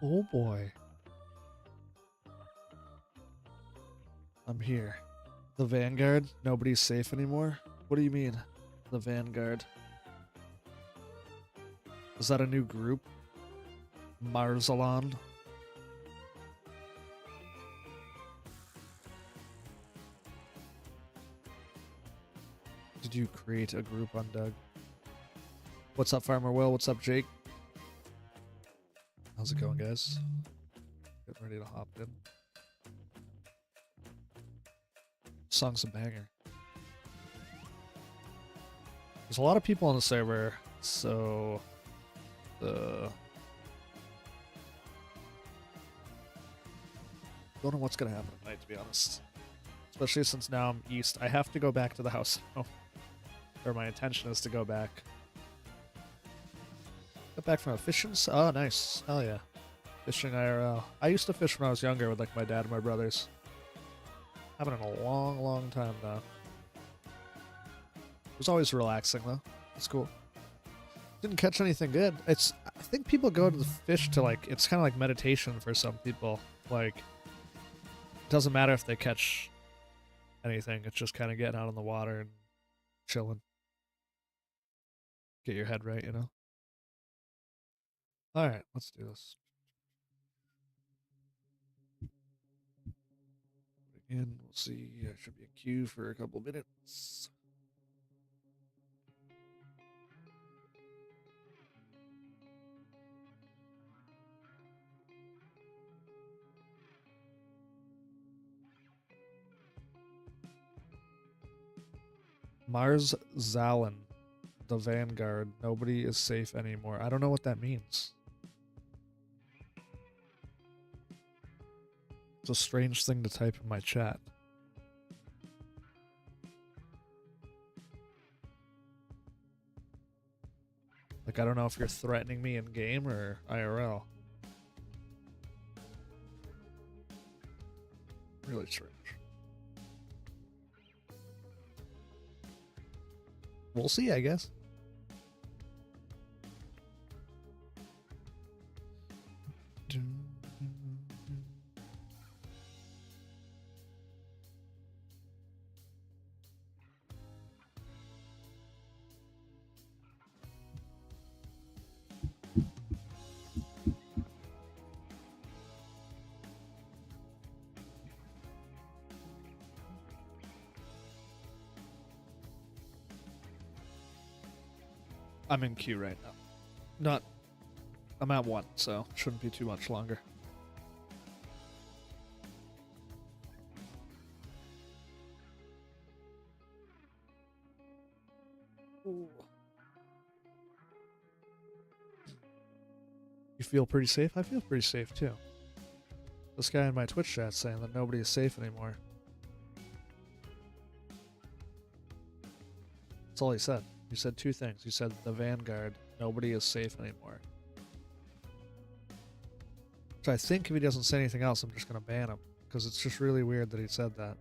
Oh boy. I'm here. The Vanguard? Nobody's safe anymore? What do you mean? The Vanguard. Is that a new group? Marzalon? Did you create a group on Doug? What's up, Farmer Will? What's up, Jake? How's it going, guys? Getting ready to hop in. Song's a banger. There's a lot of people on the server, so don't know what's gonna happen tonight, to be honest. Especially since now I'm east. I have to go back to the house. Or my intention is to go back. Got back from a fishing. Oh, nice. Hell yeah. Fishing IRL. I used to fish when I was younger with like my dad and my brothers. Haven't in a long, long time now. It was always relaxing though. It's cool. Didn't catch anything good. I think people go to the fish to like, it's kind of like meditation for some people. Like, it doesn't matter if they catch anything. It's just kind of getting out on the water and chilling. Get your head right, you know? Alright, let's do this. And we'll see. There should be a queue for a couple minutes. Mars Zalin, the Vanguard. Nobody is safe anymore. I don't know what that means. It's a strange thing to type in my chat. Like, I don't know if you're threatening me in game or IRL. Really strange. We'll see, I guess. I'm in queue right now. I'm at 1, so shouldn't be too much longer. Ooh. You feel pretty safe? I feel pretty safe too. This guy in my Twitch chat saying that nobody is safe anymore. That's all he said. He said 2 things. He said the Vanguard, nobody is safe anymore. So I think if he doesn't say anything else, I'm just going to ban him. Because it's just really weird that he said that.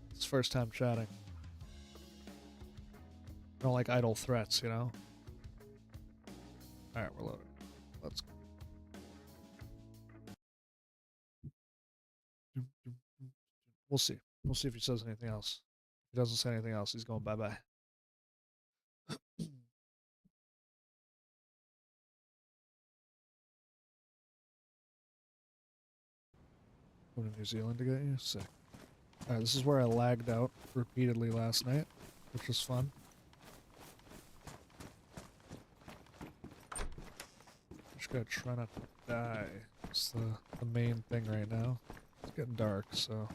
It's his first time chatting. I don't like idle threats, you know? Alright, we're loaded. Let's go. We'll see. We'll see if he says anything else. If he doesn't say anything else, he's going bye-bye. Going to New Zealand to get you? Sick. Alright, this is where I lagged out repeatedly last night, which was fun. Just gotta try not to die. It's the main thing right now. It's getting dark, so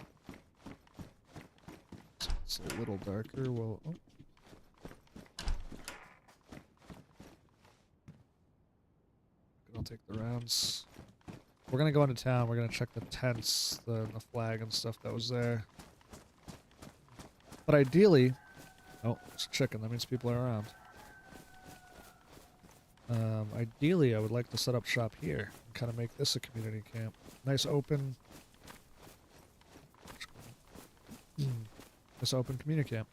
it's a little darker. Well, oh. I'll take the rounds. We're gonna go into town. We're gonna check the tents, the flag and stuff that was there. But ideally, oh, it's a chicken. That means people are around. Ideally, I would like to set up shop here and kind of make this a community camp. Nice open. Nice open community camp.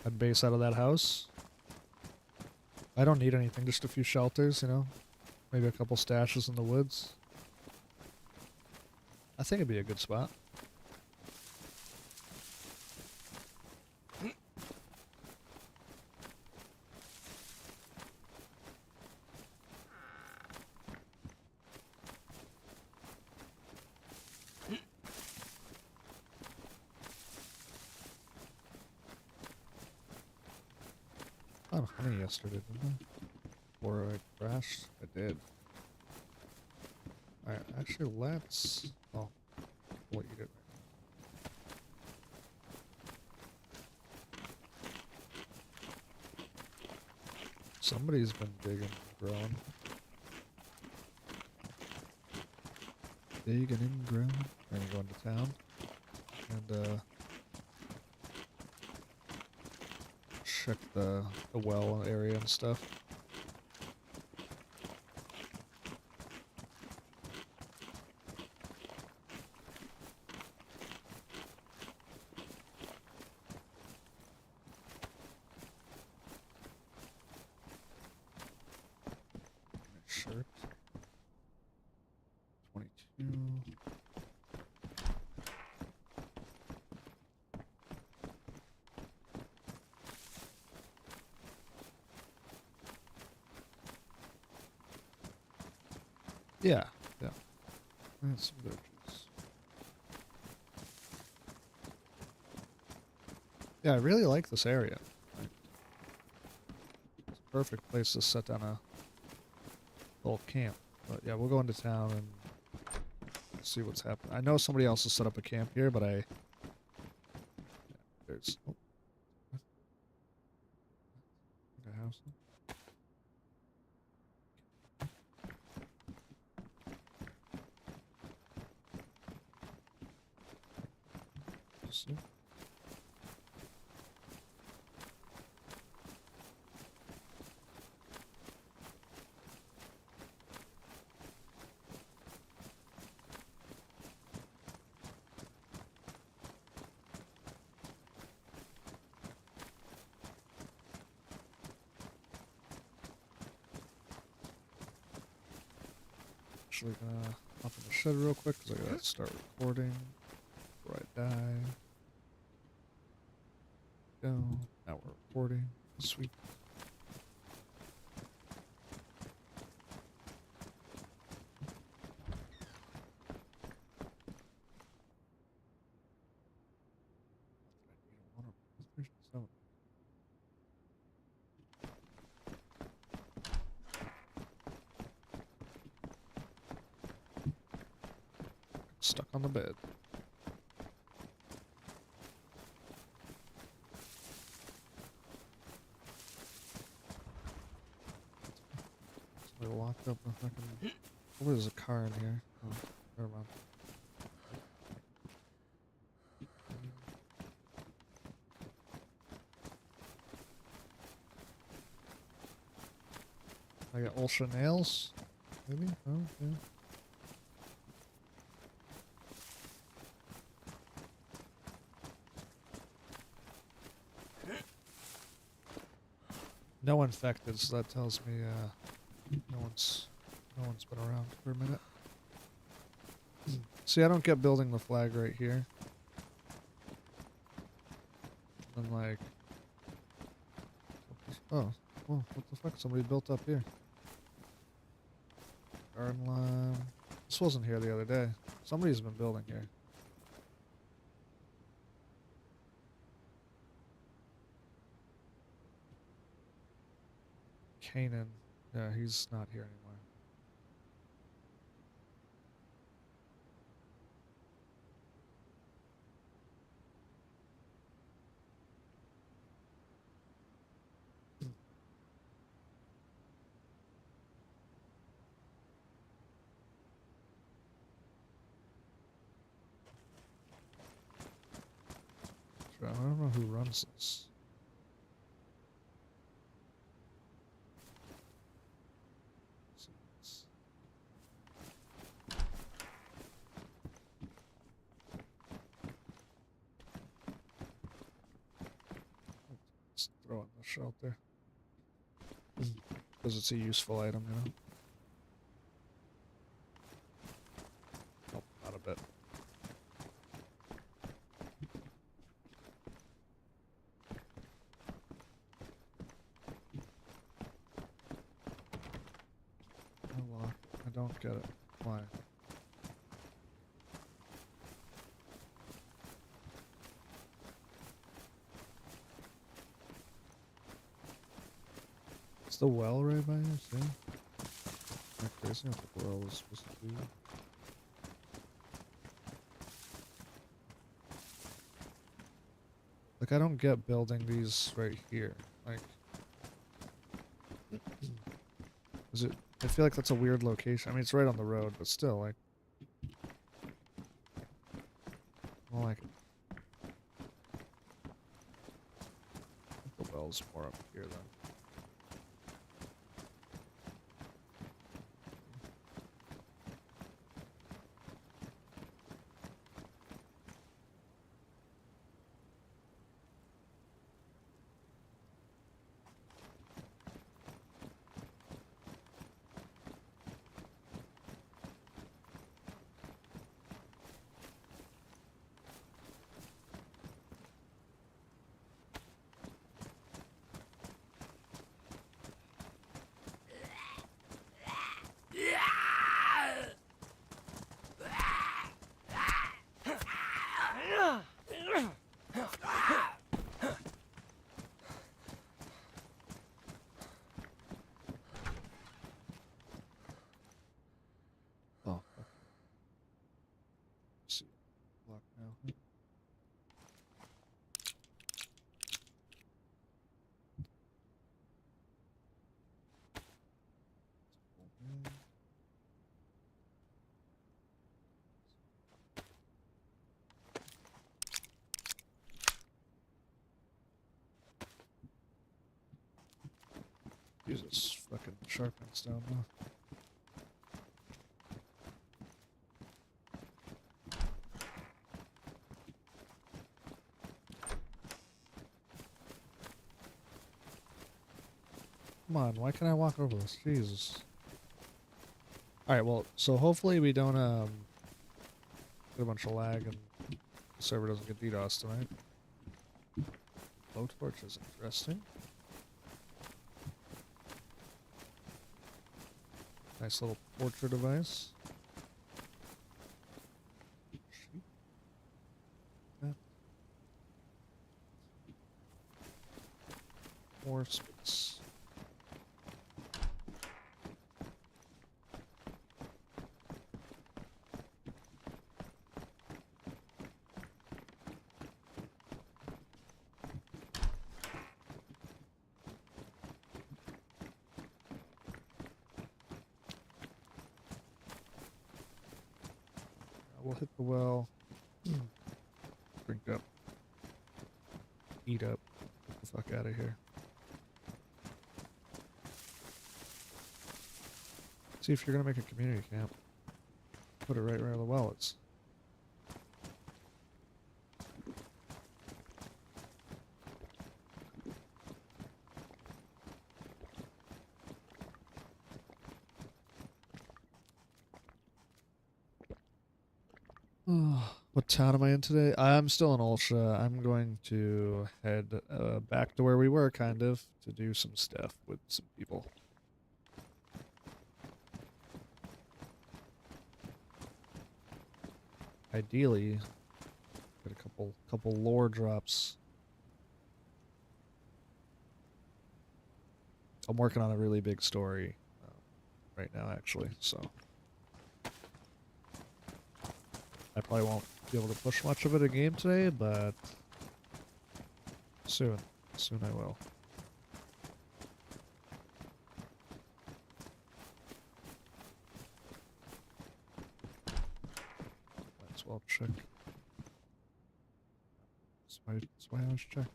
I'd base out of that house. I don't need anything, just a few shelters, you know. Maybe a couple stashes in the woods. I think it'd be a good spot. A lot of honey yesterday, didn't I? Before I crashed, I did. Alright, actually let's... Oh, what you did. Somebody's been digging and growing. Digging and growing. We're gonna go into town. And, check the well area and stuff. Shirt. 22. Yeah, yeah. And some birches. Yeah, I really like this area. Like, it's a perfect place to set down a little camp. But yeah, we'll go into town and see what's happening. I know somebody else has set up a camp here, but yeah, there's... Oh. A house. See? Actually gonna hop in the shed real quick because I gotta start recording before I die. Go. Now we're recording. Sweet. Stuck on the bed. Somebody locked up the fucking... Oh, there's a car in here. Oh, never mind. I got ultra nails? Maybe? Oh, yeah. No infected, so that tells me no one's been around for a minute. See, I don't get building the flag right here. And like, oh, what the fuck? Somebody built up here. Garden line. This wasn't here the other day. Somebody's been building here. Canaan. Yeah, he's not here anymore. I don't know who runs this. Let's throw it in the shelter. Because it's a useful item, you know? bit. Unlock. I don't get it. Why? Is the well right by you? See? Am I crazy? I think the well was supposed to be. Like, I don't get building these right here. Like, is it? I feel like that's a weird location. I mean, it's right on the road, but still, like, I don't like it. I think the well's more up here then. Oh, okay. Let's see. Lock now. Jesus, fucking sharpens down now. Come on, why can't I walk over this? Jesus. Alright, well, so hopefully we don't, get a bunch of lag and the server doesn't get DDoS tonight. Blowtorch is interesting. Nice little torture device. Sheep. Yeah. More space. We'll hit the well. Drink up. Eat up. Get the fuck out of here. See if you're gonna make a community camp. Put it right where the well is. What town am I in today? I'm still in Ulsha. I'm going to head back to where we were, kind of, to do some stuff with some people. Ideally, get a couple lore drops. I'm working on a really big story right now, actually, so I probably won't be able to push much of it in game today, but soon I will. Might as well check. That's why I was checking.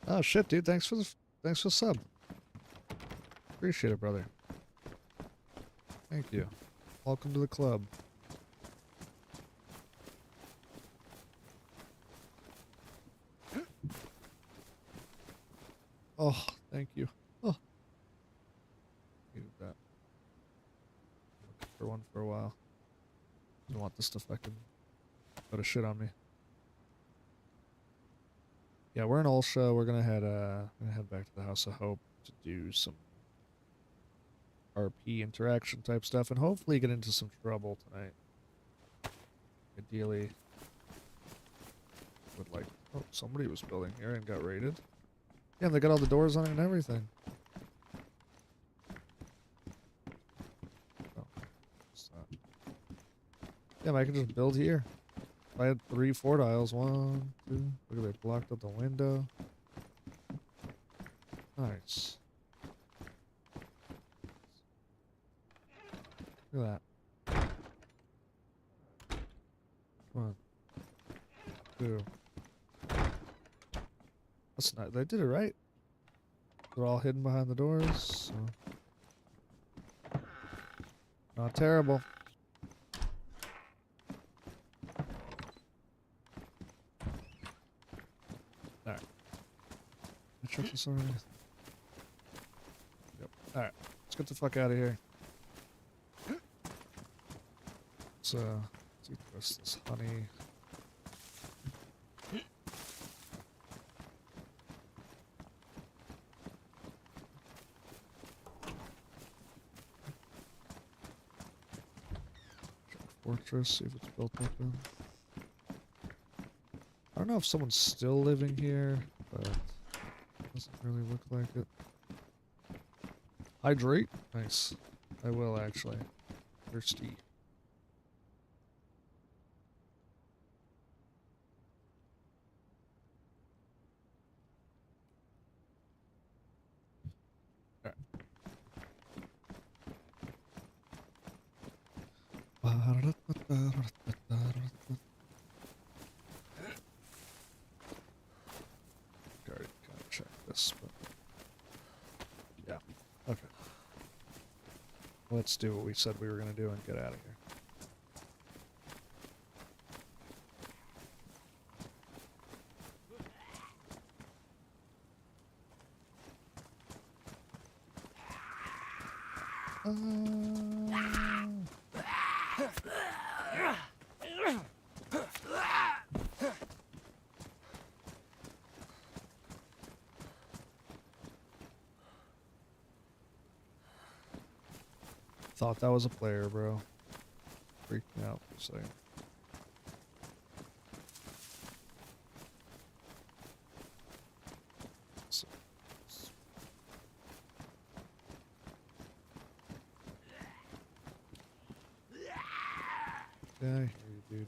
Oh shit, dude! Thanks for the sub. Appreciate it, brother. Thank you. Welcome to the club. Oh, thank you. Oh, needed that. Looking for one for a while. Don't want this to fucking go to shit on me. Yeah, we're in Ulsha. We're gonna head back to the House of Hope to do some RP interaction type stuff and hopefully get into some trouble tonight. Ideally, would like. Oh, somebody was building here and got raided. Yeah, they got all the doors on it and everything. Oh, what's that? Yeah, I can just build here. If I had 3 fort tiles, 1, 2. Look at they blocked up the window. Nice. Look at that. 1, 2. That's not. They did it right. They're all hidden behind the doors. So. Not terrible. Alright. I check this already. Yep. Alright. Let's get the fuck out of here. Let's eat the rest of this honey. Fortress, see if it's built up in. I don't know if someone's still living here, but doesn't really look like it. Hydrate? Nice. I will actually. Thirsty. Already kind of check this, but yeah, okay. Let's do what we said we were gonna do and get out of here. Thought that was a player, bro. Freaked me out for a second. Yeah, I hear you, dude.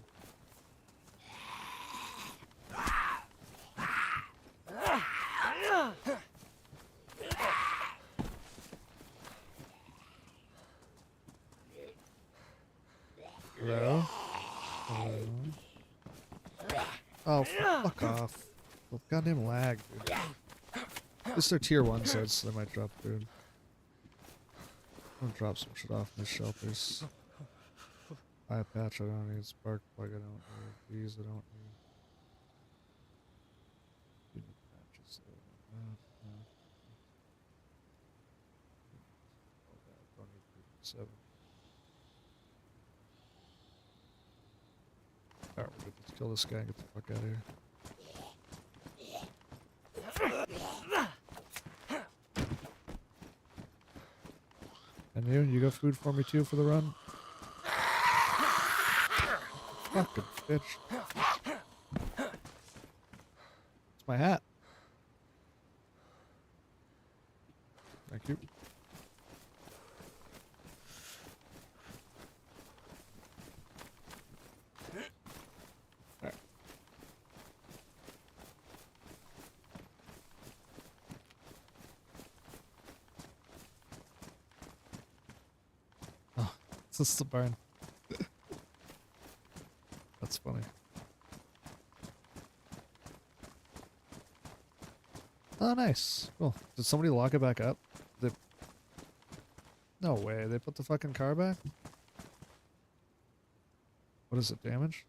Hello? Hello? Oh, fuck off. Well, goddamn lag, dude. At least they're tier 1 sets, so they might drop food. I'm gonna drop some shit off my shelters. Eye patch I don't need, spark plug I don't need, these I don't need. Unit patches though. No. Oh god, don't need 7. Alright, we're good. Let's kill this guy and get the fuck out of here. And you got food for me too for the run? Fucking bitch. It's my hat. Thank you. Alright. Oh, this is the barn. That's funny. Oh, nice. Cool. Did somebody lock it back up? No way. They put the fucking car back? What is it, damaged?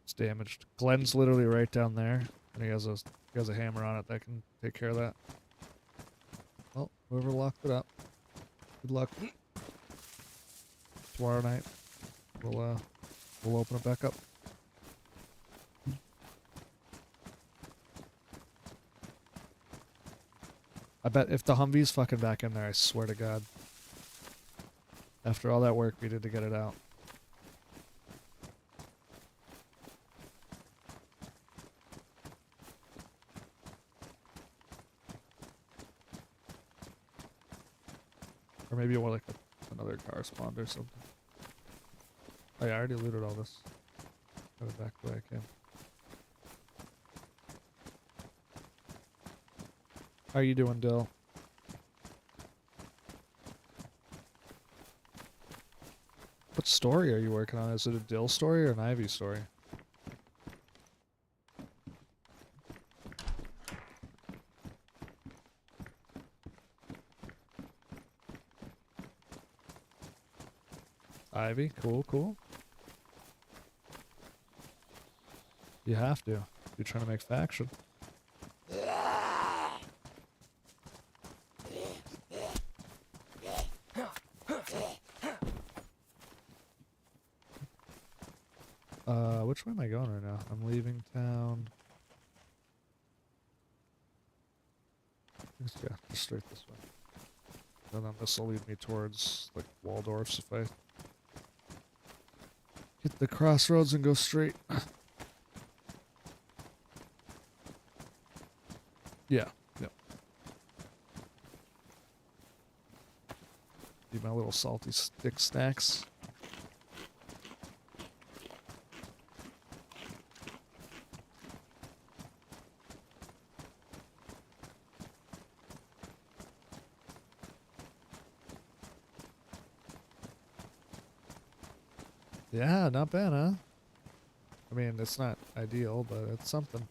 It's damaged. Glenn's literally right down there. And he has a hammer on it that can take care of that. Well, whoever locked it up. Good luck. Tomorrow night, we'll open it back up. I bet if the Humvee's fucking back in there, I swear to God. After all that work we did to get it out. Or maybe more like another car spawned or something. Oh yeah, I already looted all this. Got it back the way I came. How you doing, Dill? What story are you working on? Is it a Dill story or an Ivy story? Ivy? Cool, cool. You have to. You're trying to make faction. Which way am I going right now? I'm leaving town. Yeah, just straight this way. And then this will lead me towards, like, Waldorf's if I hit the crossroads and go straight. Yeah, yep. Need my little salty stick snacks. Yeah, not bad, huh? I mean, it's not ideal, but it's something.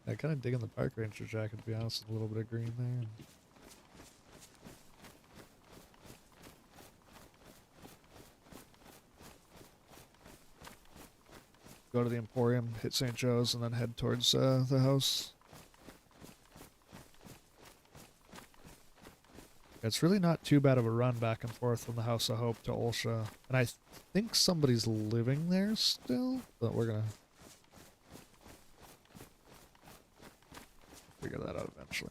I kind of digging the park ranger jacket, to be honest, with a little bit of green there. Go to the Emporium, hit St. Joe's, and then head towards the house. It's really not too bad of a run back and forth from the House of Hope to Olsha. And I think somebody's living there still, but we're gonna figure that out eventually.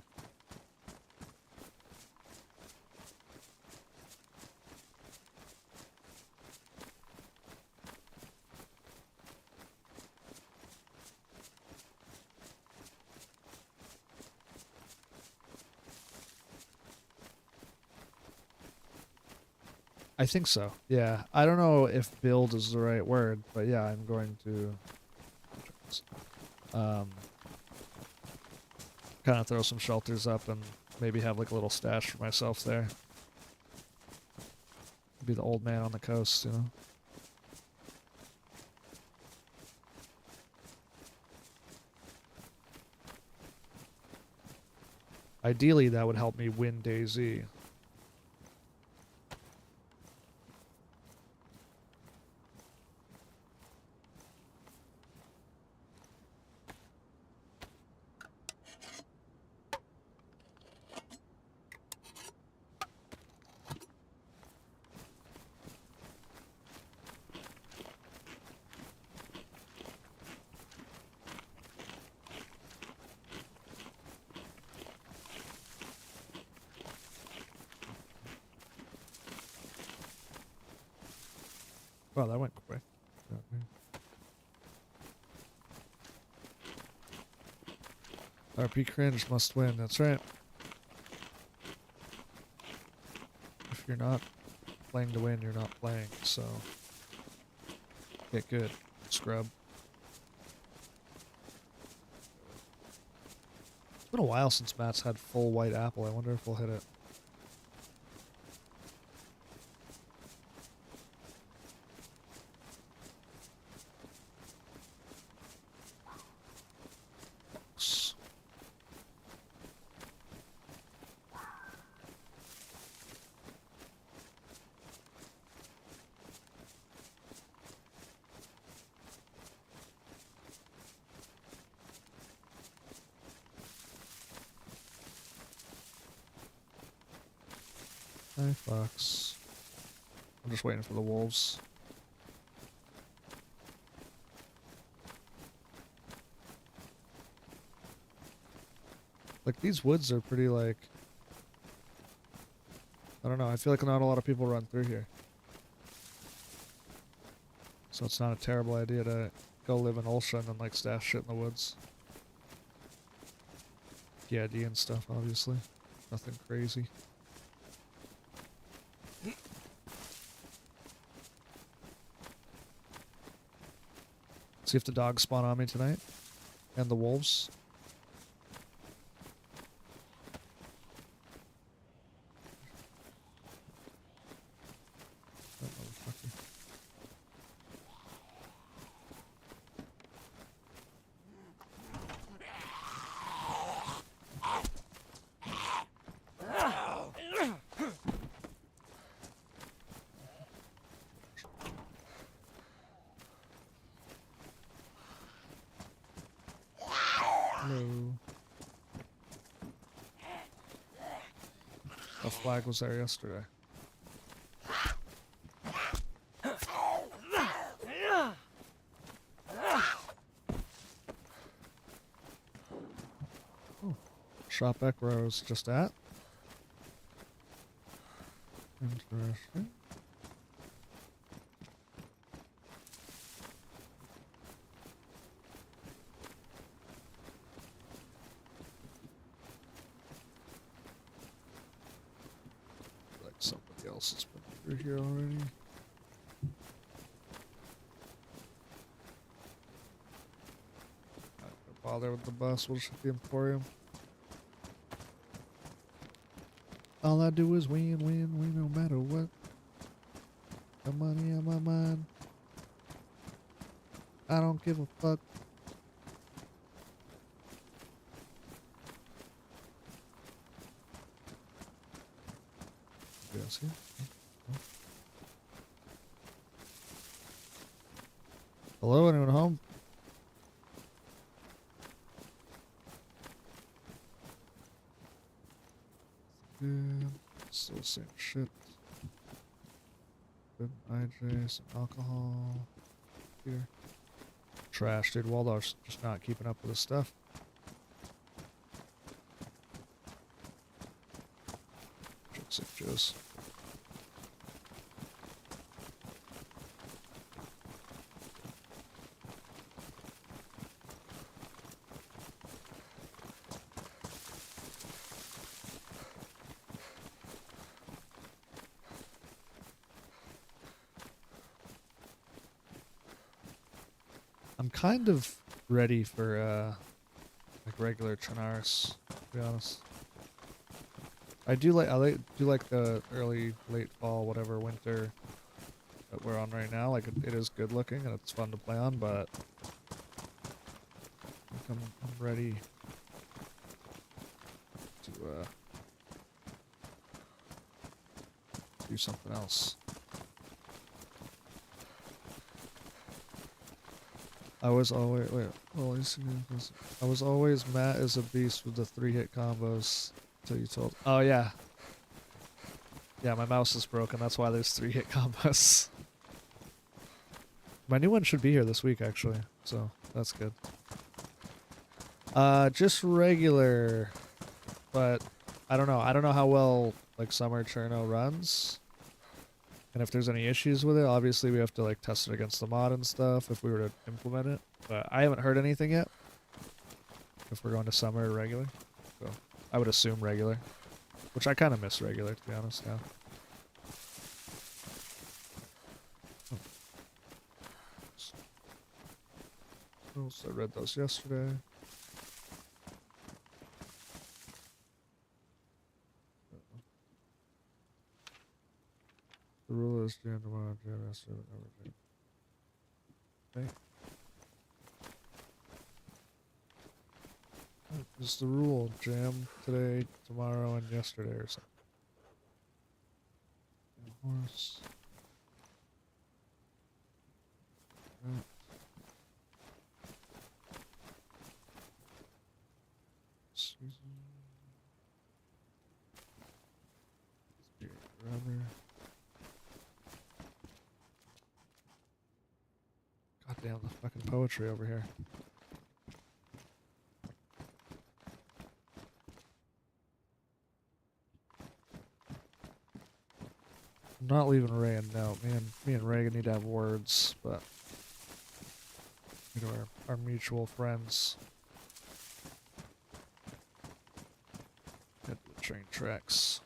I think so. Yeah. I don't know if build is the right word, but yeah, I'm going to kind of throw some shelters up and maybe have like a little stash for myself there. Be the old man on the coast, you know. Ideally, that would help me win DayZ. Wow, that went quick. RP cringe must win, that's right. If you're not playing to win, you're not playing, so get good, scrub. It's been a while since Matt's had full white apple. I wonder if we'll hit it. Hi, Fox. I'm just waiting for the wolves. Like, these woods are pretty, like... I don't know, I feel like not a lot of people run through here. So it's not a terrible idea to go live in Olshan and, like, stash shit in the woods. Yeah, D and stuff, obviously. Nothing crazy. See if the dogs spawn on me tonight. And the wolves. That motherfucker. Hello. The flag was there yesterday. Oh. Shop Echoes just at. Interesting. Like somebody else has been through here already. Not gonna bother with the bus, we'll just hit the Emporium. All I do is win, win, win, no matter what. The money on my mind. I don't give a fuck. Yes, here. Hello, anyone home? Yeah, still same shit. Good IJ, some alcohol. Here. Trash, dude. Waldorf's just not keeping up with his stuff. Jokes and Joes. I'm kind of ready for like regular Chernarus, to be honest. I do like the early, late fall, whatever winter that we're on right now. Like it is good looking and it's fun to play on, but I think I'm ready to do something else. I was always I was always Matt is a beast with the 3-hit combos until you told. Oh yeah. Yeah, my mouse is broken. That's why there's 3-hit combos. My new one should be here this week actually, so that's good. Just regular, but I don't know. I don't know how well like Summer Cherno runs. And if there's any issues with it, obviously we have to like test it against the mod and stuff if we were to implement it. But I haven't heard anything yet. If we're going to summer or regular. So I would assume regular. Which I kind of miss regular, to be honest, now. Oh. So I read those yesterday. The rule is jam tomorrow, jam yesterday, never jam. Okay. It's the rule. Jam today, tomorrow, and yesterday or something. Horse. Right. Season. Damn, the fucking poetry over here. I'm not leaving Ray a note. Me and Ray need to have words, but you know, our mutual friends. Head to the train tracks.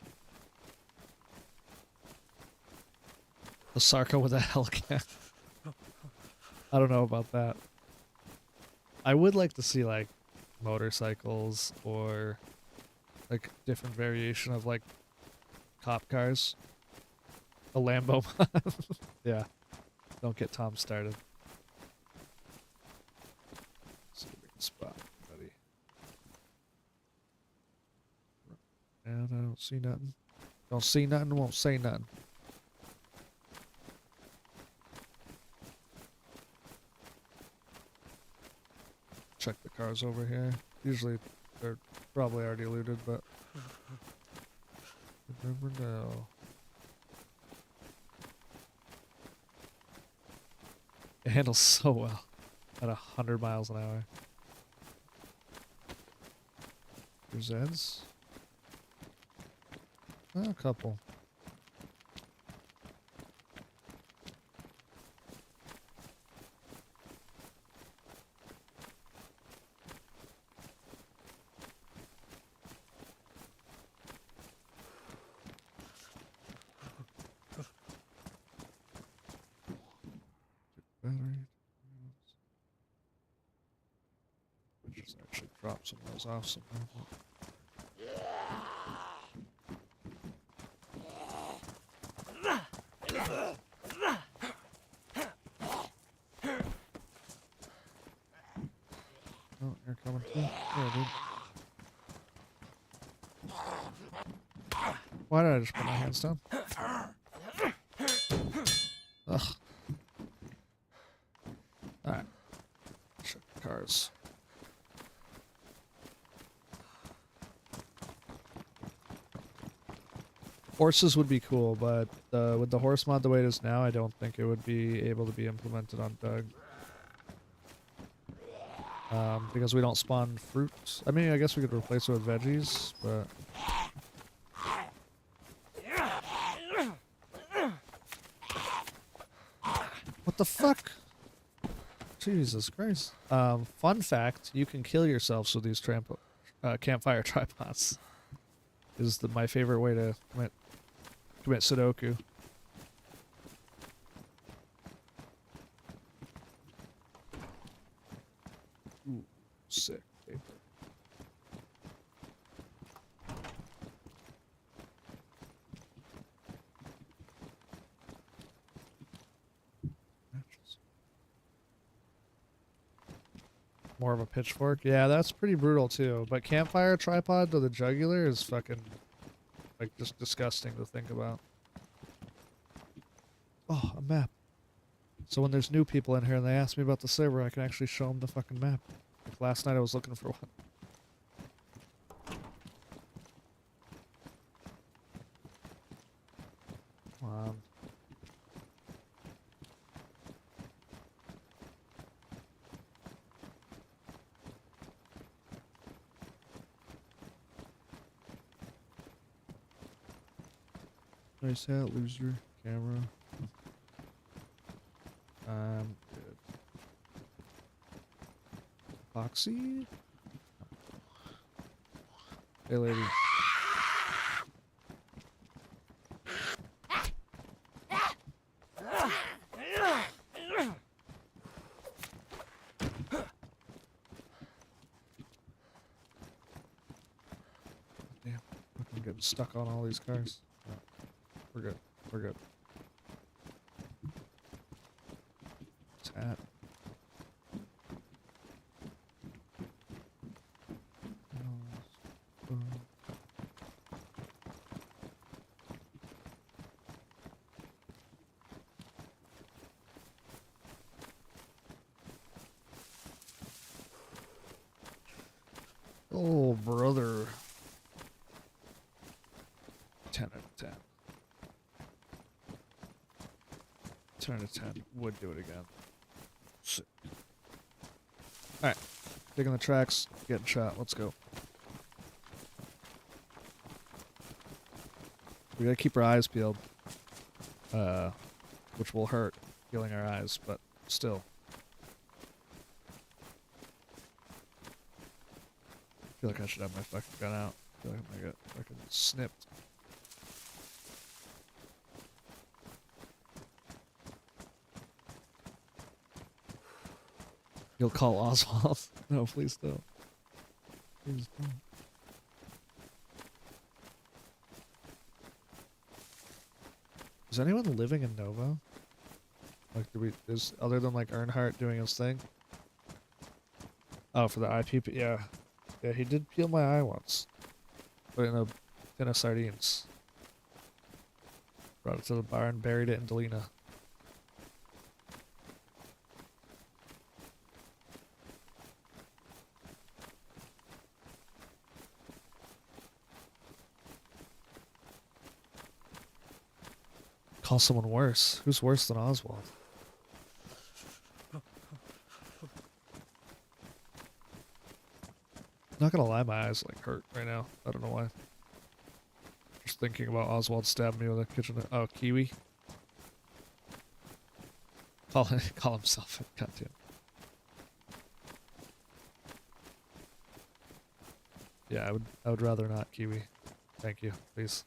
The Sarka with a Hellcat. I don't know about that. I would like to see like motorcycles or like different variation of like cop cars. A Lambo. Yeah. Don't get Tom started. See if we can spot buddy. And I don't see nothing. Don't see nothing, won't say nothing. Check the cars over here. Usually they're probably already looted, but you never know. It handles so well at 100 miles an hour. There's Zeds. Oh, a couple. Just actually drop some of those off somewhere. Oh, you're coming too? Yeah, dude. Why did I just put my hands down? Ugh. Alright. Check the cars. Horses would be cool, but with the horse mod the way it is now, I don't think it would be able to be implemented on Doug. Because we don't spawn fruit. I mean, I guess we could replace it with veggies, but... What the fuck? Jesus Christ. Fun fact, you can kill yourselves with these campfire tripods. Is my favorite way to commit Sudoku. Ooh, sick paper. More of a pitchfork? Yeah, that's pretty brutal too. But campfire tripod to the jugular is fucking, like, just disgusting to think about. Oh, a map. So when there's new people in here and they ask me about the server, I can actually show them the fucking map. Like last night I was looking for one. Come on. Nice hat, loser. Camera. Good. Epoxy? Hey, lady. Damn, I'm getting stuck on all these cars. No, we're good. We're good. Hat. Oh, brother. 10 out of 10. 10 out of 10. Would do it again. Shit. Alright. Digging the tracks, getting shot. Let's go. We gotta keep our eyes peeled. Which will hurt, peeling our eyes, but still. I feel like I should have my fucking gun out. I feel like I got fucking snipped. You'll call Oswald. No, please don't. Please don't. Is anyone living in Nova? Like, is other than like Earnhardt doing his thing? Oh, for the IPP, yeah. Yeah, he did peel my eye once. Put it in a tin of sardines. Brought it to the bar and buried it in Delina. Call someone worse. Who's worse than Oswald? Not gonna lie, my eyes like hurt right now. I don't know why. Just thinking about Oswald stabbing me with a kitchen. Oh, Kiwi. Call himself. Goddamn. Yeah, I would rather not, Kiwi. Thank you, please.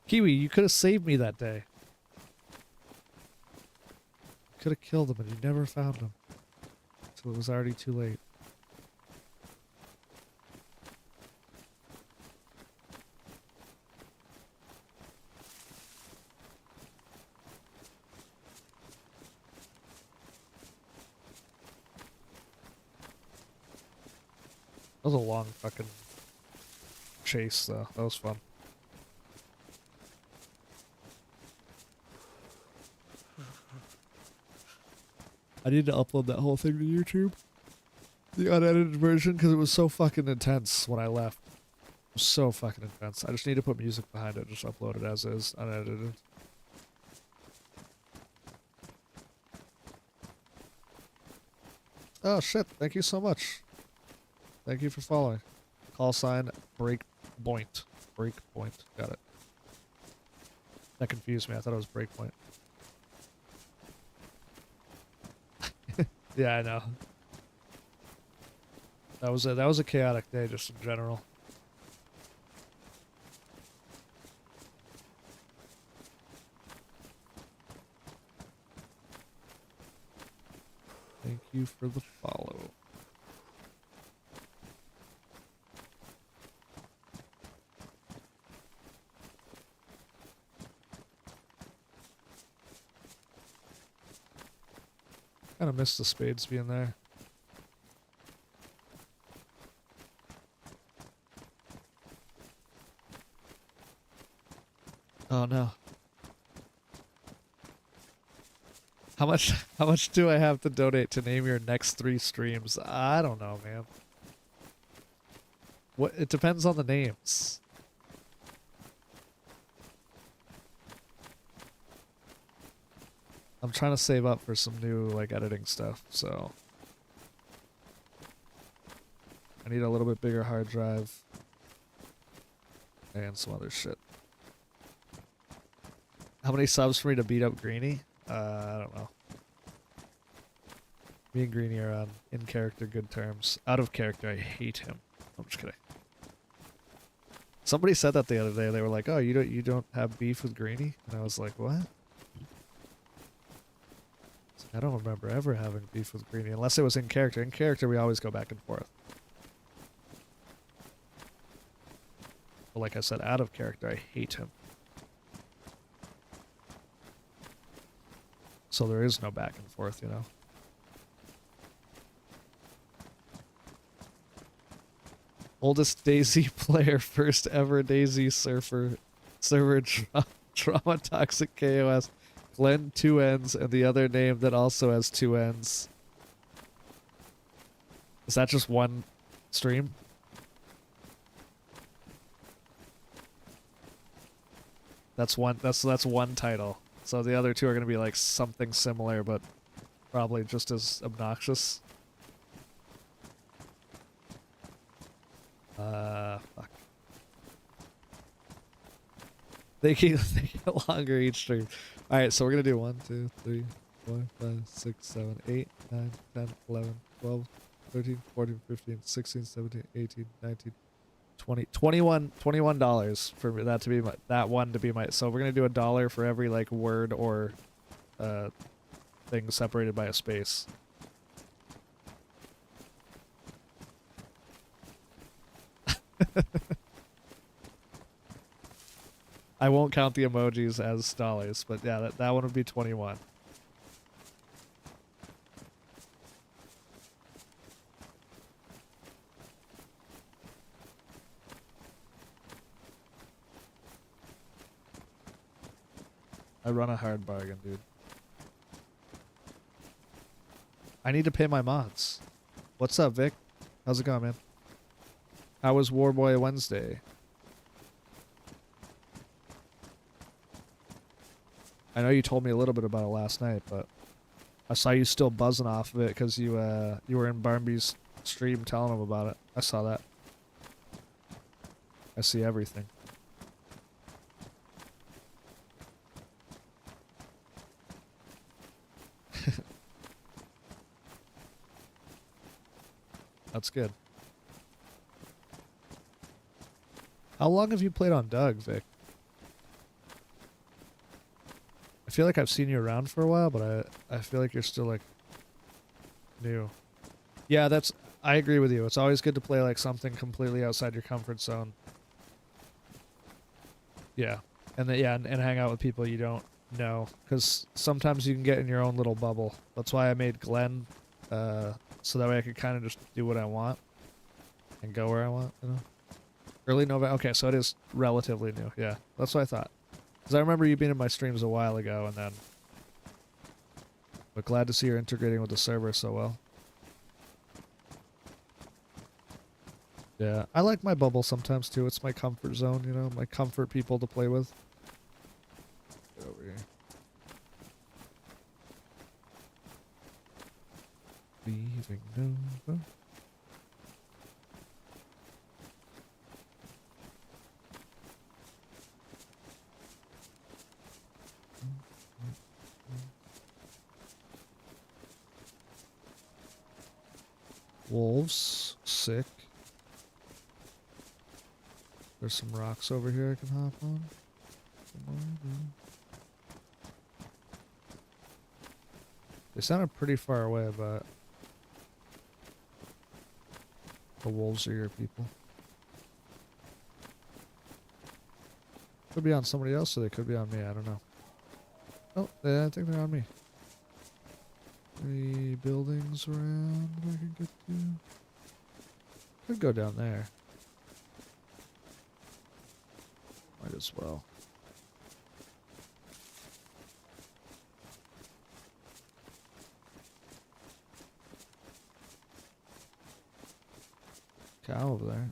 Kiwi, you could have saved me that day. Could have killed him and you never found him. So it was already too late. That was a long fucking chase though. That was fun. I need to upload that whole thing to YouTube. The unedited version, because it was so fucking intense when I left. It was so fucking intense. I just need to put music behind it, just upload it as is, unedited. Oh shit, thank you so much. Thank you for following. Call sign Breakpoint. Breakpoint, got it. That confused me, I thought it was Breakpoint. Yeah, I know. That was a chaotic day just in general. Thank you for the follow. Kind of missed the spades being there. Oh no. How much do I have to donate to name your next 3 streams? I don't know, man. What, it depends on the names. I'm trying to save up for some new like editing stuff, so I need a little bit bigger hard drive and some other shit. How many subs for me to beat up Greenie? I don't know. Me and Greenie are on in-character good terms. Out of character, I hate him. I'm just kidding. Somebody said that the other day. They were like, "Oh, you don't have beef with Greenie?" And I was like, "What?" I don't remember ever having beef with Greenie unless it was in character. In character, we always go back and forth. But like I said, out of character, I hate him. So there is no back and forth, you know? Oldest DayZ player, first ever DayZ server trauma toxic KOS. Glenn 2 N's and the other name that also has 2 N's. Is that just one stream? That's one. That's one title. So the other two are gonna be like something similar, but probably just as obnoxious. Fuck. They get longer each stream. All right, so we're gonna do 1, 2, 3, 4, 5, 6, 7, 8, 9, 10, 11, 12, 13, 14, 15, 16, 17, 18, 19, 20, $21 for that to be my, that one to be my. So we're gonna do $1 for every like word or thing separated by a space. I won't count the emojis as dollars, but yeah, that one would be 21. I run a hard bargain, dude. I need to pay my mods. What's up, Vic? How's it going, man? How was Warboy Wednesday? I know you told me a little bit about it last night, but I saw you still buzzing off of it because you were in Barnby's stream telling him about it. I saw that. I see everything. That's good. How long have you played on Doug, Vic? I feel like I've seen you around for a while, but I feel like you're still like new. Yeah, I agree with you. It's always good to play like something completely outside your comfort zone. Yeah. And hang out with people you don't know, cuz sometimes you can get in your own little bubble. That's why I made Glenn so that way I could kind of just do what I want and go where I want, you know. Early November. Okay, so it is relatively new. Yeah. That's what I thought. Because I remember you being in my streams a while ago, and then... But glad to see you're integrating with the server so well. Yeah, I like my bubble sometimes too. It's my comfort zone, you know, my comfort people to play with. Get over here. Leaving Nova. Wolves, sick. There's some rocks over here I can hop on. They sounded pretty far away, but the wolves are your people. Could be on somebody else, or they could be on me. I don't know. Oh, yeah, I think they're on me. Any buildings around that I can get to? Could go down there. Might as well. Cow over there.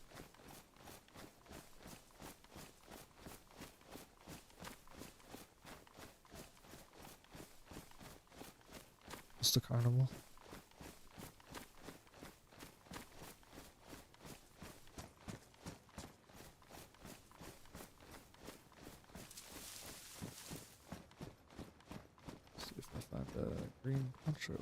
It's the carnival. See if I find a green poncho.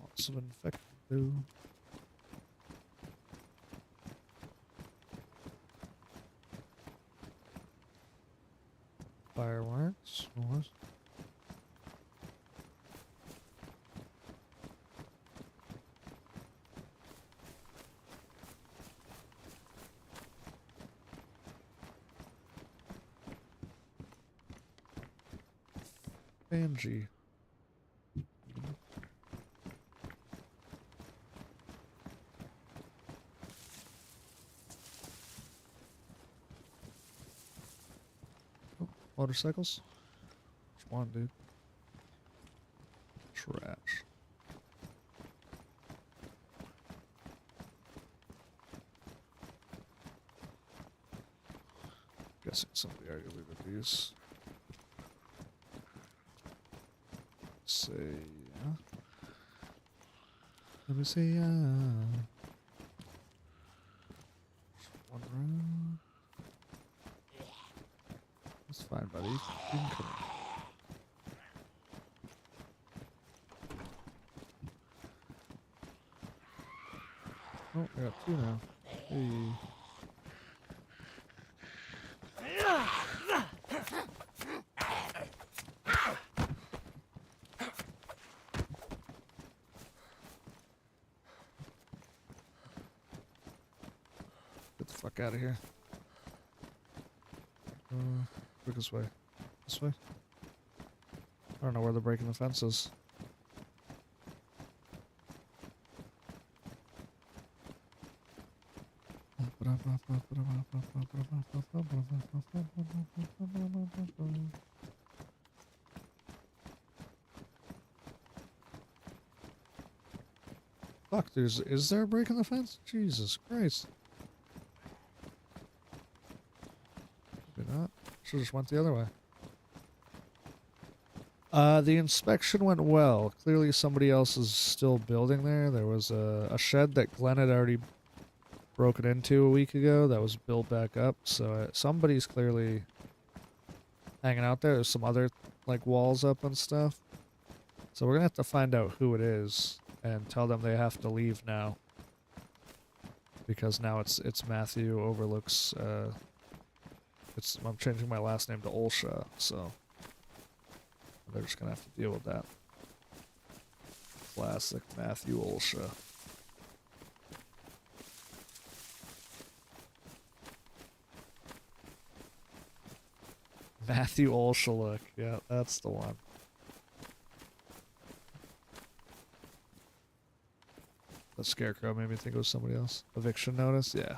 Lots of infected blue. Fireworks. What? Banshee. Oh, motorcycles. one, dude. Trash. Guessing somebody already looted these. Say yeah. Let me say yeah. One room. That's fine, buddy. You can come in. Oh, I got two now. Hey. Get the fuck out of here. Quickest way. This way? I don't know where they're breaking the fences. Fuck, is there a break in the fence? Jesus Christ. Maybe not. Should've just went the other way. The inspection went well. Clearly somebody else is still building there. There was a shed that Glenn had already broken into a week ago that was built back up. So somebody's clearly hanging out there. There's some other like walls up and stuff. So we're gonna have to find out who it is and tell them they have to leave now. Because now it's Matthew overlooks I'm changing my last name to Olsha, so they're just gonna have to deal with that. Classic Matthew Olsha. Matthew Olsha look. Yeah, that's the one. The scarecrow made me think it was somebody else. Eviction notice? Yeah.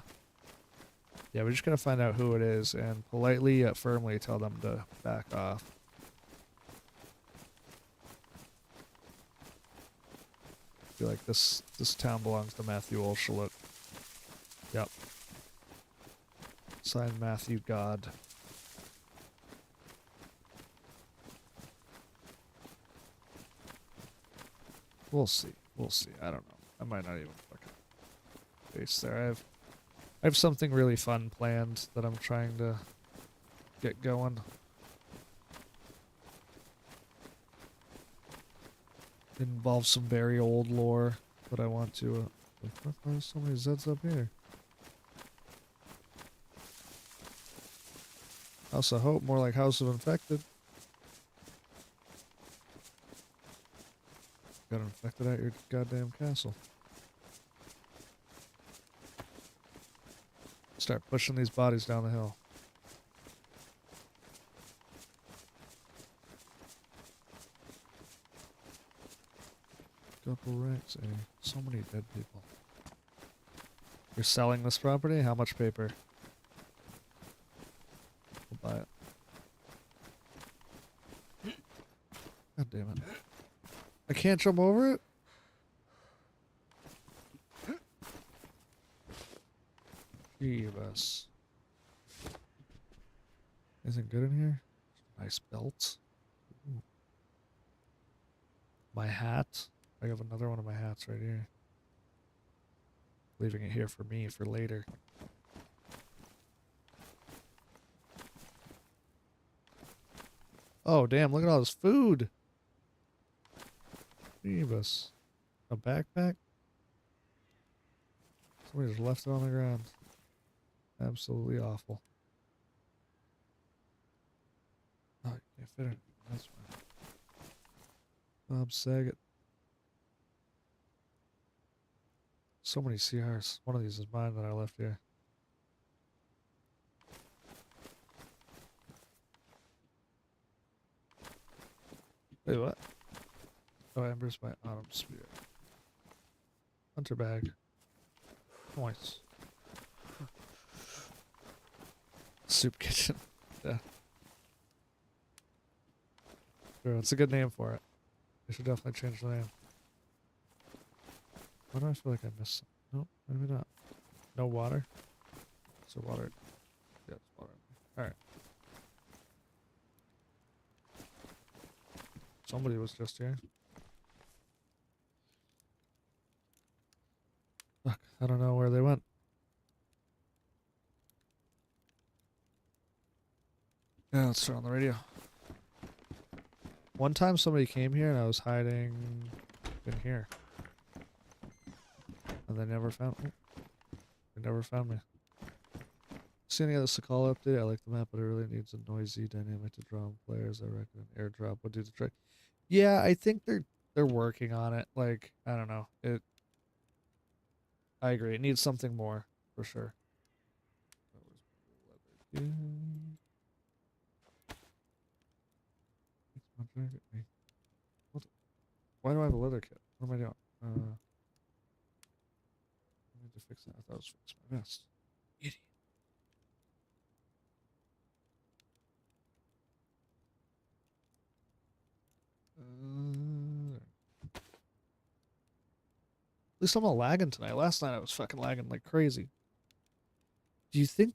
Yeah, we just gotta find out who it is and politely yet firmly tell them to back off. I feel like this town belongs to Matthew Olsha. Yep. Signed Matthew God. We'll see. We'll see. I don't know. I might not even fucking face there. I have something really fun planned that I'm trying to get going. It involves some very old lore that I want to. Why there's so many Zeds up here? House of Hope, more like House of Infected. Got infected at your goddamn castle. Start pushing these bodies down the hill. Couple wrecks, eh? So many dead people. You're selling this property? How much paper? We'll buy it. God damn it. I can't jump over it? Jeebus. Anything good in here? Nice belt. Ooh. My hat. I have another one of my hats right here. Leaving it here for me for later. Oh, damn, look at all this food. Jeebus. A backpack? Somebody just left it on the ground. Absolutely awful. Oh, you can't fit it. That's fine. Bob Saget. So many CRs. One of these is mine that I left here. Wait, what? Oh, Ember's my Autumn Spear. Hunter bag. Points. Soup kitchen. Yeah. True, it's a good name for it. They should definitely change the name. Why do I feel like I missed something? Nope, maybe not. No water? Is there water? Yeah, it's water. Alright. Somebody was just here. Fuck, I don't know where they went. Yeah, let's turn on the radio. One time somebody came here and I was hiding in here. And they never found me. They never found me. See any other Sakala update? I like the map, but it really needs a noisy dynamic to draw in players. I reckon an airdrop would do the trick. Yeah, I think they're working on it. Like, I don't know. I agree. It needs something more, for sure. What? Why do I have a leather kit? What am I doing? I need to fix that. I thought I was fixing my vest. Idiot. At least I'm not lagging tonight. Last night I was fucking lagging like crazy. Do you think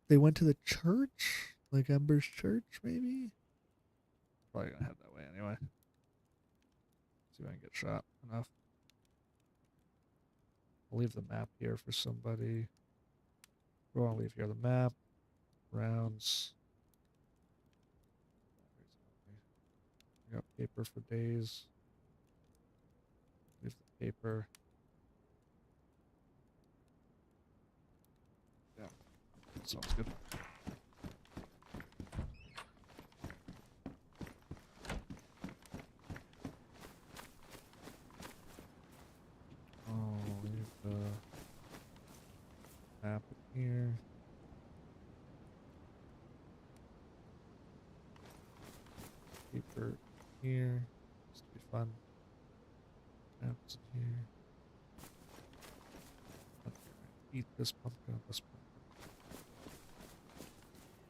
they went to the church? Like Ember's church, maybe? Probably gonna head that way anyway. See if I can get shot enough. I'll leave the map here for somebody. What do I want to leave here? The map. Rounds. I got paper for days. Leave the paper. Yeah. Sounds good. Oh, leave the map here. Paper here. This will be fun. Maps in here. Eat this pumpkin, this pumpkin.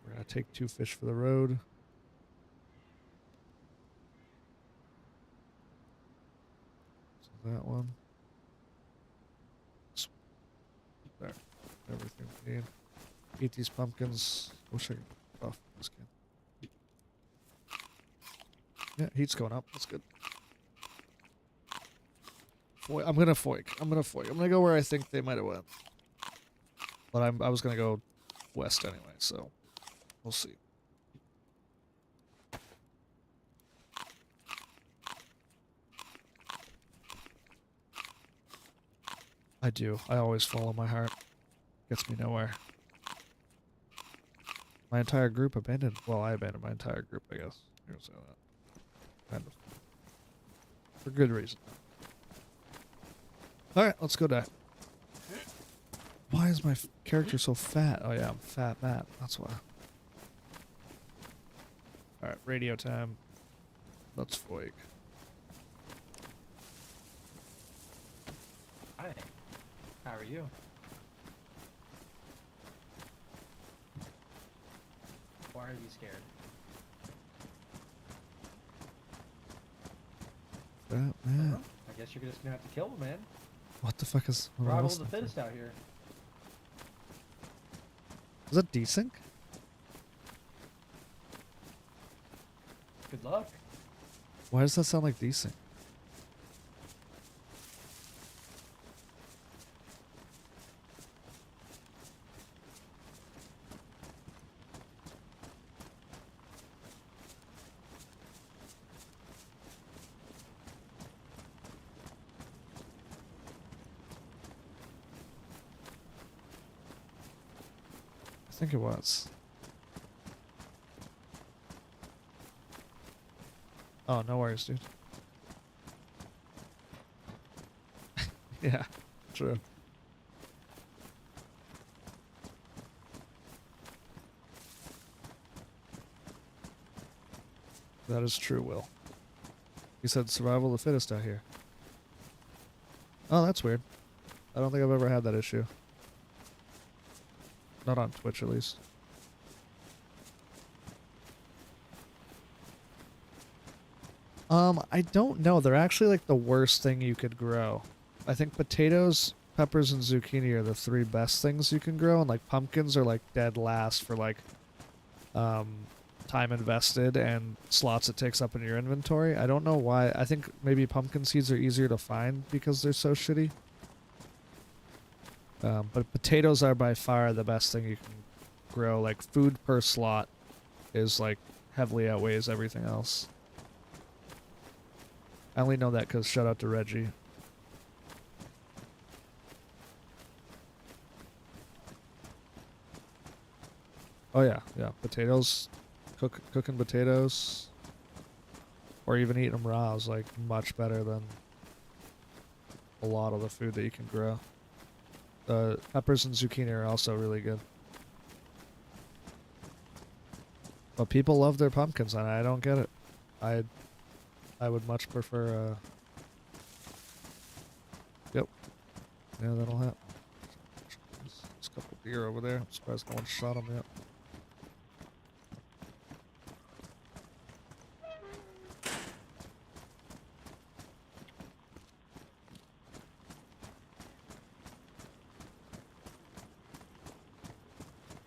We're gonna take 2 fish for the road. So that one. There. Everything we need. Eat these pumpkins. Wish I could off this can. Yeah, heat's going up. That's good. I'm gonna foik. I'm gonna go where I think they might have went. But I was gonna go west anyway, so we'll see. I do. I always follow my heart. Gets me nowhere. My entire group abandoned. Well, I abandoned my entire group, I guess. You're gonna say that. Kind of. For good reason. Alright, let's go die. Why is my character so fat? Oh yeah, I'm fat Matt. That's why. Alright, radio time. Let's foik. Hi. How are you? Why are you scared? Fat Matt. I guess you're just gonna have to kill him, man. What the fuck is... Survival of the fittest out here. Is that desync? Good luck. Why does that sound like desync? I think it was. Oh, no worries, dude. Yeah, true. That is true, Will. You said survival of the fittest out here. Oh, that's weird. I don't think I've ever had that issue. Not on Twitch, at least. I don't know. They're actually like the worst thing you could grow. I think potatoes, peppers, and zucchini are the three best things you can grow, and like pumpkins are like dead last for like um time invested and slots it takes up in your inventory. I don't know why. I think maybe pumpkin seeds are easier to find because they're so shitty. But potatoes are by far the best thing you can grow. Like food per slot is like heavily outweighs everything else. I only know that because shout out to Reggie. Oh yeah, yeah. Potatoes, cooking potatoes, or even eating them raw is like much better than a lot of the food that you can grow. Peppers and zucchini are also really good. But people love their pumpkins, and I don't get it. I would much prefer. Yep. Yeah, that'll happen. There's a couple deer over there. I'm surprised no one shot them yet.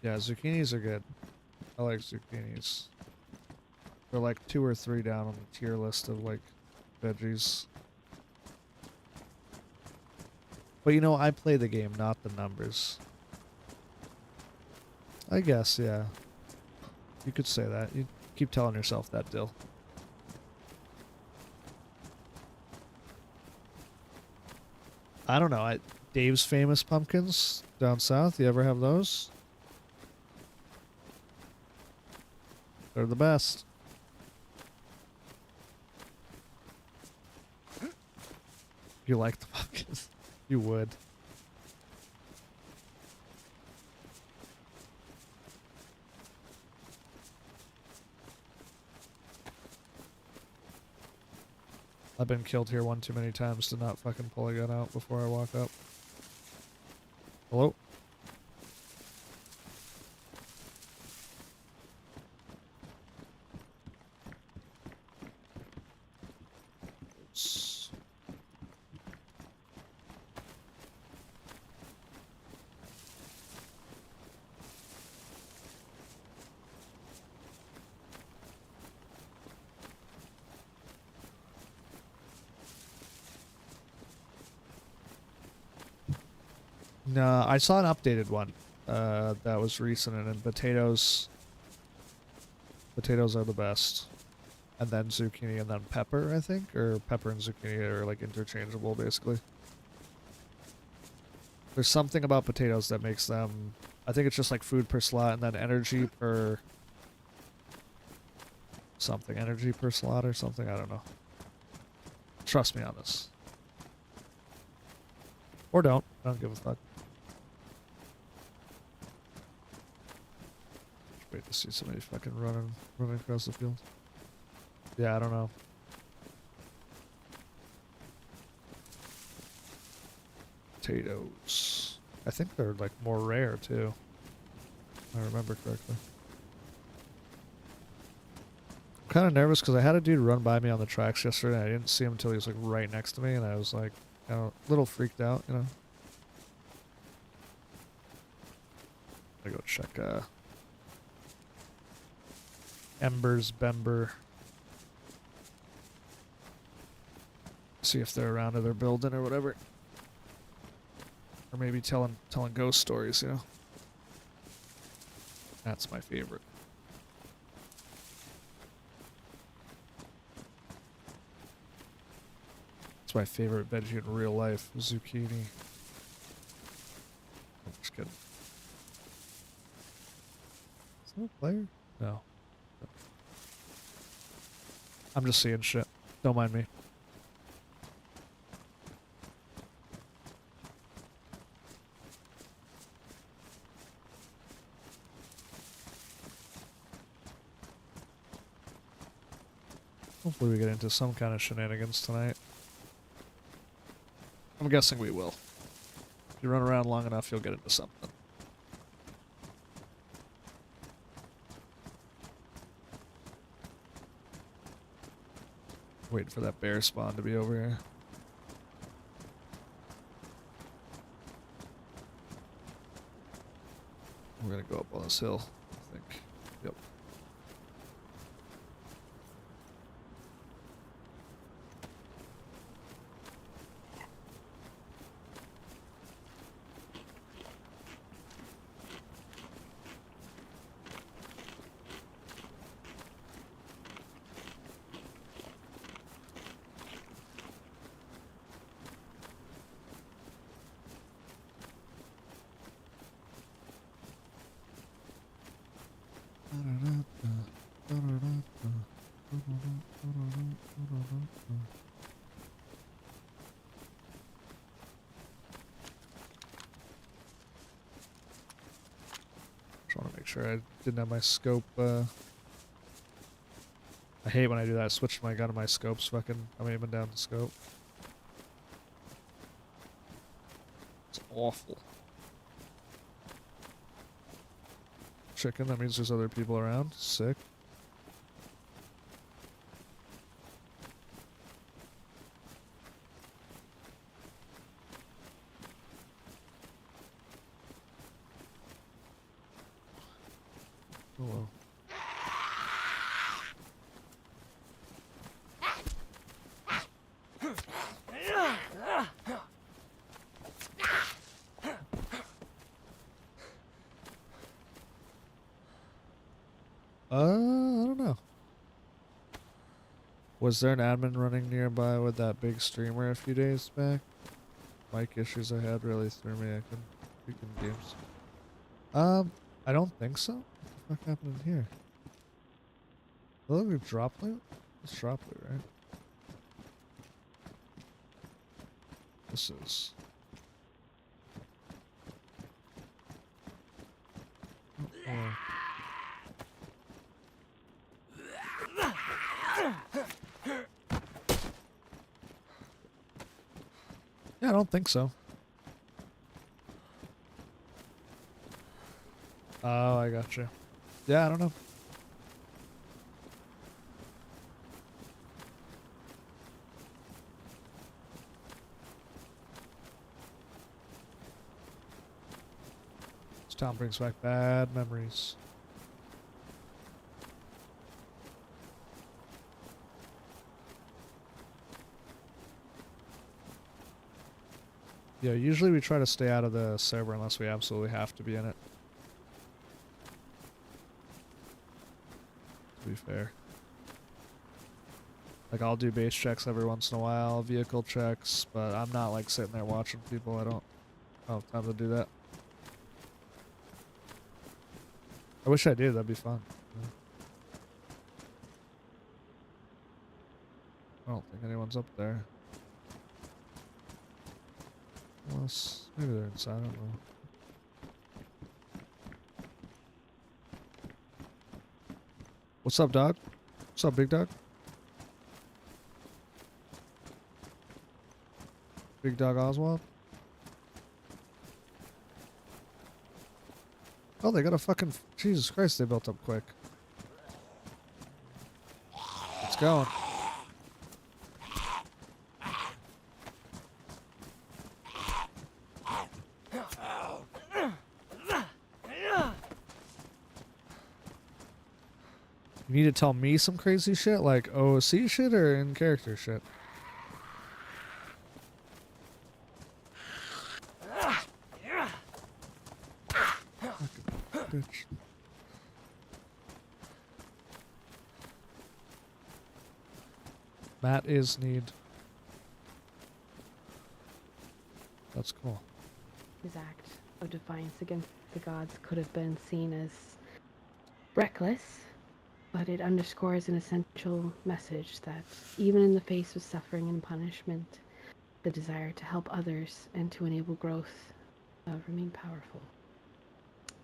Yeah, zucchinis are good. I like zucchinis. They're like 2 or 3 down on the tier list of like veggies. But you know, I play the game, not the numbers. I guess, yeah. You could say that. You keep telling yourself that, Dill. I don't know. Dave's famous pumpkins down south. You ever have those? They're the best. You like the pumpkins? You would. I've been killed here one too many times to not fucking pull a gun out before I walk up. Hello? No, I saw an updated one that was recent, and potatoes are the best. And then zucchini and then pepper, I think? Or pepper and zucchini are like interchangeable, basically. There's something about potatoes that makes them... I think it's just like food per slot and then energy per... something. Energy per slot or something? I don't know. Trust me on this. Or don't. I don't give a fuck. Wait to see somebody fucking running across the field. Yeah, I don't know. Potatoes. I think they're like more rare too. If I remember correctly. I'm kind of nervous because I had a dude run by me on the tracks yesterday and I didn't see him until he was like right next to me, and I was like, you know, a little freaked out, you know. I go check Ember's Bember. See if they're around or they're building or whatever. Or maybe telling ghost stories, you know. That's my favorite. It's my favorite veggie in real life, zucchini. I'm just kidding. Is that a player? No. I'm just seeing shit. Don't mind me. Hopefully we get into some kind of shenanigans tonight. I'm guessing we will. If you run around long enough, you'll get into something. Waiting for that bear spawn to be over here. We're gonna go up on this hill, I think. Yep. Just want to make sure I didn't have my scope. I hate when I do that. I switch my gun to my scopes. Fucking, I'm aiming down the scope. It's awful. Chicken, that means there's other people around. Sick. Oh well. I don't know. Was there an admin running nearby with that big streamer a few days back? Mic issues I had really threw me. I couldn't freaking games. I don't think so. What the fuck happened in here? Look, we drop loot? It's drop loot, right? This is. Oh. Yeah, I don't think so. Oh, I gotcha. Yeah, I don't know. This town brings back bad memories. Yeah, usually we try to stay out of the server unless we absolutely have to be in it. To be fair. Like, I'll do base checks every once in a while, vehicle checks, but I'm not like sitting there watching people. I don't have time to do that. I wish I did, that'd be fun. Yeah. I don't think anyone's up there. Unless, maybe they're inside, I don't know. What's up, dog? What's up, big dog? Big dog Oswald? Oh, they got a fucking... Jesus Christ, they built up quick. It's going. You need to tell me some crazy shit, like OOC shit or in character shit? Fucking bitch. Matt is need. That's cool. His act of defiance against the gods could have been seen as reckless, but it underscores an essential message that even in the face of suffering and punishment, the desire to help others and to enable growth remained powerful.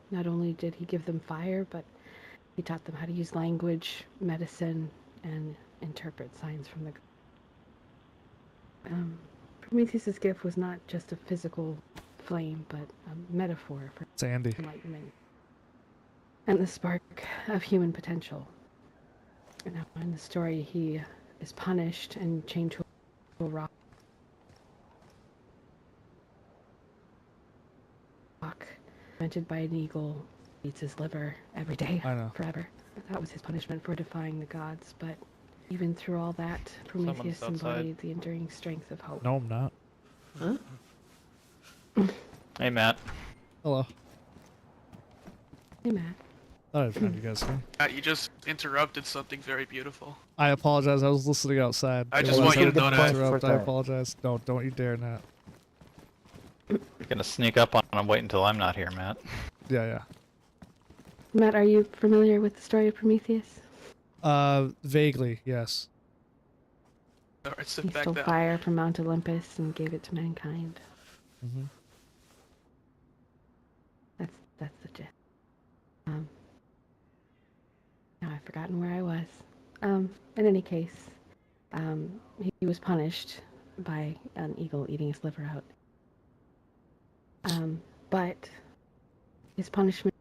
Not only did he give them fire, but he taught them how to use language, medicine, and interpret signs from the Prometheus' gift was not just a physical flame, but a metaphor for Sandy. enlightenment and the spark of human potential. And now in the story, he is punished and chained to a rock, tormented by an eagle, eats his liver every day, I know. forever. That was his punishment for defying the gods, but even through all that, Prometheus Someone's outside. embodied the enduring strength of hope. No, I'm not. Huh? Hey, Matt. Hello. Hey, Matt. Thought I'd find you guys here. You just interrupted something very beautiful. I apologize. I was listening outside. I It just was- want you to didn't know that. interrupt, I apologize. Don't you dare not. Gonna sneak up on him. Wait until I'm not here, Matt. Yeah. Matt, are you familiar with the story of Prometheus? Vaguely, yes. Alright, sit He back stole down. fire from Mount Olympus and gave it to mankind. Mm-hmm. That's the gist. Now I've forgotten where I was. In any case, he was punished by an eagle eating his liver out. But his punishment,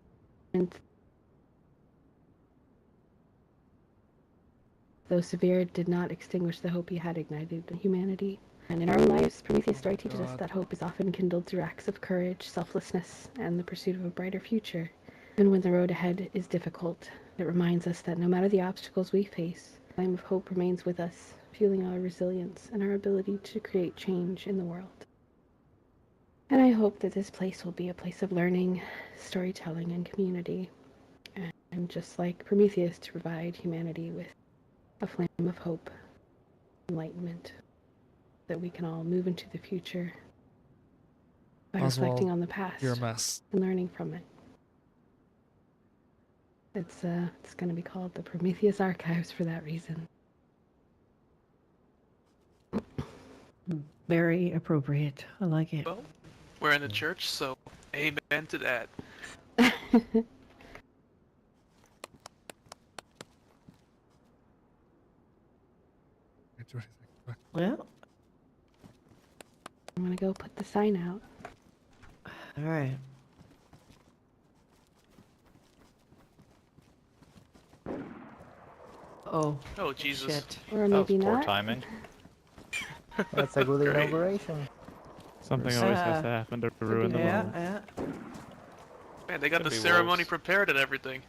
though severe, did not extinguish the hope he had ignited in humanity. And in our own lives, Prometheus' story teaches us that hope is often kindled through acts of courage, selflessness, and the pursuit of a brighter future. Even when the road ahead is difficult, it reminds us that no matter the obstacles we face, the flame of hope remains with us, fueling our resilience and our ability to create change in the world. And I hope that this place will be a place of learning, storytelling, and community. And just like Prometheus, to provide humanity with a flame of hope, enlightenment, that we can all move into the future by Oswald, reflecting on the past You're a mess. and learning from it. It's going to be called the Prometheus Archives for that reason. Very appropriate. I like it. Well, we're in the church, so amen to that. Can't do anything. Well, I'm going to go put the sign out. all right. Oh, Oh, Jesus. shit. Or That was maybe poor not. timing. That's a good Great. inauguration. Something always has to happen to ruin the Yeah, moment. yeah. Man, they got Could the be ceremony wolves. prepared and everything.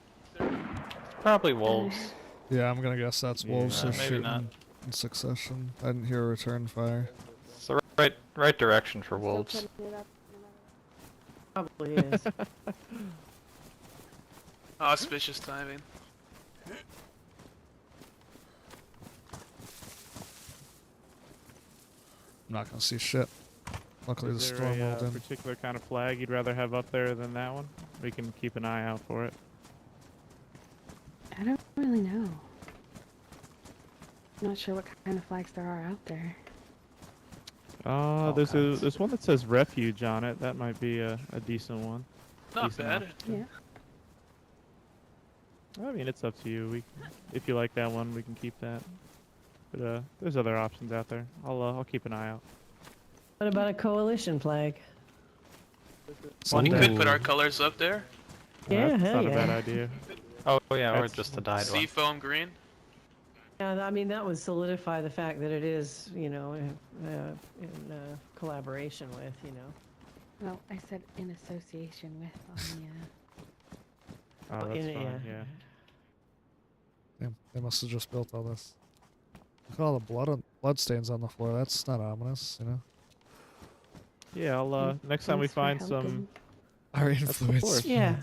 Probably wolves. Yeah, I'm gonna guess that's wolves Yeah, are maybe shooting not. in succession. I didn't hear a return fire. It's the right direction for wolves. Probably is. Auspicious timing. I'm not gonna see shit. Luckily the Is there storm a rolled in. particular kind of flag you'd rather have up there than that one? We can keep an eye out for it. I don't really know. I'm not sure what kind of flags there are out there. There's one that says refuge on it. That might be a decent one. Not Decent bad. option. Yeah. I mean, it's up to you. If you like that one, we can keep that. But there's other options out there. I'll keep an eye out. What about a coalition flag? We Ooh. could put our colors up there. Yeah, That's hell not a bad yeah. idea. Oh yeah, or That's- just the dyed one. Seafoam green. Yeah, I mean, that would solidify the fact that it is, you know, in collaboration with, you know. Well, I said in association with on the, Oh, that's yeah. fine. Yeah. Damn, they must have just built all this. Look at all the blood stains on the floor. That's not ominous, you know. Yeah. I'll next time we thanks for find some. helping. Our Of influence. course. Yeah.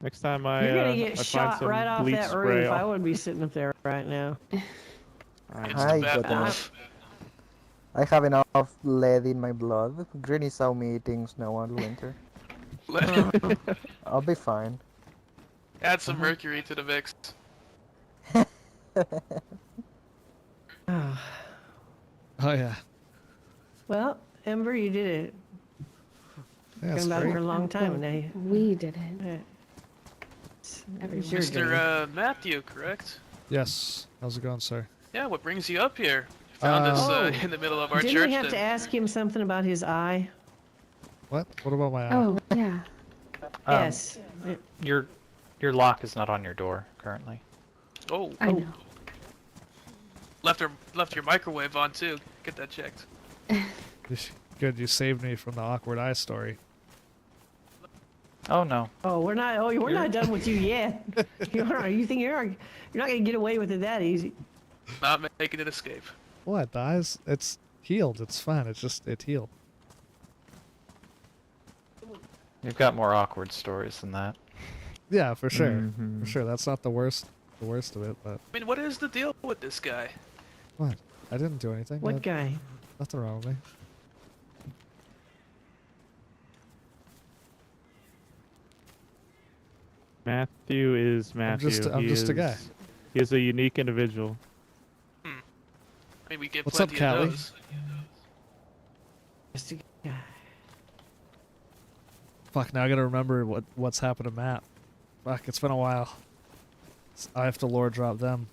Next time I You're gonna I get find shot some right off bleach that spray, roof. I I'll- would be sitting up there right now. I It's know. the Hi, bad Gotham. wolf. I have enough lead in my blood. Granny saw me eating snow all winter. I'll be fine. Add some mercury to the mix. Oh. Oh yeah. Well, Ember, you did it. Yeah, Talking it's about it great. for a long time, and now you, We did it. it's Everyone. your game. Mr. Matthew, correct? Yes. How's it going, sir? Yeah, what brings you up here? Found us Oh. in the middle of our Didn't church. we have to then. ask him something about his eye? What? What about my eye? Oh, yeah. Yes. Your lock is not on your door currently. Oh, I know. left your microwave on too. Get that checked. Good, you saved me from the awkward eye story. Oh no. Oh, we're not. Oh, we're not done with you yet. You think you're not gonna get away with it that easy? Not making it escape. What? The eyes? It's healed. It's fine. It healed. You've got more awkward stories than that. Yeah, for sure. Mhm. For sure. That's not the worst. The worst of it, but I mean, what is the deal with this guy? what? I didn't do anything. What guy? Nothing wrong with me. Matthew is Matthew. I'm He just a is- guy. He is a unique individual. I mean, we get What's up, plenty of Callie? those. Just a guy. Fuck. Now I gotta remember what's happened to Matt. Fuck. It's been a while. I have to lore drop them.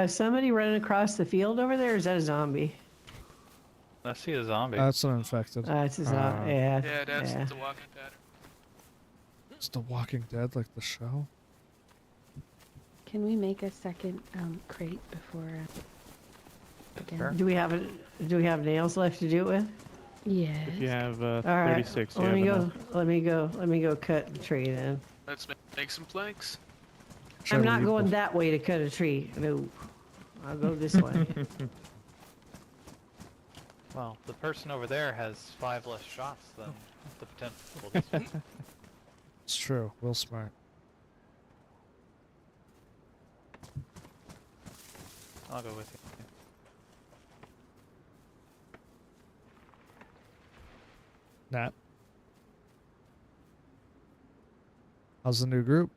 Somebody running across the field over there? Or is that a zombie? I see a zombie. That's an infected. It's a zombie. Yeah. Yeah, that's yeah. the walking pattern. It's The Walking Dead, like the show. Can we make a second crate before? Again? Sure. Do we have nails left to do it with? Yes. If you have All right. 36, you Let have me enough. go. Let me go cut the tree then. Let's make some planks. Should I'm I not leave going bef- that way to cut a tree. No. I'll go this way. Well, the person over there has 5 less shots than the potential this one. It's true. Will Smart. I'll go with you. Nat. How's the new group?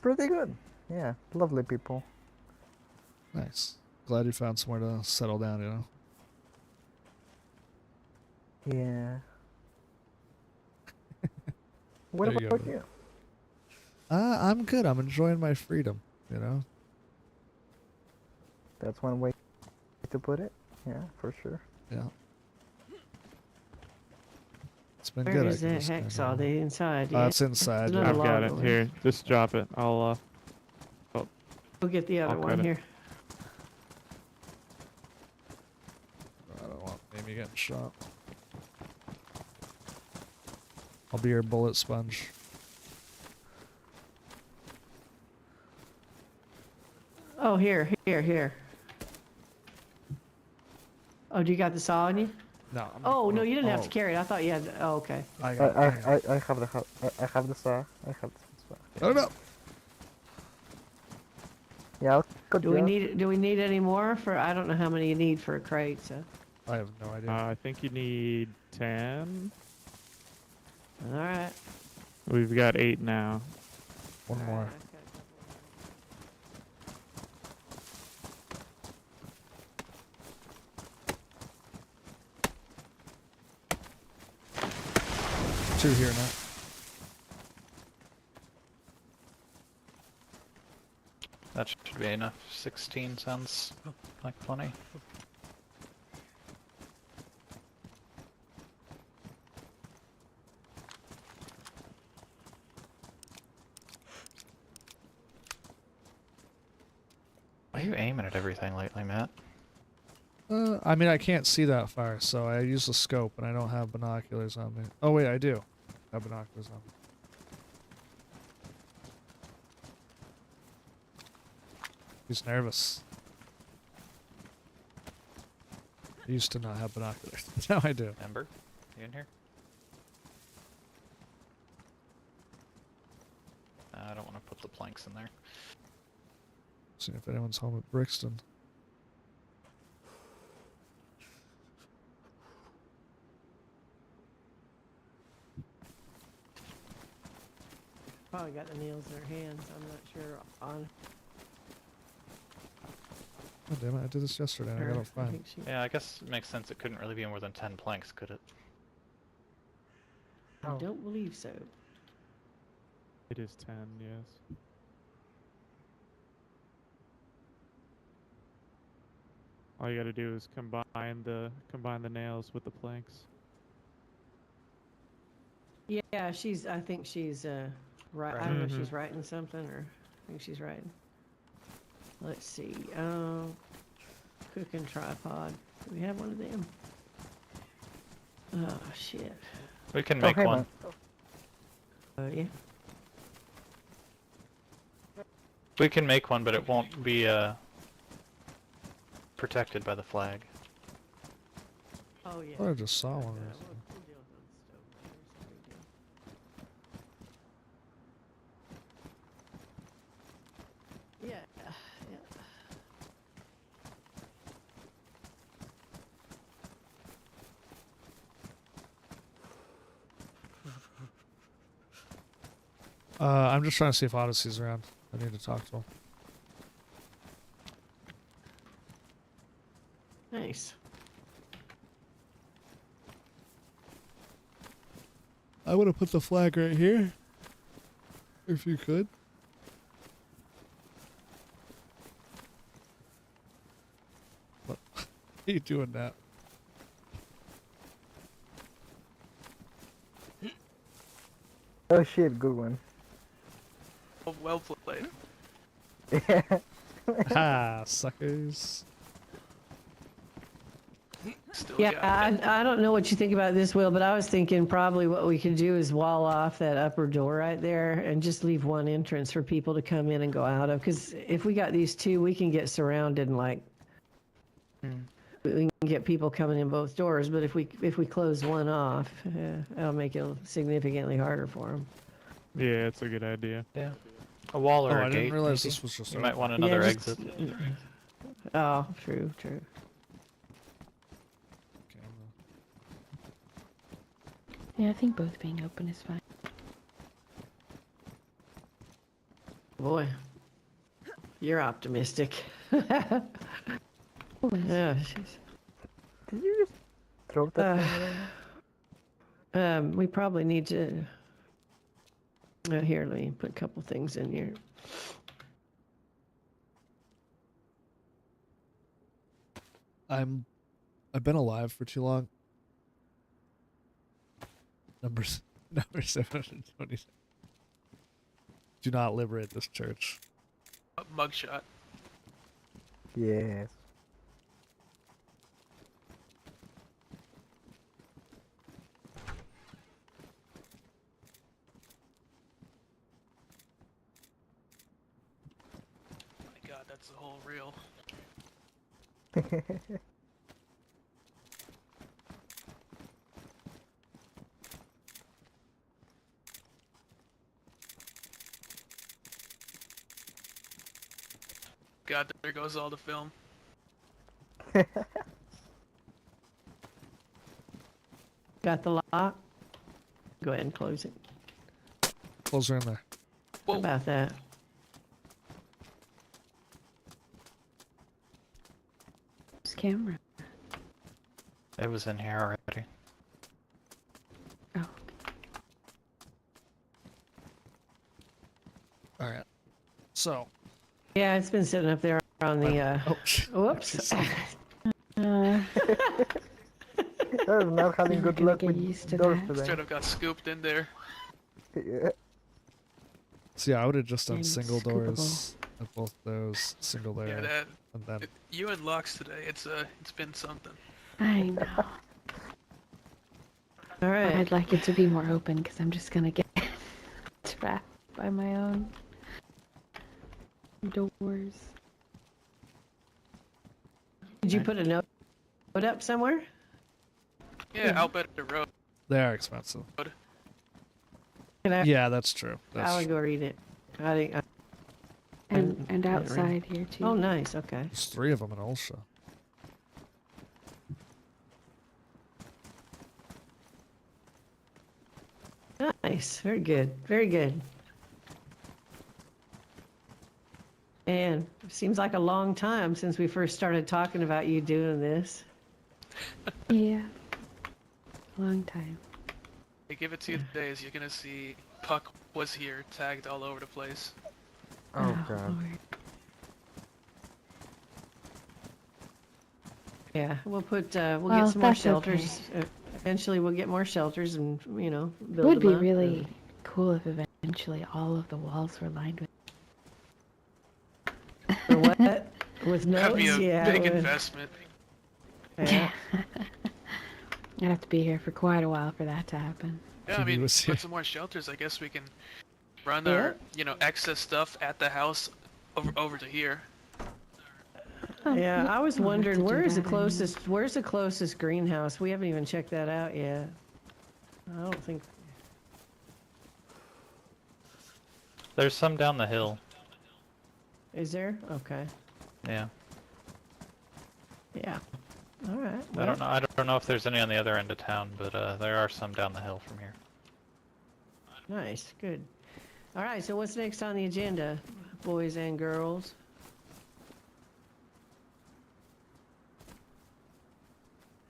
Pretty good. Yeah, lovely people. Nice. Glad you found somewhere to settle down, you know? Yeah. What There you about go. you? I'm good. I'm enjoying my freedom, you know? That's one way to put it. Yeah, for sure. Yeah. It's been Where good. is that hacksaw? They inside? Yeah. It's inside. There's Yeah. another I've got log it. over Here, just drop it. I'll, Go get the other I'll one cut it. here. I don't want Amy getting shot. I'll be your bullet sponge. Oh, here. Oh, do you got the saw on you? No. Oh, no, you didn't have to carry it. I thought you had. Oh, okay. I I got it. I have the I have the saw. I have the saw. Oh no. Yeah, I'll cut Do we you off. need any more for? I don't know how many you need for a crate. So. I have no idea. I think you need 10. All right. We've got 8 now. One more. Two here now. That should be enough. 16 sounds like plenty. Why are you aiming at everything lately, Matt? I mean, I can't see that far, so I use the scope, and I don't have binoculars on me. Oh wait, I do have binoculars on me. He's nervous. I used to not have binoculars. Now I do. Ember, you in here? I don't want to put the planks in there. See if anyone's home at Brixton. Probably got the nails in their hands. I'm not sure on Oh damn it! I did this yesterday. And I her. got it I fine. think she. Yeah, I guess it makes sense. It couldn't really be more than 10 planks, could it? I don't believe so. It is 10, yes. All you gotta do is combine the nails with the planks. Yeah, I think she's, right. I don't know if she's Mhm. writing something or I think she's writing. Let's see. Cooking tripod. Do we have one of them? Oh, shit. We can Oh, make hey, one. man. Yeah. We can make one, but it won't be protected by the flag. Oh, yeah. I just saw one. We'll deal with those stove later, so we do. Yeah, yeah. I'm just trying to see if Odyssey's around. I need to talk to him. Nice. I would have put the flag right here. If you could. What are you doing that? Oh shit, good one. Oh, well played. Yeah. Ha, suckers. Still Yeah, got it. I don't know what you think about this, Will, but I was thinking probably what we could do is wall off that upper door right there and just leave one entrance for people to come in and go out of. Because if we got these two, we can get surrounded and like we can get people coming in both doors. But if we close one off, that'll make it significantly harder for them. Yeah, it's a good idea. Yeah. A wall Oh, or I a didn't gate. realize maybe. this was just You open. might want another Yeah, exit. Oh, true, true. Okay, I'm Yeah, I think both being open is fine. Boy, you're optimistic. Always. Yeah, she's. Did you just throw that? We probably need to. Here, let me put a couple things in here. I've been alive for too long. Number 720. Do not liberate this church. Mugshot. Yes. My god, that's the whole reel. God, there goes all the film. Got the lock? Go ahead and close it. Close her in there. How Whoa. about that? This camera. It was in here already. Oh. All right. So. Yeah, it's been sitting up there on the. Oh, shit. Whoops. I was not having I'm good gonna luck get with used to doors that. today. Straight up got scooped in there. Yeah. So yeah, I would have just done And single scoopable. doors at both those, single there, Yeah, that. and then You and Lux today. It's been something. I know. All But right. I'd like it to be more open because I'm just gonna get trapped by my own doors. Did you put a note up somewhere? Yeah, I'll bet the road. they are expensive. Can I? Yeah, that's true. That's I'll go read it. I think. And didn't read. outside here too. Oh, nice. Okay. There's 3 of them in Ulsha. Nice. Very good. Very good. And it seems like a long time since we first started talking about you doing this. Yeah. Long time. They give it to you today as you're gonna see Puck was here, tagged all over the place. Oh god. Lord. Yeah, we'll put we'll Well, get some more that's shelters. Eventually, we'll get more shelters and It build would them be up really and- cool if eventually all of the walls were lined with. For what? With notes? That'd be a Yeah. big with- investment. yeah. I'd have to be here for quite a while for that to happen. Yeah, I Jimmy mean, was here. put some more shelters. I guess we can run Yeah. our, excess stuff at the house over to here. Oh, Yeah, I was don't have wondering to do where's the that anymore. where's the closest greenhouse? We haven't even checked that out yet. I don't think. There's some down the hill. Is there? Okay. Yeah. Yeah. All right. I don't know. I don't know if there's any on the other end of town, but there are some down the hill from here. Nice. Good. All right. So what's next on the agenda, boys and girls?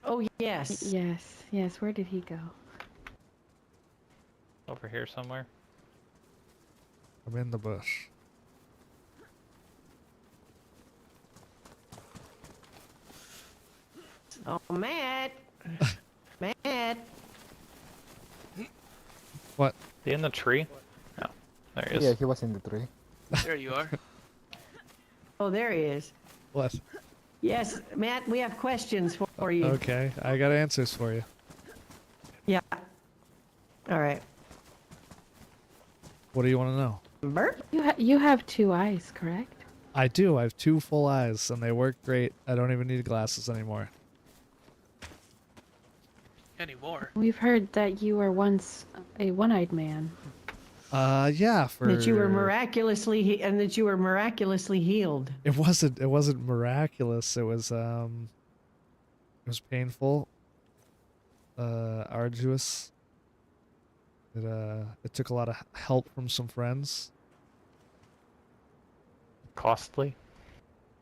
Oh yes. Yes, yes. Where did he go? Over here somewhere. I'm in the bush. Oh, Matt. Matt. What? He in the tree? Oh, there he is. Yeah, he was in the tree. There you are. Oh, there he is. What? Yes, Matt. We have questions for you. Okay, I got answers for you. Yeah. All right. What do you want to know? Bert. You have two eyes, correct? I do. I have 2 full eyes, and they work great. I don't even need glasses anymore. Anymore. We've heard that you were once a one-eyed man. Yeah. For That you were miraculously healed. It wasn't miraculous. It was painful. Arduous. It took a lot of help from some friends. Costly.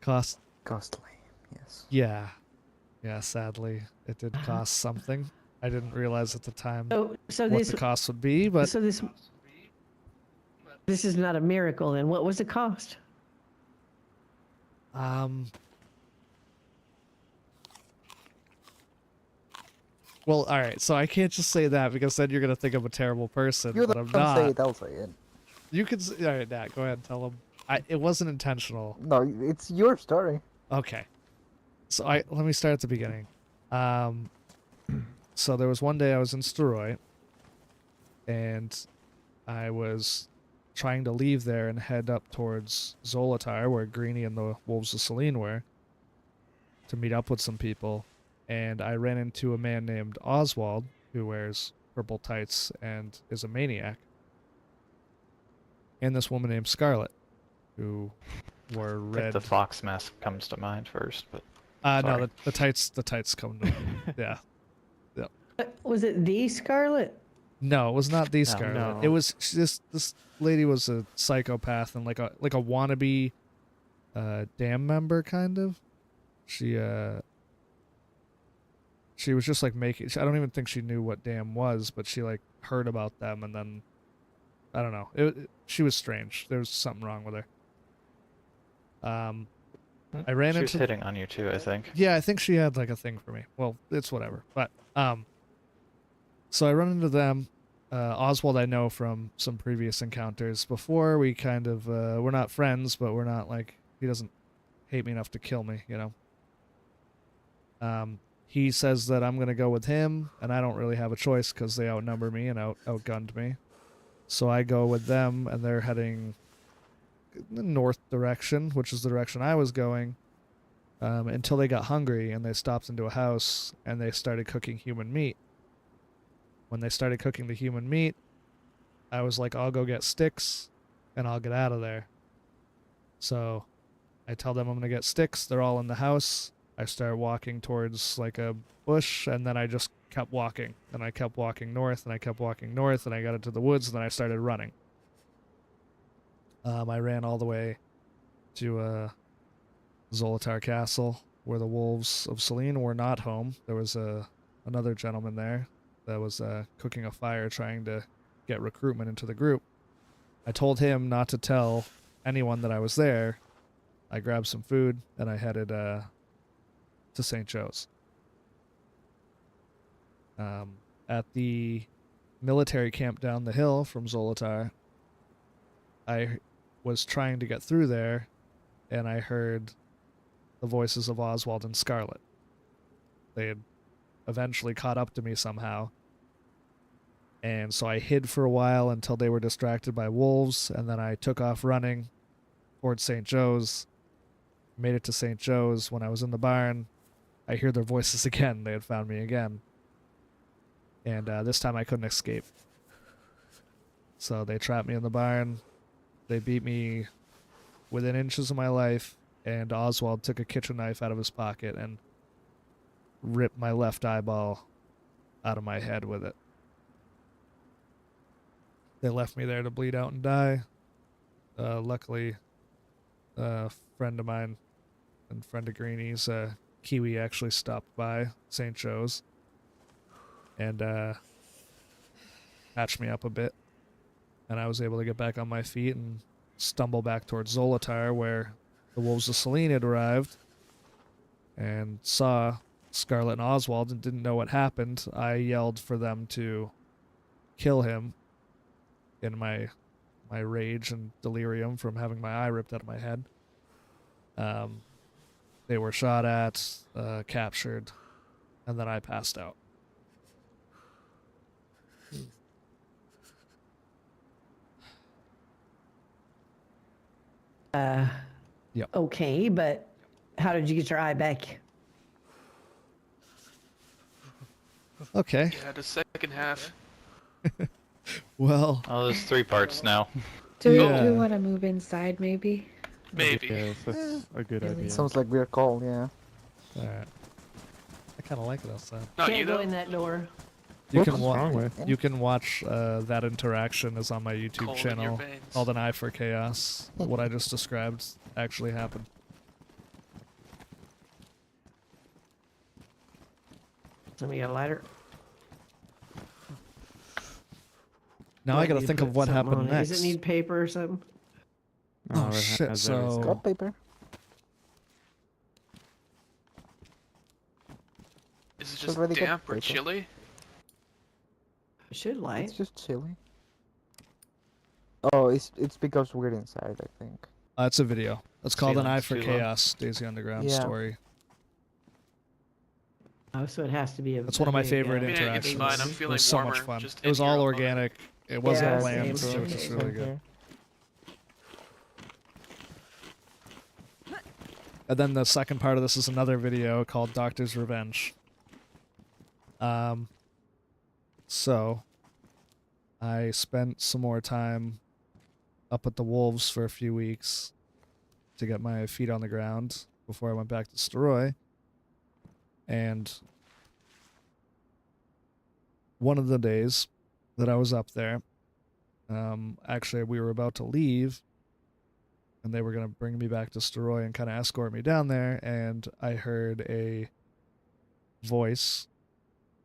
Cost. Costly, yes. Yeah. Yeah. Sadly, it did cost something. I didn't realize at the time So what this the cost would be, but so this is not a miracle then. What was the cost? Well, all right. So I can't just say that because then you're gonna think I'm a terrible person, You but I'm don't say not. it, I'll say it. You can. All right, Nat. Go ahead and tell him. It wasn't intentional. No, it's your story. Okay. So let me start at the beginning. So there was one day I was in Steroid, and I was trying to leave there and head up towards Zolotar, where Greenie and the Wolves of Selene were, to meet up with some people. And I ran into a man named Oswald, who wears purple tights and is a maniac. And this woman named Scarlet, who wore I think red. the fox mask comes to mind first, but No, sorry. the tights come to yeah. Was it the Scarlet? No, it was not the No, Scarlet. no. It was this lady was a psychopath and like a wannabe dam member kind of. She was just like making. I don't even think she knew what dam was, but she like heard about them and then I don't know. She was strange. There was something wrong with her. I ran she was into. hitting on you too, I think. Yeah, I think she had like a thing for me. Well, it's whatever. But so I run into them. Oswald I know from some previous encounters. Before we kind of we're not friends, but we're not like he doesn't hate me enough to kill me, you know. He says that I'm gonna go with him, and I don't really have a choice because they outnumber me and outgunned me. So I go with them, and they're heading the north direction, which is the direction I was going. Until they got hungry and they stopped into a house and they started cooking human meat. When they started cooking the human meat, I was like, I'll go get sticks and I'll get out of there. So I tell them I'm going to get sticks. They're all in the house. I start walking towards like a bush and then I just kept walking. And I kept walking north and I kept walking north and I got into the woods and then I started running. I ran all the way to Zolotar Castle, where the Wolves of Selene were not home. There was another gentleman there that was cooking a fire trying to get recruitment into the group. I told him not to tell anyone that I was there. I grabbed some food and I headed to St. Joe's. At the military camp down the hill from Zolotar, I was trying to get through there, and I heard the voices of Oswald and Scarlet. They had eventually caught up to me somehow, and so I hid for a while until they were distracted by wolves, and then I took off running towards St. Joe's. Made it to St. Joe's. When I was in the barn, I hear their voices again. They had found me again. And this time I couldn't escape. So they trapped me in the barn. They beat me within inches of my life, and Oswald took a kitchen knife out of his pocket and ripped my left eyeball out of my head with it. They left me there to bleed out and die. Luckily, a friend of mine and friend of Greenie's, Kiwi, actually stopped by St. Joe's and patched me up a bit. And I was able to get back on my feet and stumble back towards Zolotar, where the Wolves of Selene had arrived, and saw Scarlet and Oswald and didn't know what happened. I yelled for them to kill him in my rage and delirium from having my eye ripped out of my head. They were shot at, captured, and then I passed out. Yep. Okay, but how did you get your eye back? Okay. Yeah, the second half. Well, Oh, there's 3 parts now. Do Yeah. we want to move inside, maybe? Maybe. Yes, that's a good Really? idea. Sounds like we're cold, yeah. alright. I kind of like it outside. Not Can't you go though. in that door. You What's can wrong with? you can watch that interaction is on my YouTube Cold in your channel veins. called An Eye for Chaos. What I just described actually happened. Somebody got a lighter? Now I Might gotta need to think put of what something happened on it. next. Does it need paper or something? Oh, it shit, has so- everything. Got paper? Is it just already got damp or paper. chilly? It should light. It's just chilly. Oh, it's because we're inside, I think. It's a video. It's called An Eye Ceiling's for too low. Chaos, DayZ Underground Yeah. story. Oh, so it has to be a. That's one of my big, favorite I mean, it's interactions. fine, I'm It feeling was so warmer much fun. just It was in here all alone. organic. It wasn't Yeah, planned. same, It was just same. really good. And then the second part of this is another video called Doctor's Revenge. So I spent some more time up at the Wolves for a few weeks to get my feet on the ground before I went back to Steroy. And one of the days that I was up there, actually we were about to leave, and they were going to bring me back to Steroy and kind of escort me down there, and I heard a voice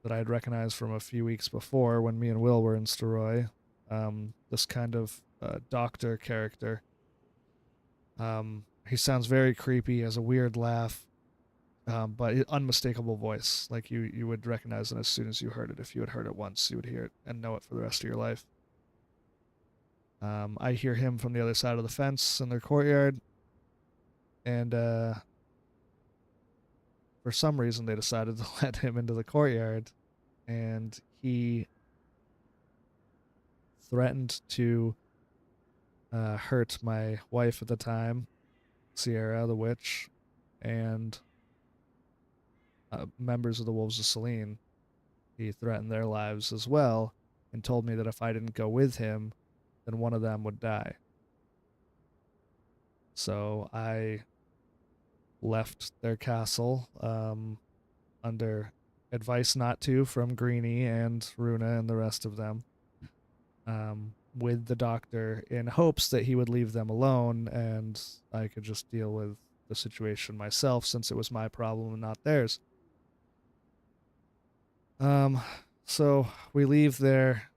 that I had recognized from a few weeks before when me and Will were in Steroy. This kind of doctor character. He sounds very creepy, has a weird laugh, but unmistakable voice. Like you would recognize it as soon as you heard it. If you had heard it once, you would hear it and know it for the rest of your life. I hear him from the other side of the fence in their courtyard, and for some reason they decided to let him into the courtyard, and he threatened to hurt my wife at the time, Sierra the witch, and members of the Wolves of Selene. He threatened their lives as well, and told me that if I didn't go with him, then one of them would die. So I left their castle under advice not to from Greenie and Runa and the rest of them, with the doctor in hopes that he would leave them alone and I could just deal with the situation myself, since it was my problem and not theirs. So we leave there.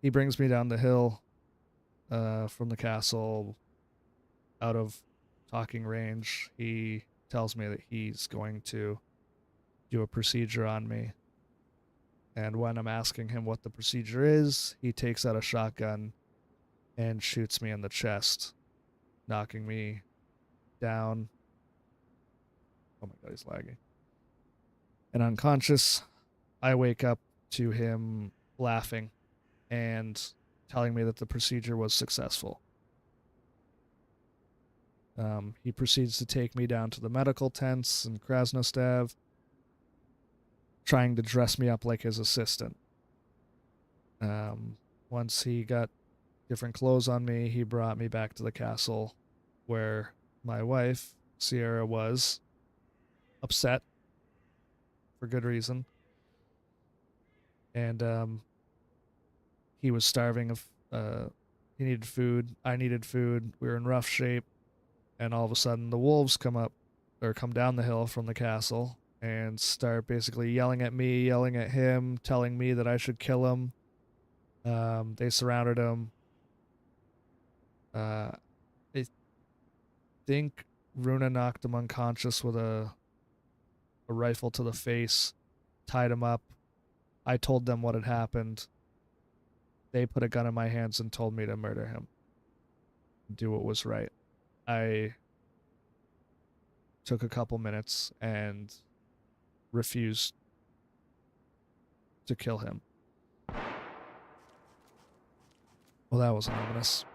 He brings me down the hill from the castle, out of talking range. He tells me that he's going to do a procedure on me. And when I'm asking him what the procedure is, he takes out a shotgun and shoots me in the chest, knocking me down. Oh my god, he's lagging. And unconscious, I wake up to him laughing and telling me that the procedure was successful. He proceeds to take me down to the medical tents in Krasnostav, trying to dress me up like his assistant. Once he got different clothes on me, he brought me back to the castle where my wife, Sierra, was upset for good reason. And he was starving of he needed food, I needed food, we were in rough shape, and all of a sudden the wolves come down the hill from the castle and start basically yelling at me, yelling at him, telling me that I should kill him. They surrounded him. I think Runa knocked him unconscious with a rifle to the face, tied him up. I told them what had happened. They put a gun in my hands and told me to murder him. Do what was right. I took a couple minutes and refused to kill him. Well, that was ominous.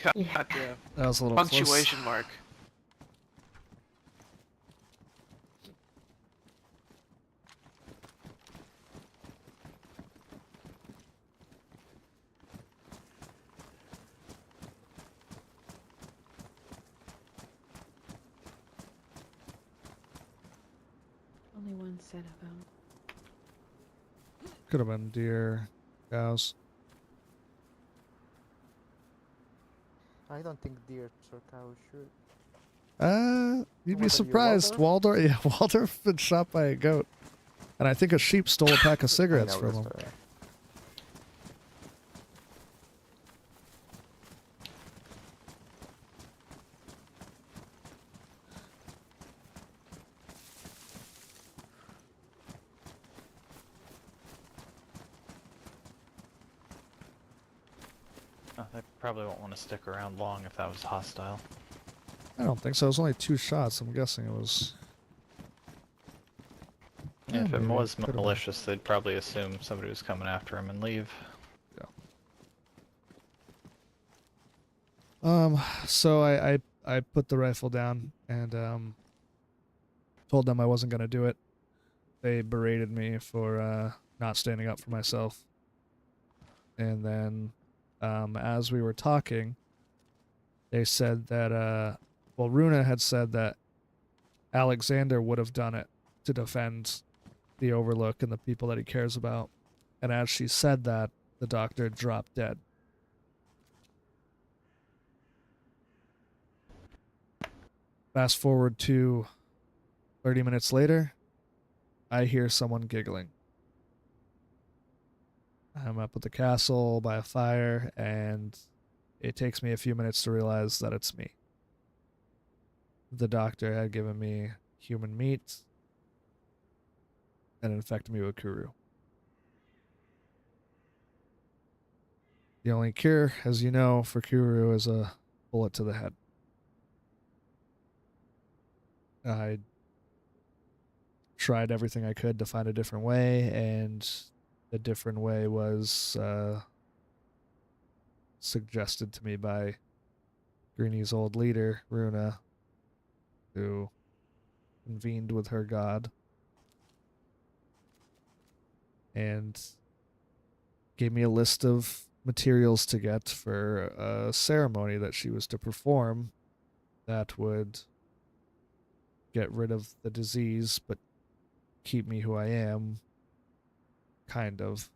God, That was a little punctuation close. mark. Only one set of them. Could have been deer, cows. I don't think deer or cows should. You'd be What are you, surprised. Waldorf? Yeah, Waldorf been shot by a goat. And I think a sheep stole a pack of cigarettes I know from the him. story. Oh, they probably won't want to stick around long if that was hostile. I don't think so. It was only 2 shots. I'm guessing it was... Yeah, if it maybe. was Could've been. malicious, they'd probably assume somebody was coming after him and leave. So I put the rifle down and told them I wasn't gonna do it. They berated me for not standing up for myself. And then as we were talking, they said that well, Runa had said that Alexander would have done it to defend the Overlook and the people that he cares about. And as she said that, the doctor dropped dead. Fast forward to 30 minutes later, I hear someone giggling. I'm up at the castle by a fire, and it takes me a few minutes to realize that it's me. The doctor had given me human meat and infected me with Kuru. The only cure, as you know, for Kuru is a bullet to the head. I tried everything I could to find a different way, and the different way was suggested to me by Greeny's old leader, Runa, who convened with her god and gave me a list of materials to get for a ceremony that she was to perform that would get rid of the disease but keep me who I am, kind of.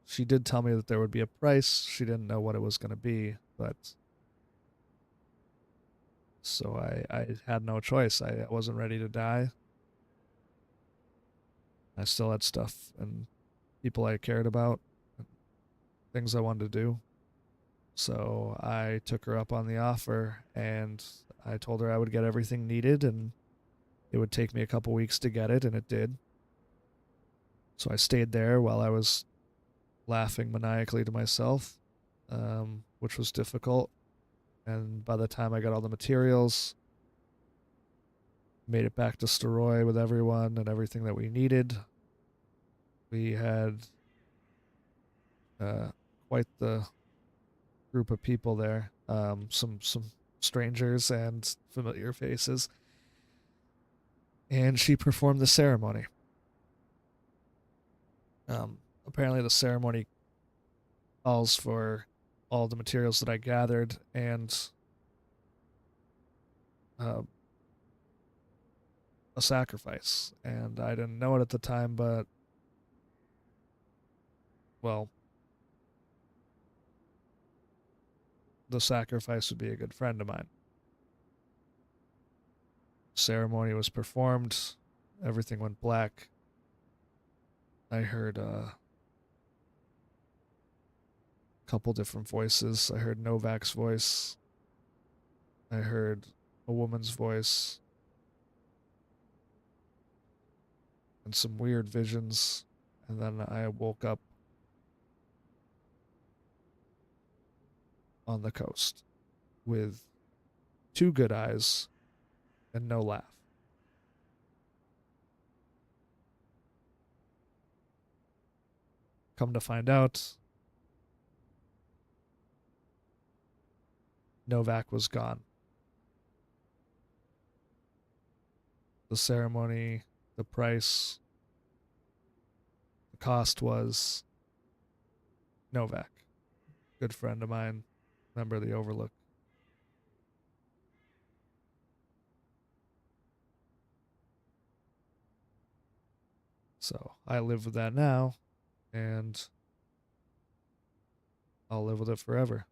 She did tell me that there would be a price. She didn't know what it was going to be, but so I had no choice. I wasn't ready to die. I still had stuff and people I cared about, things I wanted to do. So I took her up on the offer, and I told her I would get everything needed and it would take me a couple weeks to get it, and it did. So I stayed there while I was laughing maniacally to myself, which was difficult. And by the time I got all the materials, made it back to Steroy with everyone and everything that we needed, we had quite the group of people there. Some strangers and familiar faces. And she performed the ceremony. Apparently the ceremony calls for all the materials that I gathered and a sacrifice. And I didn't know it at the time, but well, the sacrifice would be a good friend of mine. Ceremony was performed. Everything went black. I heard a couple different voices. I heard Novak's voice. I heard a woman's voice. And some weird visions. And then I woke up on the coast with 2 good eyes and no laugh. Come to find out, Novak was gone. The ceremony, the price, the cost was Novak. Good friend of mine, member of the Overlook. So I live with that now, and I'll live with it forever.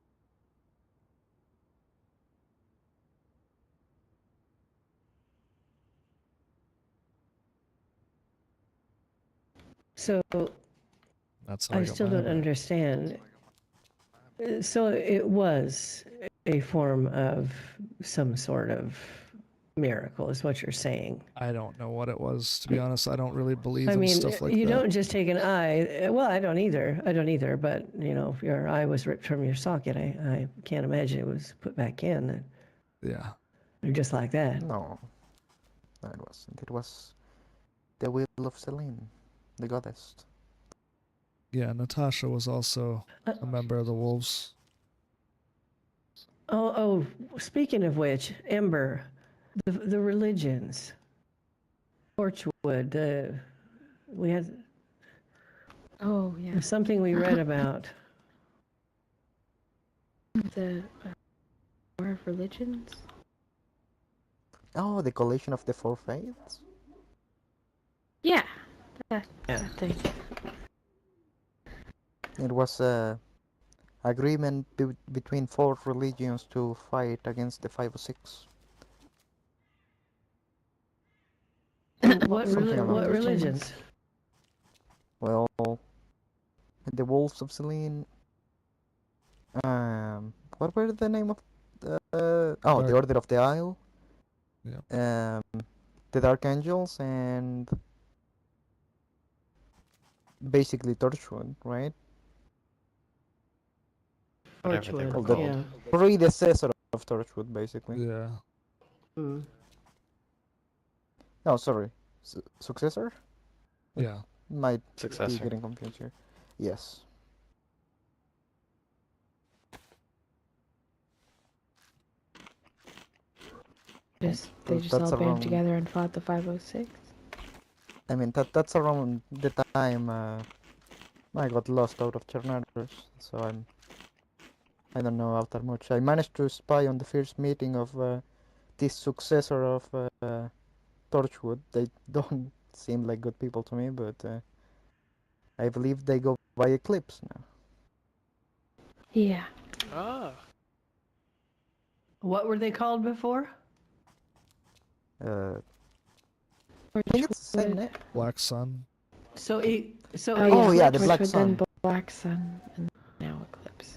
So That's how I got still my don't memory. understand. So it was a form of some sort of miracle, is what you're saying. I don't know what it was, to be honest. I don't really believe I in mean, stuff like you that. don't just take an eye. Well, I don't either. But you know, if your eye was ripped from your socket, I can't imagine it was put back in. Yeah. Just like that. No, it wasn't. It was the will of Celine, the goddess. Yeah, Natasha was also Uh, a member of the Wolves. Oh, speaking of which, Ember, the religions, Torchwood, we had Oh, yeah. something we read about. The War of Religions? Oh, the collision of the 4 faiths? Yeah. That thing. It was a agreement between 4 religions to fight against the 5 or 6. What Something along what those religions? Well, the Wolves of Celine. What were the name of the? The Order of the Isle. Yeah. The Dark Angels and basically Torchwood, right? Whatever they were Torchwood, called. yeah. Predecessor of Torchwood, basically. Yeah. Mm. No, sorry, successor. Yeah. Might Successor. be getting confused here. Yes. They just all That's band around. together and fought the 506. I mean, that's around the time I got lost out of Chernarus, so I don't know after much. I managed to spy on the first meeting of this successor of Torchwood. They don't seem like good people to me, but I believe they go by Eclipse now. Yeah. Ah. What were they called before? I think it's the same Torchwood. name. Black Sun. So Oh, yeah, the Black Torchwood, then Sun. Black Sun, and now Eclipse.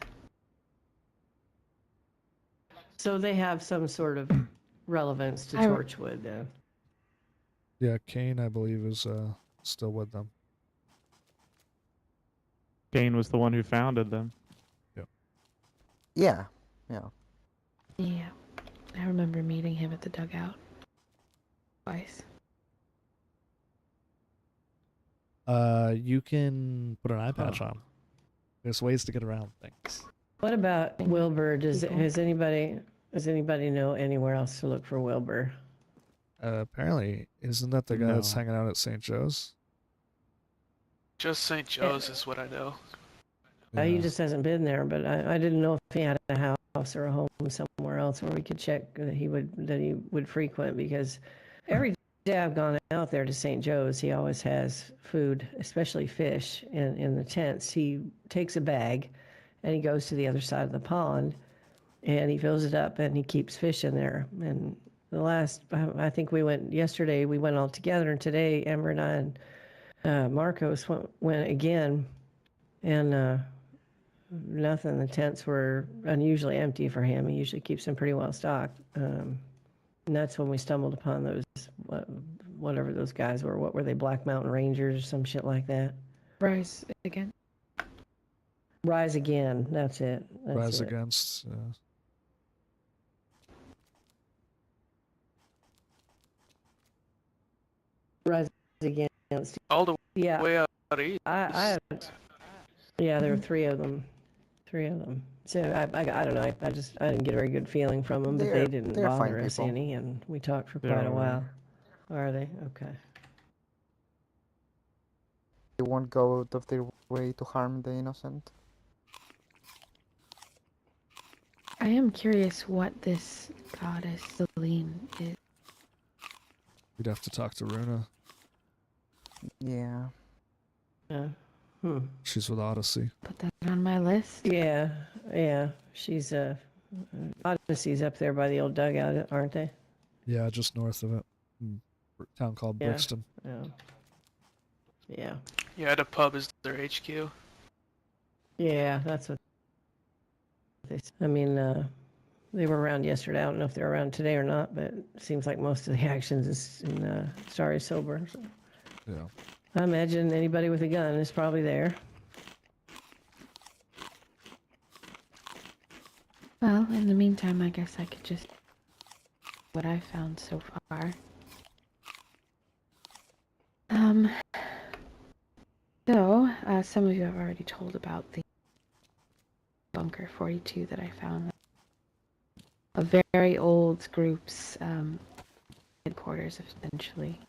So they have some sort of relevance to I- Torchwood, though. Yeah, Kane, I believe, is still with them. Kane was the one who founded them. Yeah, yeah. Yeah, I remember meeting him at the dugout twice. You can put an eye patch on. There's ways to get around things. What about Wilbur? Does People. has anybody know anywhere else to look for Wilbur? Apparently, isn't that the guy that's No. hanging out at St. Joe's? Just St. Joe's is what I know. He Yeah. just hasn't been there, but I didn't know if he had a house or a home somewhere else where we could check that he would frequent, because every day I've gone out there to St. Joe's, he always has food, especially fish, in the tents. He takes a bag and he goes to the other side of the pond and he fills it up and he keeps fish in there. And the last, I think we went yesterday, we went all together, and today Amber and I and Marcos went again, and nothing. The tents were unusually empty for him. He usually keeps them pretty well stocked. And that's when we stumbled upon those, whatever those guys were. What were they, Black Mountain Rangers or some shit like that? Rise again. Rise Again, that's it. That's Rise it. Against. Rise Against. All the Yeah, way out east. yeah, there were three of them. So I don't know. I didn't get a very good feeling from them, but they didn't They're fine bother us people. any, and we talked for They're quite a alright. while. Are they? Okay. They won't go out of their way to harm the innocent. I am curious what this goddess Celine is. You'd have to talk to Runa. Yeah. She's with Odyssey. Put that on my list. Yeah. She's Odyssey's up there by the old dugout, aren't they? Yeah, just north of it. A town called Yeah. Brixton. Yeah. Yeah, the pub is their HQ. Yeah, that's what I mean, they were around yesterday. I don't know if they're around today or not, but it seems like most of the actions is in Sorry Sober. So Yeah. I imagine anybody with a gun is probably there. Well, in the meantime, I guess I could just what I found so far. So, some of you have already told about the Bunker 42 that I found. A very old group's headquarters, essentially.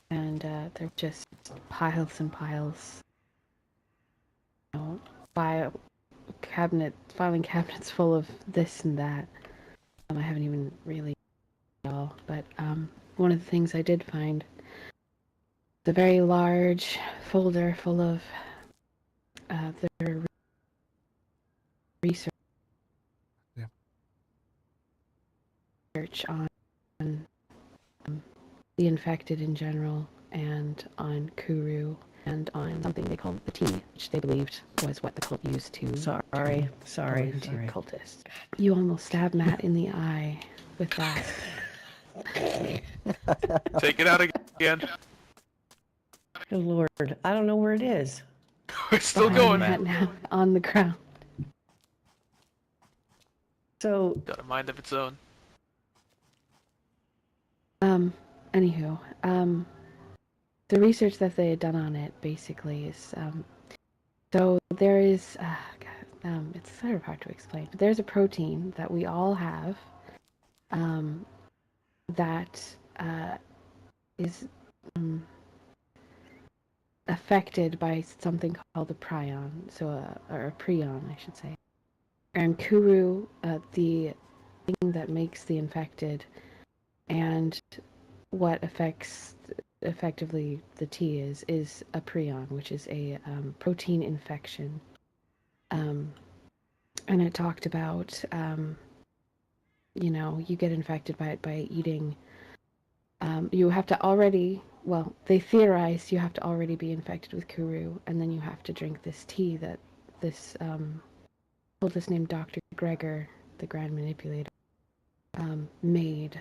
And they're just piles and piles. You know, filing cabinets full of this and that. I haven't even really at all, but one of the things I did find is a very large folder full of their research on the infected in general, and on Kuru, and on something they called the tea, which they believed was what the cult used to Sorry. into cultists. You almost stabbed Matt in the eye with that. Take it out again. Good Lord. I don't know where it is. We're still Behind going. Matt now on the ground. So, Got a mind of its own. Anywho, the research that they had done on it basically is, so there is, it's sort of hard to explain, but there's a protein that we all have, that, is, affected by something called a prion, or a prion, I should say. And Kuru, the thing that makes the infected, and what affects effectively the T is a prion, which is a protein infection. And it talked about, you get infected by it by eating. You have to already, well, they theorized you have to already be infected with Kuru, and then you have to drink this tea that this cultist named Dr. Gregor, the Grand Manipulator, made,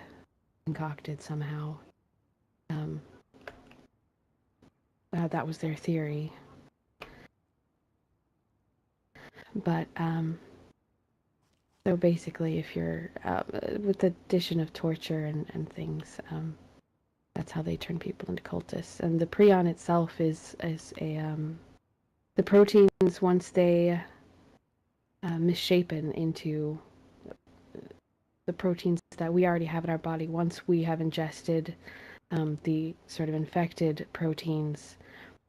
concocted somehow. That was their theory. But so basically, if you're with the addition of torture and things, that's how they turn people into cultists. And the prion itself is a the proteins, once they misshapen into the proteins that we already have in our body, once we have ingested the sort of infected proteins,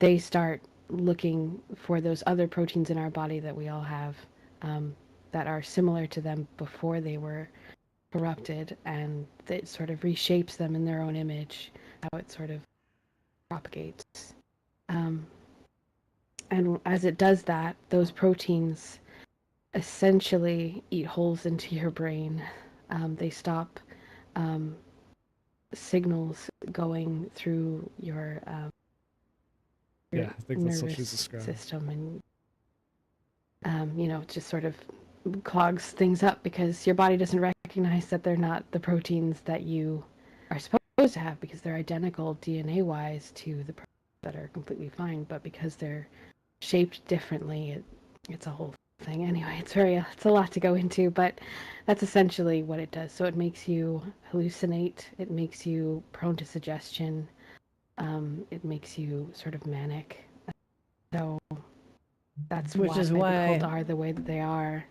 they start looking for those other proteins in our body that we all have, that are similar to them before they were corrupted, and it sort of reshapes them in their own image, how it sort of propagates. And as it does that, those proteins essentially eat holes into your brain. They stop signals going through your Yeah, I think that's what nervous she's describing. system, and just sort of clogs things up because your body doesn't recognize that they're not the proteins that you are supposed to have, because they're identical DNA wise to the proteins that are completely fine, but because they're shaped differently, it's a whole thing. Anyway, it's a lot to go into, but that's essentially what it does. So it makes you hallucinate, it makes you prone to suggestion, it makes you sort of manic. So that's Which is the why cult are the way that they are.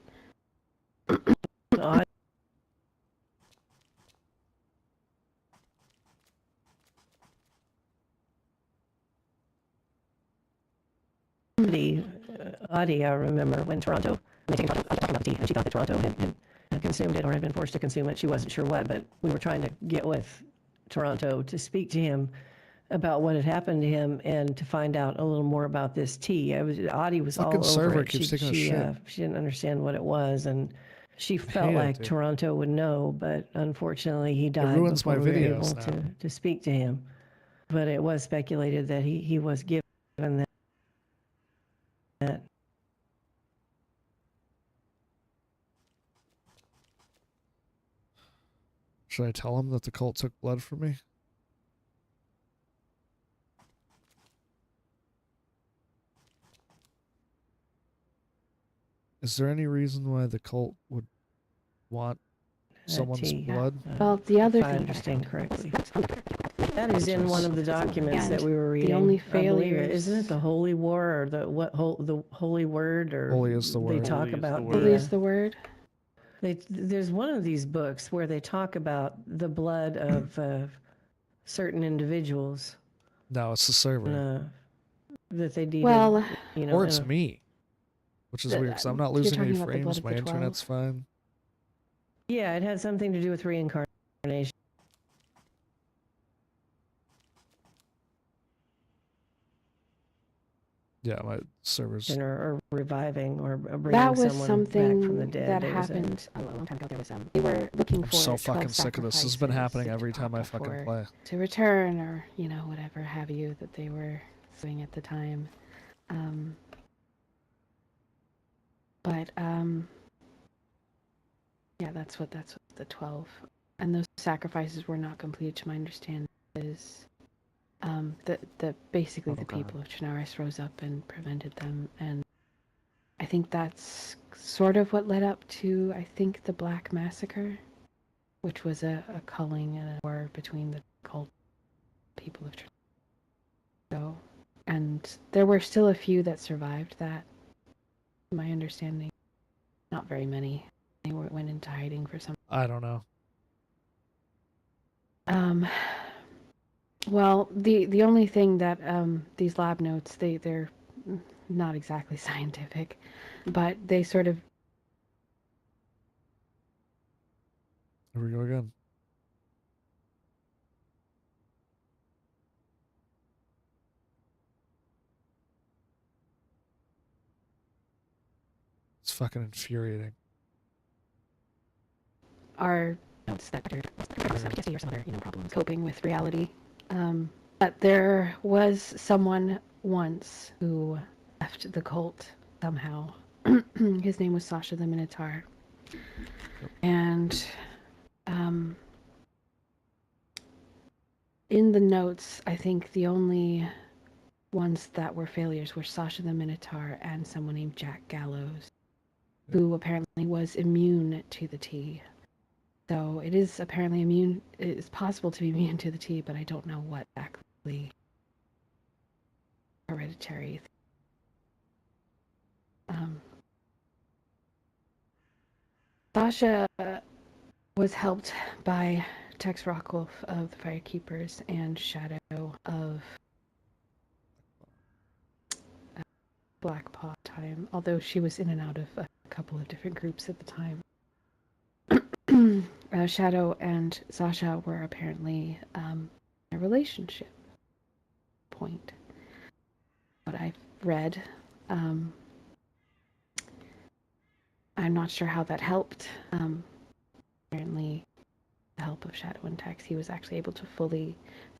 Audie, I remember when Toronto, talking about the tea, and she thought that Toronto had consumed it or had been forced to consume it. She wasn't sure what, but we were trying to get with Toronto to speak to him about what had happened to him and to find out a little more about this tea. Audie was Fucking all server over it. keeps She taking a shit. she didn't understand what it was, and she felt hate it, like dude. Toronto would know, but unfortunately he died ruins before my we were videos able to speak to him. But it was speculated that he was given that. Should I tell him that the cult took blood from me? Is there any reason why the cult would want someone's tea. blood? Well, the other If I thing understand correctly. That is in one of the documents And that we were reading. the only I believe it. failures- Isn't it the Holy War or the Holy Word or Holy is the they word. talk Holy is the about word. Holy is the word. there's one of these books where they talk about the blood of certain individuals No, it's the server. that they needed. Well, Or it's me. Which is The- weird, because I'm not you're losing any talking about the blood frames. of My the 12. internet's fine. Yeah, it had something to do with reincarnation. Yeah, my server's... Or reviving or bringing that was someone back from the something dead. that There was a- happened a long time ago. There was they were looking I'm for so 12 fucking sick of this. This has been sacrifices happening every time I fucking for- play. to return, or whatever have you that they were doing at the time. But yeah, that's what the 12, and those sacrifices were not completed to my understanding. Is the basically the people of Chernarus rose up and prevented them, and I think that's sort of what led up to, I think, the Black Massacre, which was a culling and a war between the cult people of Chernarus. So, and there were still a few that survived that, to my understanding. Not very many. They went into hiding for some. I don't know. Well, the only thing that these lab notes, they're not exactly scientific, but they sort of... Here we go again. It's fucking infuriating. are notes that are PTSD or some other problems coping with reality. But there was someone once who left the cult somehow. His name was Sasha the Minotaur. And In the notes, I think the only ones that were failures were Sasha the Minotaur and someone named Jack Gallows, who apparently was immune to the tea. So it is apparently immune. It is possible to be immune to the tea, but I don't know what exactly hereditary. Sasha was helped by Tex Rockwolf of the Firekeepers and Shadow of Black Paw time, although she was in and out of a couple of different groups at the time. Shadow and Sasha were apparently in a relationship point. What I've read, I'm not sure how that helped. Apparently, the help of Shadow and Tex, he was actually able to fully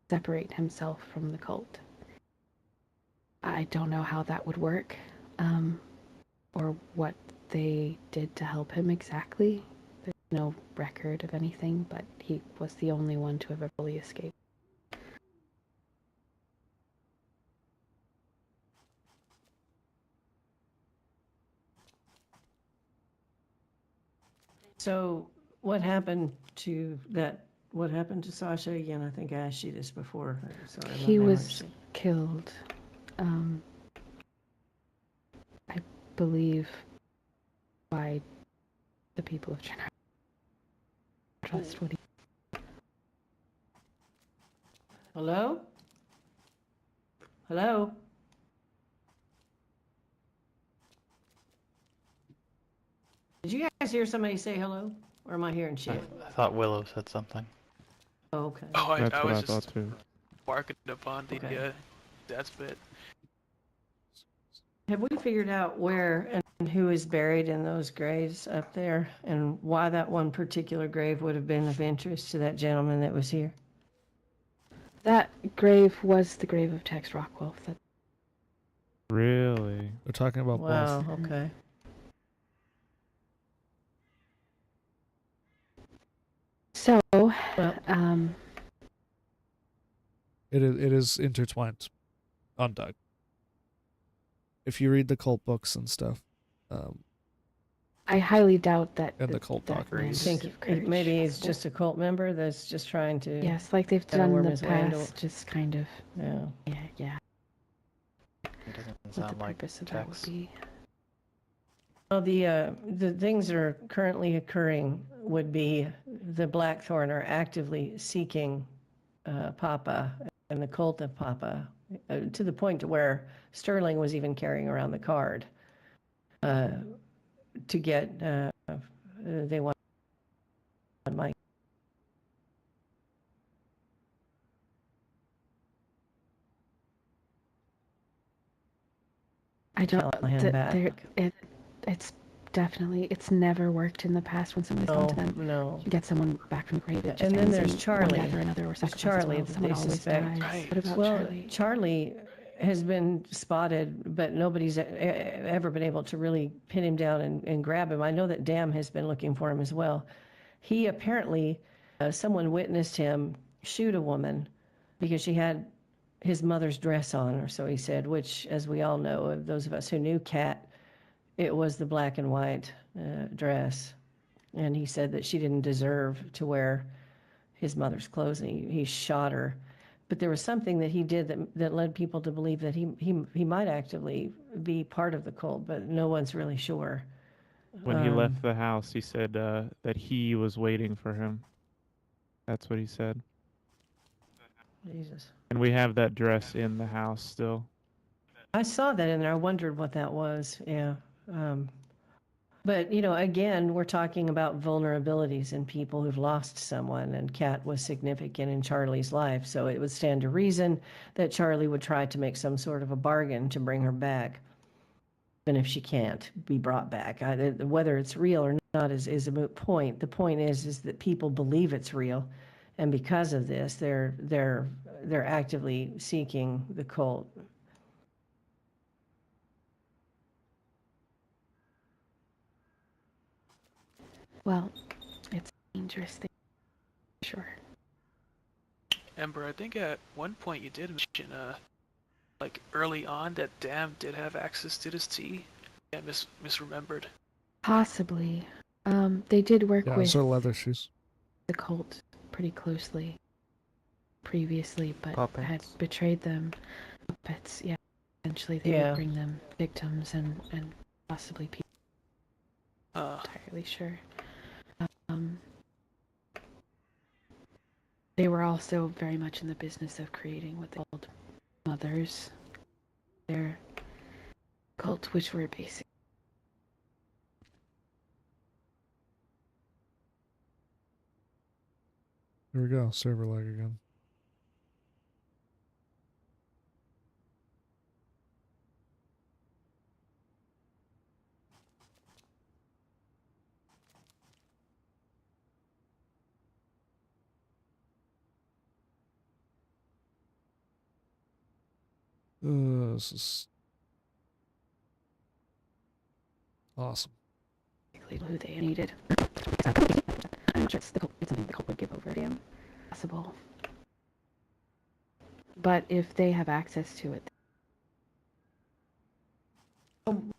separate himself from the cult. I don't know how that would work, or what they did to help him exactly. There's no record of anything, but he was the only one to ever fully escape. So what happened to that? What happened to Sasha again? I think I asked you this before. Sorry, He was killed. I believe by the people of China. Trust what he. Hello? Hello? Did you guys hear somebody say hello? Or am I hearing shit? I thought Willow said something. Oh, okay. Oh, That's I what was I thought just too. barking upon the Okay. death bit. Have we figured out where and who is buried in those graves up there, and why that one particular grave would have been of interest to that gentleman that was here? That grave was the grave of Tex Rockwolf. Really? We're talking about Wow, both. okay. So, Well, It is intertwined, undug. If you read the cult books and stuff, I highly doubt that. And the cult that doctor man you is- is think of courage. maybe he's just a cult member that's just trying to... Yes, like they've kinda done in worm the his way into past, it. just kind of. Yeah. Yeah. It doesn't What the sound like purpose of that would Tex. be. Well, the things that are currently occurring would be the Blackthorn are actively seeking Papa and the cult of Papa, to the point to where Sterling was even carrying around the card to get. They want Mike. I don't. Him back. It's definitely. It's never worked in the past when somebody's gone to them. No. Get someone back from the grave. It just And then ends there's in Charlie. One death or another, or There's sacrifice Charlie as well. that Someone they always suspect. dies. Right. What about Well, Charlie? Charlie has been spotted, but nobody's ever been able to really pin him down and grab him. I know that Dam has been looking for him as well. He apparently, someone witnessed him shoot a woman because she had his mother's dress on, or so he said, which, as we all know, those of us who knew Kat, it was the black and white dress. And he said that she didn't deserve to wear his mother's clothes, and he shot her. But there was something that he did that led people to believe that he might actively be part of the cult, but no one's really sure. When he left the house, he said that he was waiting for him. That's what he said. Jesus. And we have that dress in the house still. I saw that in there. I wondered what that was. Yeah. But, again, we're talking about vulnerabilities in people who've lost someone, and Kat was significant in Charlie's life, so it would stand to reason that Charlie would try to make some sort of a bargain to bring her back, even if she can't be brought back. Whether it's real or not is a moot point. The point is that people believe it's real, and because of this, they're actively seeking the cult. Well, it's a dangerous thing sure. Ember, I think at one point you did mention, like early on that Dam did have access to this tea. Yeah, misremembered. Possibly. They did work Yeah, with those are leather shoes. the cult pretty closely previously, but had Puppets. betrayed them. Puppets, yeah. Eventually they Yeah. would bring them victims and possibly people. Uh, Entirely sure. They were also very much in the business of creating what they called mothers. Their cult, which were basic. Here we go, server lag again. This is awesome. Who they needed. I'm not sure it's something the cult would give over damn. Possible. But if they have access to it,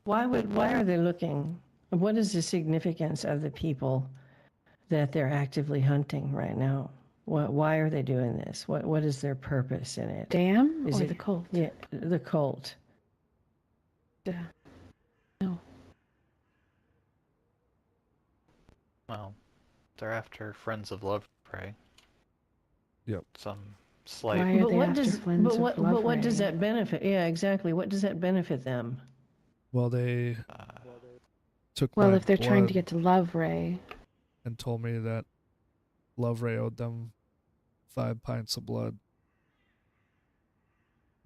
Why are they looking? What is the significance of the people that they're actively hunting right now? Why are they doing this? What is their purpose in it? Dam Is or it the cult? Yeah, the cult. No. Well, they're after Friends of Loveprey. Yep. Some slight. Why are But they what after does Friends of but what does Loveray? that benefit? Yeah, exactly. What does that benefit them? Well, they took Well, my if they're trying to blood get to Loveray, and told me that Loveray owed them 5 pints of blood.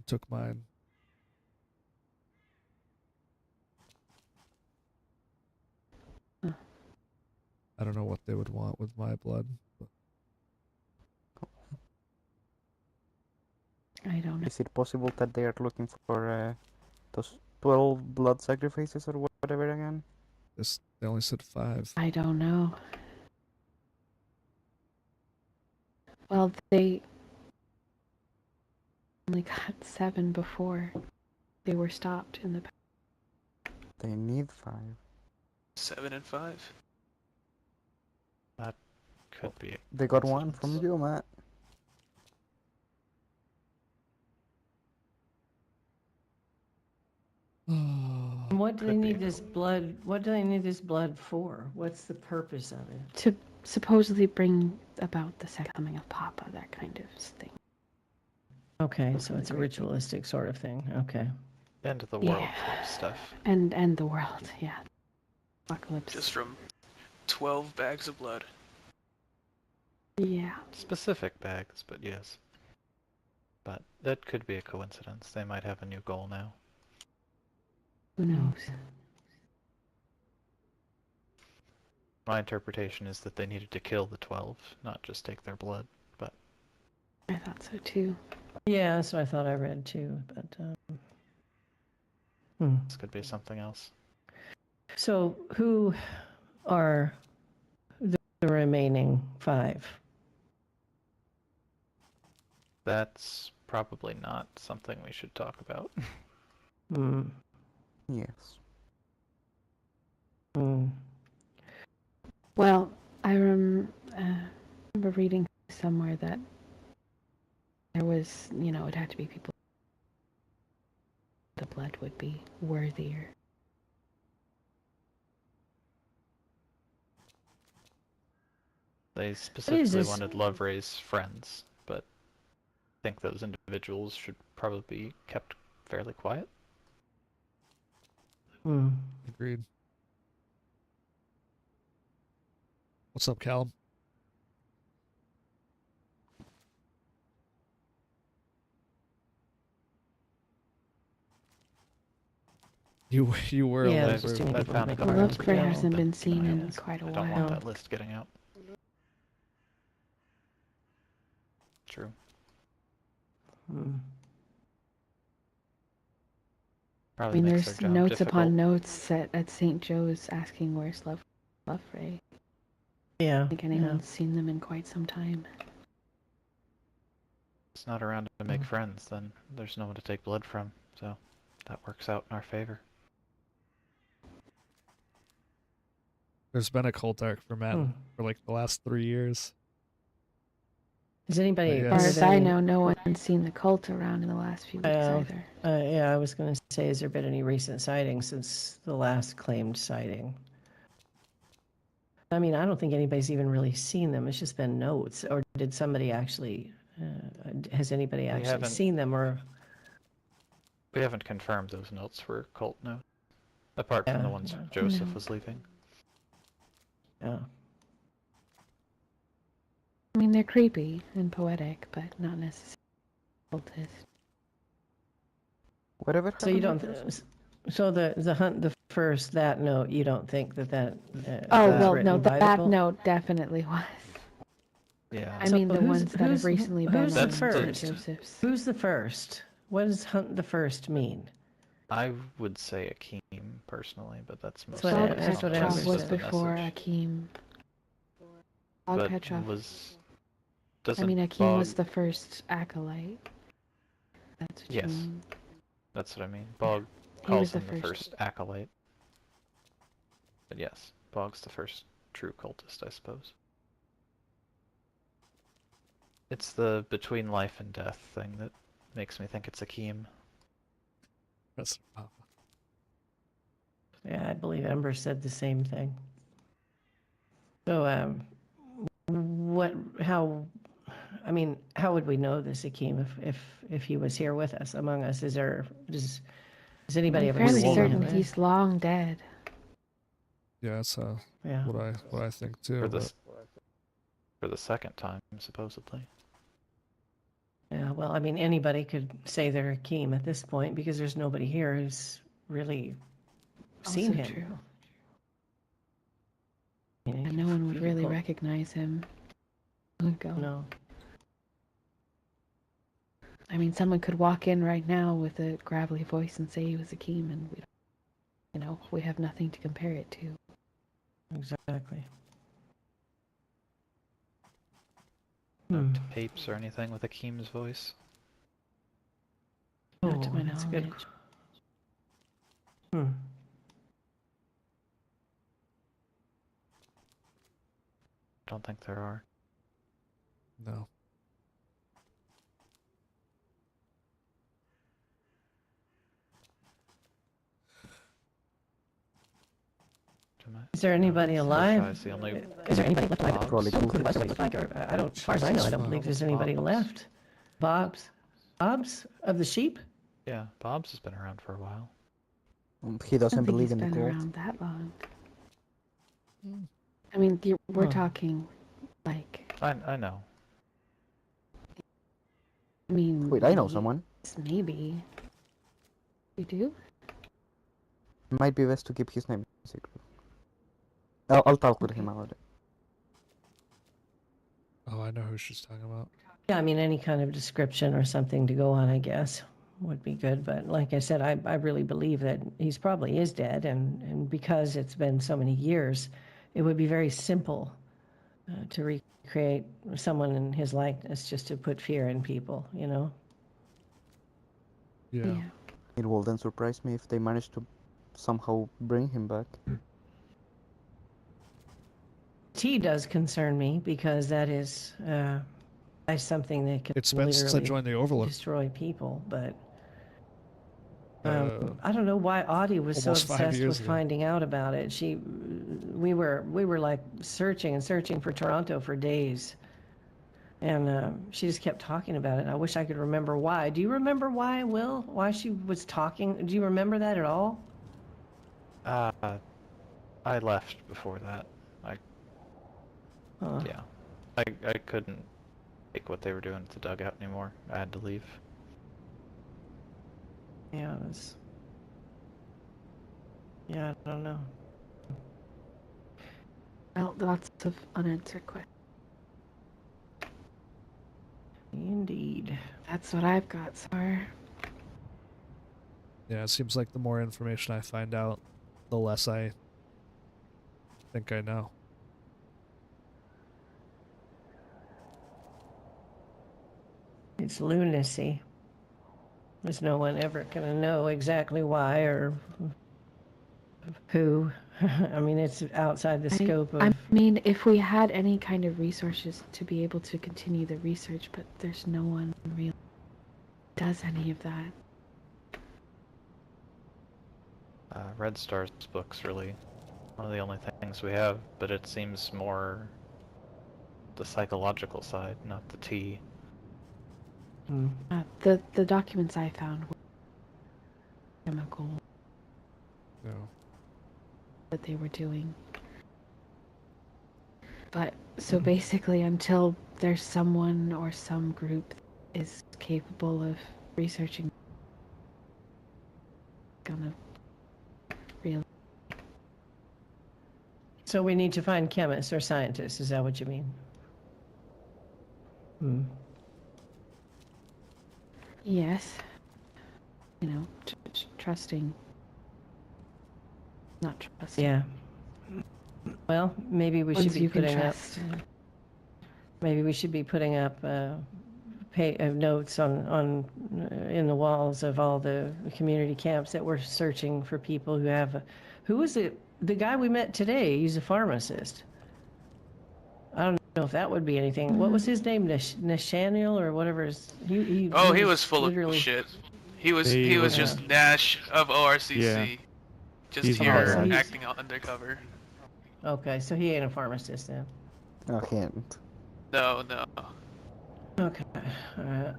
Took mine. Huh. I don't know what they would want with my blood. But I don't know. Is it possible that they are looking for those 12 blood sacrifices or whatever again? they only said 5. I don't know. Well, they only got 7 before they were stopped in the past. They need 5. 7 and 5. That could be. They got 1 from you, Matt. What do they Could be. need this blood? What do they need this blood for? What's the purpose of it? To supposedly bring about the second coming of Papa, that kind of thing. Okay, so it's a ritualistic sort of thing. Okay. End of the world Yeah. type stuff. And the world, yeah. Apocalypse. Just from 12 bags of blood. Yeah. Specific bags, but yes. But that could be a coincidence. They might have a new goal now. Who knows? My interpretation is that they needed to kill the 12, not just take their blood. But I thought so too. Yeah, that's what I thought I read too. But this could be something else. So who are the remaining 5? That's probably not something we should talk about. Hmm. Yes. Hmm. Well, I remember reading somewhere that there was, it had to be people. The blood would be worthier. They specifically this? wanted Loveray's friends, but I think those individuals should probably be kept fairly quiet. Hmm. Agreed. What's up, Callum? You were Yeah, a there's lover. too many I people found make a a Well, couple difference. Love of Prayer Yeah. hasn't been that seen in hands. quite a I don't while. want that list getting out. True. Hmm. Probably makes there's their job notes difficult. upon notes at St. Joe's asking where's Love Ray. Yeah. don't think anyone's seen them in quite some time. It's not around to make Mm. friends, then there's no one to take blood from, so that works out in our favor. There's been a cult arc for Matt Hmm. for like the last 3 years. Has anybody? But As yeah. far Yes. as I know, no one's seen the cult around in the last few weeks Oh. either. Yeah, I was going to say, has there been any recent sightings since the last claimed sighting? I mean, I don't think anybody's even really seen them. It's just been notes. Or did somebody actually? Has anybody actually haven't- seen them? Or We haven't confirmed those notes were cult notes, apart from the Yeah. ones Joseph No. was leaving. yeah, I mean, they're creepy and poetic, but not necessarily cultist. Whatever so you happened don't. with Joseph? So the hunt the first that note, you don't think that Oh, was well, written no, by the that cult? note definitely was. Yeah. I mean, the who's- ones that have who's- recently been who's on the St. first? Joseph's. Who's the first? What does hunt the first mean? I would say Akeem personally, but that's That's mostly what I- Bog based that's on what I the Petrov rest was of the before message. Akeem. Bog But Petrov. was I doesn't mean, Akeem Bog, was the first acolyte. That's what Yes. you mean. That's what I mean. Bog He calls was the him the first. first acolyte. But yes, Bog's the first true cultist, I suppose. It's the between life and death thing that makes me think it's Akeem. That's Papa. Yeah, I believe Ember said the same thing. So, I mean, how would we know this Akeem if he was here with us, among us? Does anybody I'm ever fairly seen him? certain right? he's long dead. Yeah, that's Yeah. what I think too. For But the second time, supposedly. Yeah, well, I mean, anybody could say they're Akeem at this point because there's nobody here who's really seen Also him. true. I mean, And no one would if really you- recognize him. Go. No. I mean, someone could walk in right now with a gravelly voice and say he was Akeem, and we have nothing to compare it to. Exactly. No Hmm. tapes or anything with Akeem's voice. Not to my that's good. knowledge. Hmm. Don't think there are. no. Is there anybody alive? Is the only Is there anybody left alive? Bob's? Probably Don't cool. include us, what it looks like, or, I don't, as far as I know, I don't believe there's anybody Bob's. left. Bob's of the sheep? Yeah, Bob's has been around for a while. He I doesn't don't think believe he's in the been cult. around that long. Hmm. I mean, we're Huh. talking, like, I know. I mean... Wait, I know maybe- someone. Maybe. You do? Might be best to keep his name secret. I'll talk with him about it. Oh, I know who she's talking about. Yeah, I mean, any kind of description or something to go on, I guess, would be good. But like I said, I really believe that he's probably is dead. And because it's been so many years, it would be very simple to recreate someone in his likeness just to put fear in people, you know? Yeah. It will then surprise me if they manage to somehow bring him back. T does concern me because that is something that can It's been since I literally joined the Overlook. destroy people. But Uh, I don't know why Audie was so almost 5 obsessed years with ago. finding out about it. We were like searching and searching for Toronto for days, and she just kept talking about it. I wish I could remember why. Do you remember why, Will? Why she was talking? Do you remember that at all? I left before that. Huh. Yeah. I couldn't take what they were doing at the dugout anymore. I had to leave. Yeah, it was. Yeah, I don't know. Well, lots of unanswered questions. Indeed. That's what I've got, sir. Yeah, it seems like the more information I find out, the less I think I know. It's lunacy. There's no one ever going to know exactly why or who. I mean, it's outside the scope of... I mean, if we had any kind of resources to be able to continue the research, but there's no one really does any of that. Red Star's book's really one of the only things we have, but it seems more the psychological side, not the tea. The documents I found were chemical No. that they were doing. But so basically, until there's someone or some group that is capable of researching, gonna really. So we need to find chemists or scientists, is that what you mean? Yes. You know, trusting. Not trusting. Yeah. Well, maybe we should Ones be you can putting up... trust. Maybe we should be putting up notes on in the walls of all the community camps that we're searching for people who have... Who was it? The guy we met today, he's a pharmacist. I don't know if that would be anything. What was his name? Nathaniel or whatever. He was full of shit. He was just Nash of ORCC. Yeah. Just He's here awesome. acting out undercover. Okay, so he ain't a pharmacist then. No, he ain't. No. Okay, alright.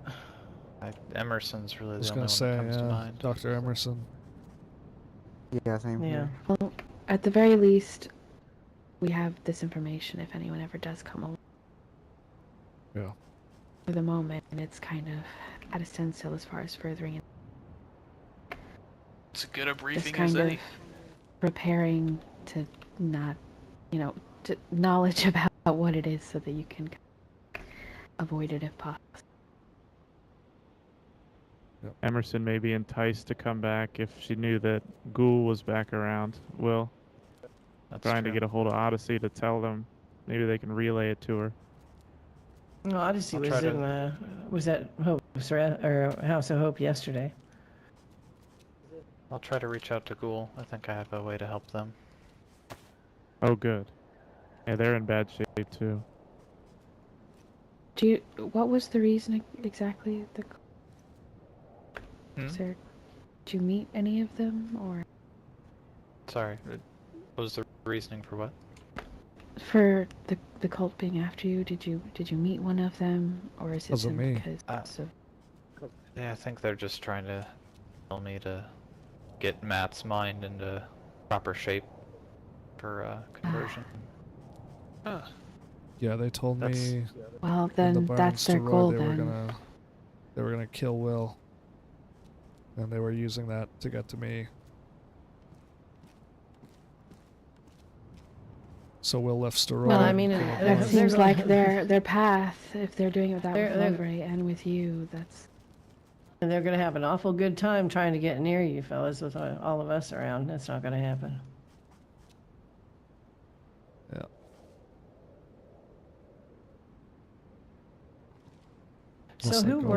Emerson's really I was the gonna only one say, that comes to mind. Dr. Emerson. Yeah, same Yeah. here. Well, at the very least, we have this information if anyone ever does come along. Yeah. For the moment, it's kind of at a standstill as far as furthering it. It's as good a Just briefing as kind of any. preparing to not, to knowledge about what it is so that you can avoid it if possible. Emerson may be enticed to come back if she knew that Ghoul was back around. Will. That's Trying to true. get a hold of Odyssey to tell them. Maybe they can relay it to her. No, Odyssey I'll was try to- in, was at Hope's, or House of Hope yesterday. I'll try to reach out to Ghoul. I think I have a way to help them. Oh, good. Yeah, they're in bad shape, too. What was the reason exactly? Hmm? Sir, did you meet any of them, or Sorry, what was the reasoning for what? for the cult being after you? Did you meet one of them, or is it Wasn't me. because of? Yeah, I think they're just trying to tell me to get Matt's mind into proper shape for conversion. Huh. Yeah, they told That's- me Well, in the then Barnes that's their to Roy goal. they Then were gonna kill Will. And they were using that to get to me. So Will left Steroid. Well, I mean, that they're seems going- like their path. If they're doing it with that with They're- Lovray and with you, that's And they're going to have an awful good time trying to get near you fellas with all of us around. That's not going to happen. Yeah. So Unless they who go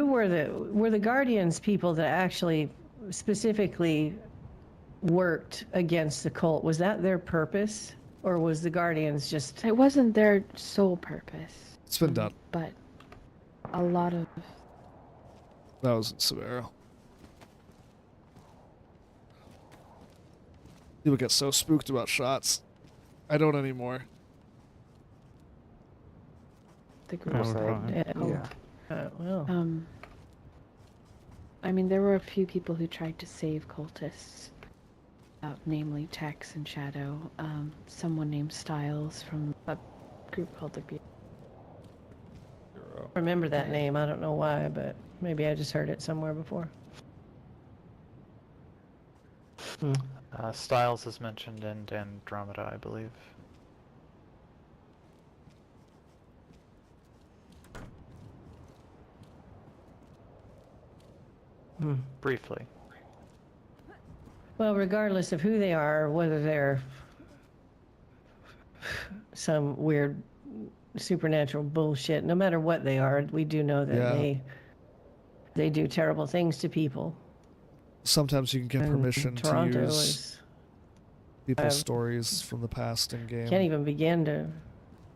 were to- were the Guardians people that actually specifically worked against the cult? Was that their purpose, or was the Guardians just... it wasn't their sole purpose. It's been done. But a lot of That was in Severo. People get so spooked about shots. I don't anymore. the group. Oh, fine. Yeah. well, I mean, there were a few people who tried to save cultists, namely Tex and Shadow. Someone named Styles from a group called the Bureau. I remember that name. I don't know why, but maybe I just heard it somewhere before. Styles is mentioned in Andromeda, I believe. Briefly. Well, regardless of who they are, whether they're some weird supernatural bullshit. No matter what they are, we do know that Yeah. they do terrible things to people. Sometimes you can get And permission to Toronto use is people's I've- stories from the past in game, can't even begin to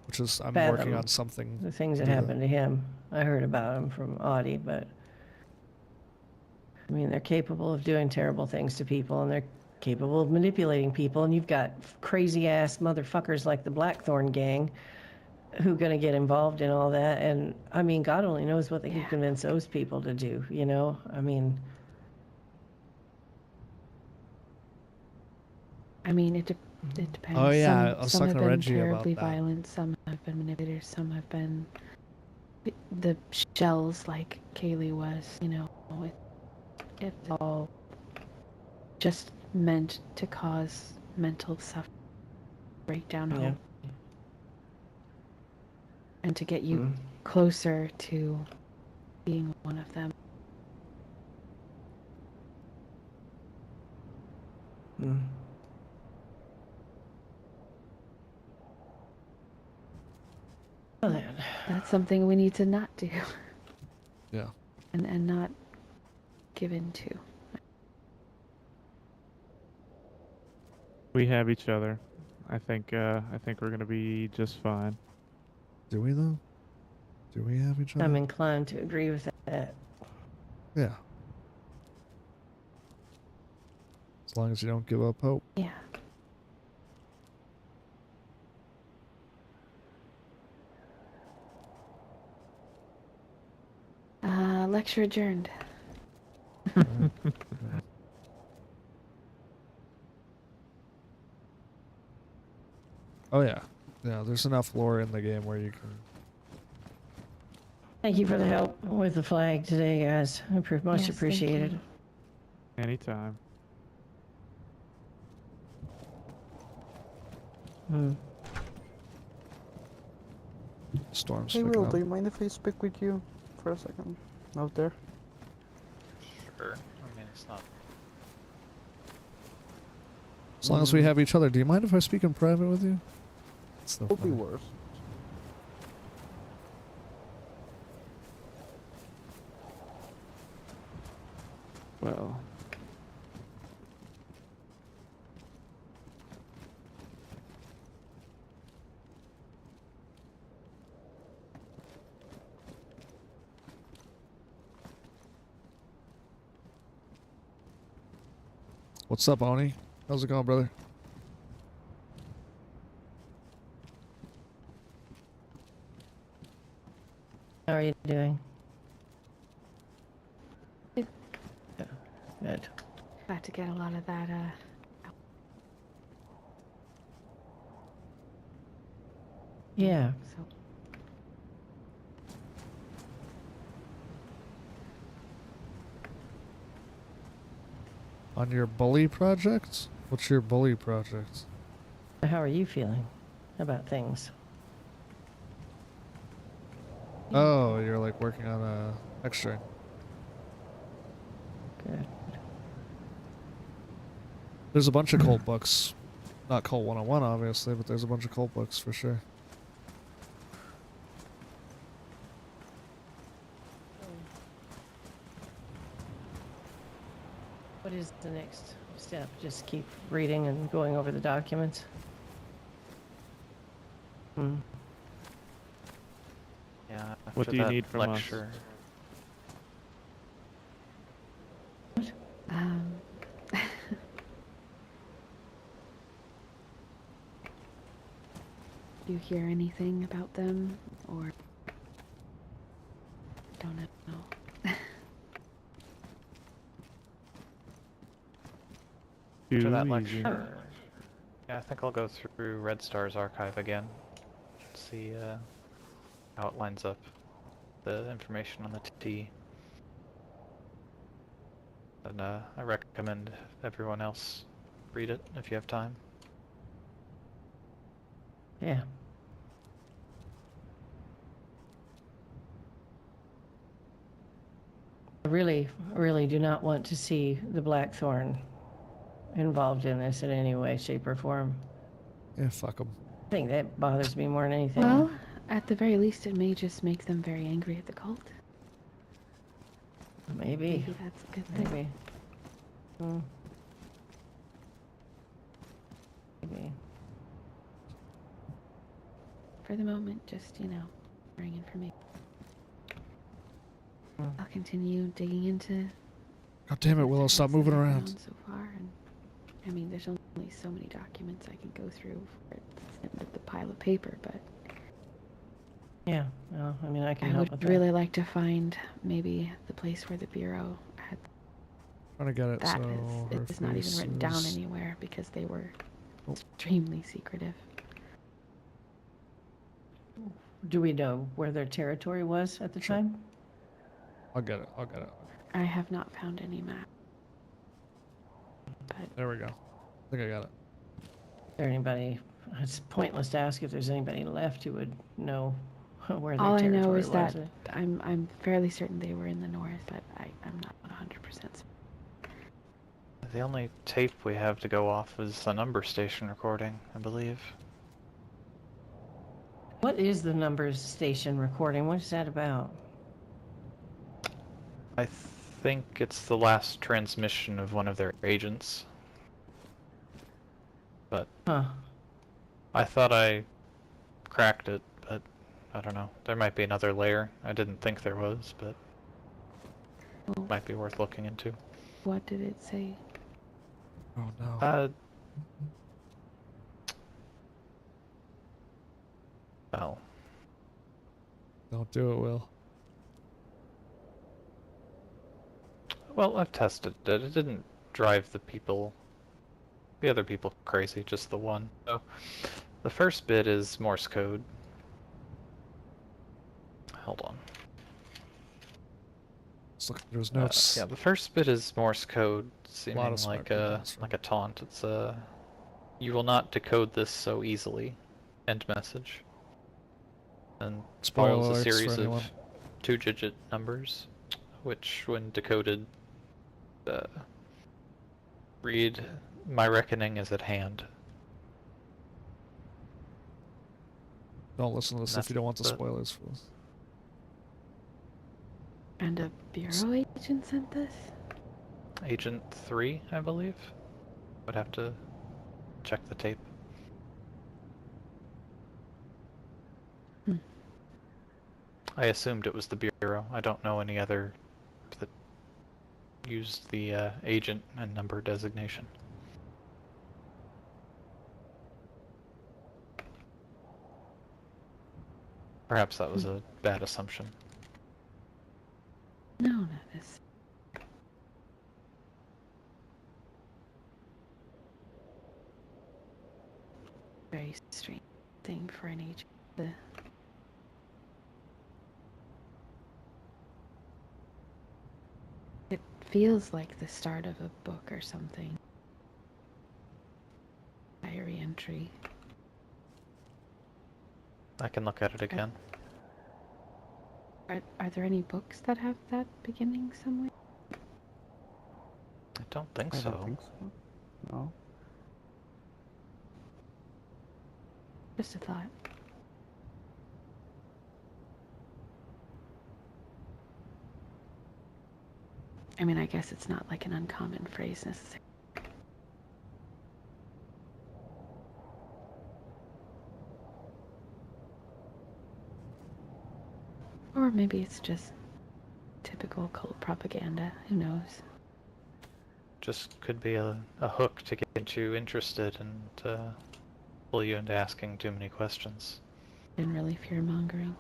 which is I'm fathom working on something. the things to that do happened to him. I heard about him from Audie, but I mean, they're capable of doing terrible things to people, and they're capable of manipulating people. And you've got crazy ass motherfuckers like the Blackthorn gang who are going to get involved in all that. And I mean, God only knows what they can convince those people to do, you know? I mean, it depends. Oh yeah, I Some was some have talking to been Reggie about terribly that. violent. Some have been manipulators. Some have been the shells, like Kaylee was. You know, it's all just meant to cause mental suffering, break down Yeah. hope, and to get you closer to being one of them. Well, then. That's something we need to not do. Yeah. And not give in to. We have each other. I think we're gonna be just fine. Do we though? Do we have each other? I'm inclined to agree with that. Yeah. As long as you don't give up hope. Yeah. Lecture adjourned. Oh yeah. Yeah, there's enough lore in the game where you can... Thank you for the help with the flag today, guys. Much Yes, thank appreciated. you. Anytime. Storm's Hey picking Will, up. do you mind if I speak with you for a second? Out there? Sure. I mean, it's not. As long as we have each other. Do you mind if I speak in private with you? It's so Could be funny. worse. Well, What's up, Oni? How's it going, brother? How are you doing? Good. Yeah, good. About to get a lot of that Yeah. so On your bully project? What's your bully project? How are you feeling about things? Oh, you're like working on a extra. Good. There's a bunch of cult books. Not Cult 101, obviously, but there's a bunch of cult books for sure. What is the next step? Just keep reading and going over the documents? Yeah. What after do you that need from us? lecture, do you hear anything about them, or don't know? After that Too lecture, easy. yeah, I think I'll go through Red Star's archive again, see how it lines up, the information on the T. And I recommend everyone else read it if you have time. Yeah. I really, really do not want to see the Blackthorn involved in this in any way, shape, or form. Yeah, fuck them. I think that bothers me more than anything. Well, At the very least, it may just make them very angry at the cult. Maybe. Maybe that's a good thing. Maybe. Hmm. Maybe. For the moment, just, sharing information. Hmm. I'll continue digging into God damn it, Willow, stop moving around. so far, and I mean, there's only so many documents I can go through for the pile of paper, but Yeah. Well, I mean, I can I help would with really like to find maybe the place where the bureau had Trying to get it, that. so her It's not even written down face is- anywhere because they were Oh. extremely secretive. that. Do we know where their territory was at the Sure. time? I'll get it. I'll get it. I have not found any map, but There we go. I think I got it. Is there anybody? It's pointless to ask if there's anybody left who would know where their all I territory know is was. that I'm fairly certain they were in the north, but I'm not 100%. The only tape we have to go off is the number station recording, I believe. What is the numbers station recording? What is that about? I think it's the last transmission of one of their agents. But Huh. I thought I cracked it, but I don't know. There might be another layer. I didn't think there was, but Well, might be worth looking into. what did it say? Oh no. Well, Don't do it, Will. well, I've tested it. It didn't drive the other people crazy, just the one. So, the first bit is Morse code. Hold on. Let's look through his notes. Yeah, the first bit is Morse code, seeming of smart like people in a this room. like a taunt. It's you will not decode this so easily. End message. And Spoiler follows a alerts series for anyone. of 2-digit numbers, which, when decoded, read, "My reckoning is at hand." Don't listen to this if That's you don't want the the- spoilers for this. And a bureau agent sent this? Agent 3, I believe. Would have to check the tape. Hmm. I assumed it was the Bureau. I don't know any other that used the agent and number designation. Perhaps that was a bad assumption. No, not this. Very strange thing for an agent. It feels like the start of a book or something. Diary entry. I can look at it again. Are there any books that have that beginning somewhere? I don't think I so. don't think so. No. Just a thought. I mean, I guess it's not like an uncommon phrase necessarily. Or maybe it's just typical cult propaganda. Who knows? Just could be a hook to get you interested and pull you into asking too many questions. And really fear mongering.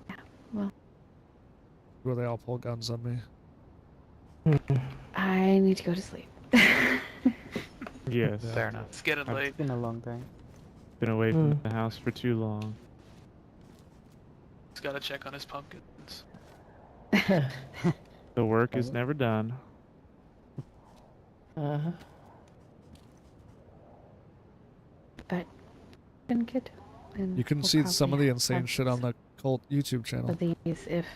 Yeah, well, Where they all pull guns on me. I need to go to sleep. Yes. Fair enough. It's getting I've- late. It's been a long time. Been away from the house for too long. He's got to check on his pumpkins. The work is never done. Kid. And You can we'll see some of probably the insane have shit on the cult YouTube of channel. these if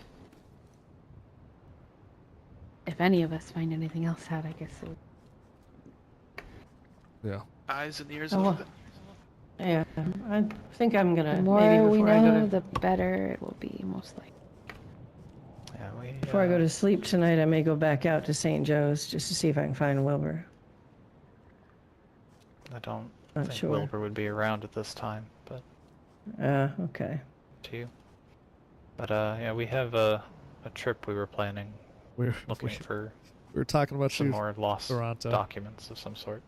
any of us find anything else out, I guess it would. Yeah. Eyes and ears Oh, open. Yeah, I think I'm The gonna more maybe we before I go know, to the better it will be, most likely. Yeah, we. before I go to sleep tonight, I may go back out to St. Joe's just to see if I can find Wilbur. I don't Not think sure. Wilbur would be around at this time, but Okay. to you. But yeah, we have a trip we were planning, We're looking for we were talking about some you, more lost Toronto. documents of some sort.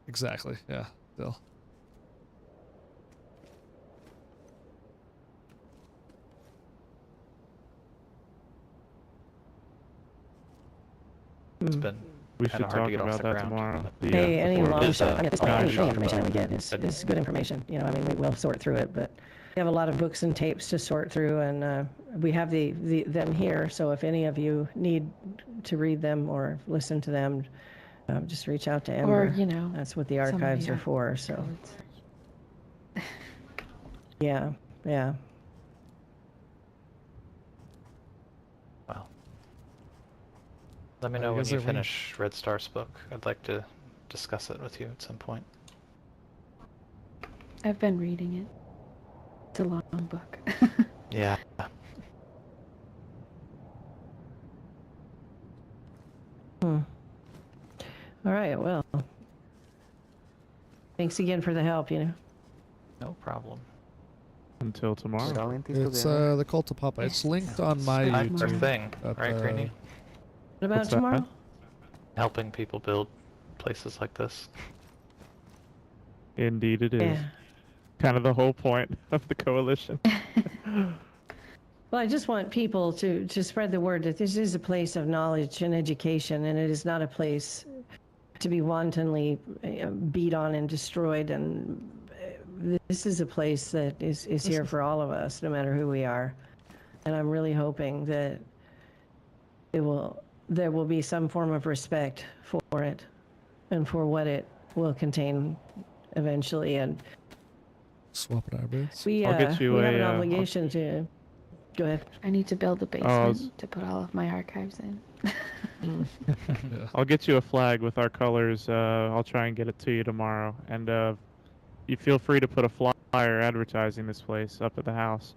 Exactly. Yeah. Still. It's Hmm. been We kind should of hard to talk get off about the that ground. tomorrow. Hey, any before long the- shot, I mean, Yeah, any sure. information that we get is good information. You know, I mean, we will sort through it, but we have a lot of books and tapes to sort through, and we have them here. So if any of you need to read them or listen to them, just reach out to Ember. Or, you know, That's what the somebody archives are have for. So codes. yeah. Well, let me You know when guys you are weak. finish Red Star's book. I'd like to discuss it with you at some point. I've been reading it. It's a long book. Yeah. All right. Well, thanks again for the help. You know. No problem. Until We're tomorrow. all in this It's together. the Cult of Papa. It's Yes. linked on my Hi, Our YouTube. thing, at right, the- Greenie? What about What's that? tomorrow? Helping people build places like this. Indeed it is. Yeah. Kind of the whole point of the coalition. Well, I just want people to spread the word that this is a place of knowledge and education, and it is not a place to be wantonly beat on and destroyed. And this is a place that is here for all of us, no matter who we are. And I'm really hoping that there will be some form of respect for it and for what it will contain eventually. And Swap it eyebrows. we I'll get you we have a, an I'll- obligation to go ahead. I need to build a Oh, I was- basement to put all of my archives in. Yeah. I'll get you a flag with our colors. I'll try and get it to you tomorrow. And you feel free to put a flyer advertising this place up at the house.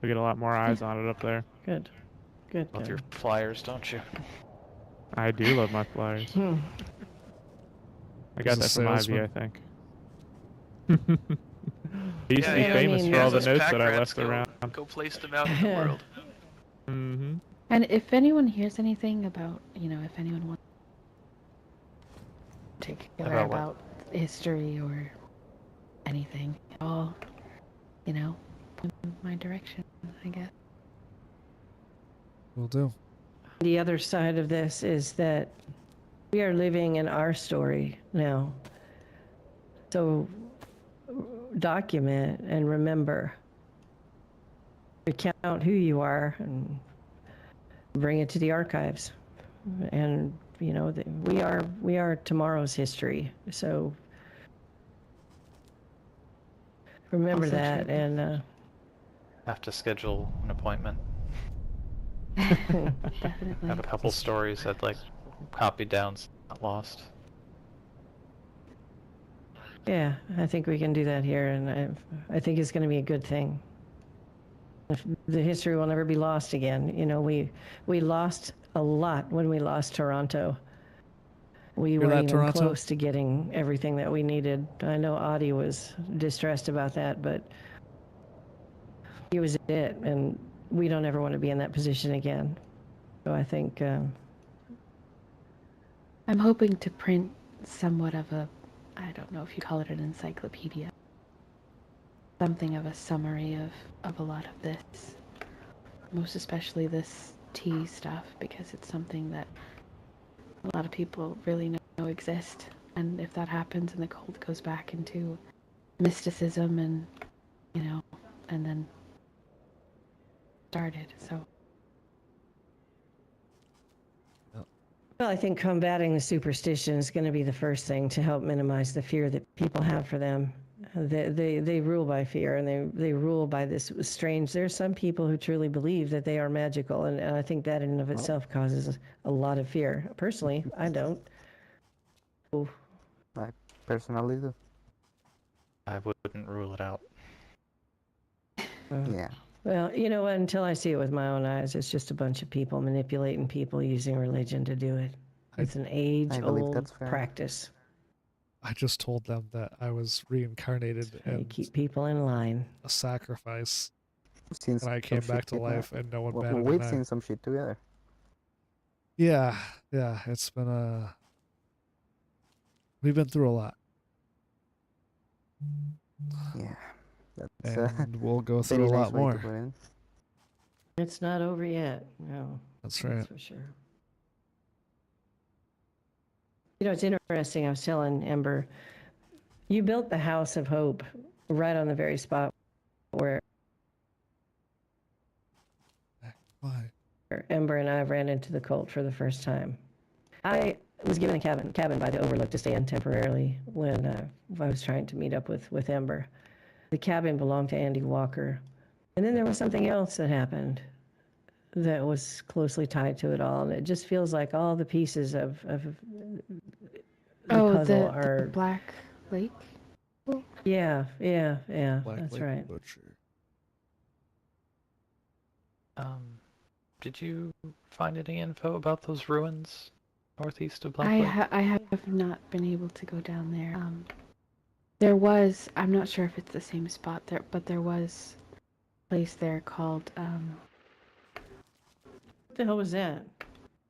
We'll get a lot more eyes on it up there. Good. Good. Love good. your flyers, don't you? I do love my flyers. Hmm. I got He's that a from Ivy, salesman. I think. He used to be Yeah, I famous mean, for all the those notes pack that I rats left around. Go place them out in the world. Mm-hmm. And if anyone hears anything about, you know, if anyone wants to care About what? about history or anything at all, you know, point in my direction, I guess. Will do. The other side of this is that we are living in our story now. So document and remember. Recount who you are and bring it to the archives. And you know, we are tomorrow's history. So remember Also that true. and Have to schedule an appointment. Definitely. Have a couple stories I'd like copied down, so not lost. yeah, I think we can do that here, and I think it's going to be a good thing. If the history will never be lost again. You know, we lost a lot when we lost Toronto. We Hear weren't that, even Toronto? close to getting everything that we needed. I know Audie was distressed about that, but he was it, and we don't ever want to be in that position again. So I think I'm hoping to print somewhat of a, I don't know if you call it an encyclopedia, something of a summary of a lot of this, most especially this tea stuff, because it's something that a lot of people really know exist. And if that happens and the cult goes back into mysticism and, you know, and then started, so. Well, I think combating the superstition is going to be the first thing to help minimize the fear that people have for them. They rule by fear, and they rule by this strange. There are some people who truly believe that they are magical, and I think that in and of itself causes a lot of fear. Personally, I don't. I personally do. I wouldn't rule it out. Yeah. Well, you know what? Until I see it with my own eyes, it's just a bunch of people manipulating people using religion to do it. It's an age-old practice. I just told them that I was reincarnated and keep people in line. A sacrifice. And I came back to life, and no one batted an eye. We've seen some shit together. Yeah, it's been we've been through a lot. Yeah. And we'll go through a lot more. It's not over yet. No. That's right. That's for sure. You know, it's interesting. I was telling Ember, you built the House of Hope right on the very spot where Why? Ember and I ran into the cult for the first time. I was given a cabin by the Overlook to stay in temporarily when I was trying to meet up with Ember. The cabin belonged to Andy Walker. And then there was something else that happened that was closely tied to it all. And it just feels like all the pieces of the puzzle are... the Black Lake? Yeah, Black that's Lake right. Butcher. Did you find any info about those ruins northeast of Black Lake? I have not been able to go down there. There was, I'm not sure if it's the same spot there, but there was a place there called, What the hell was that?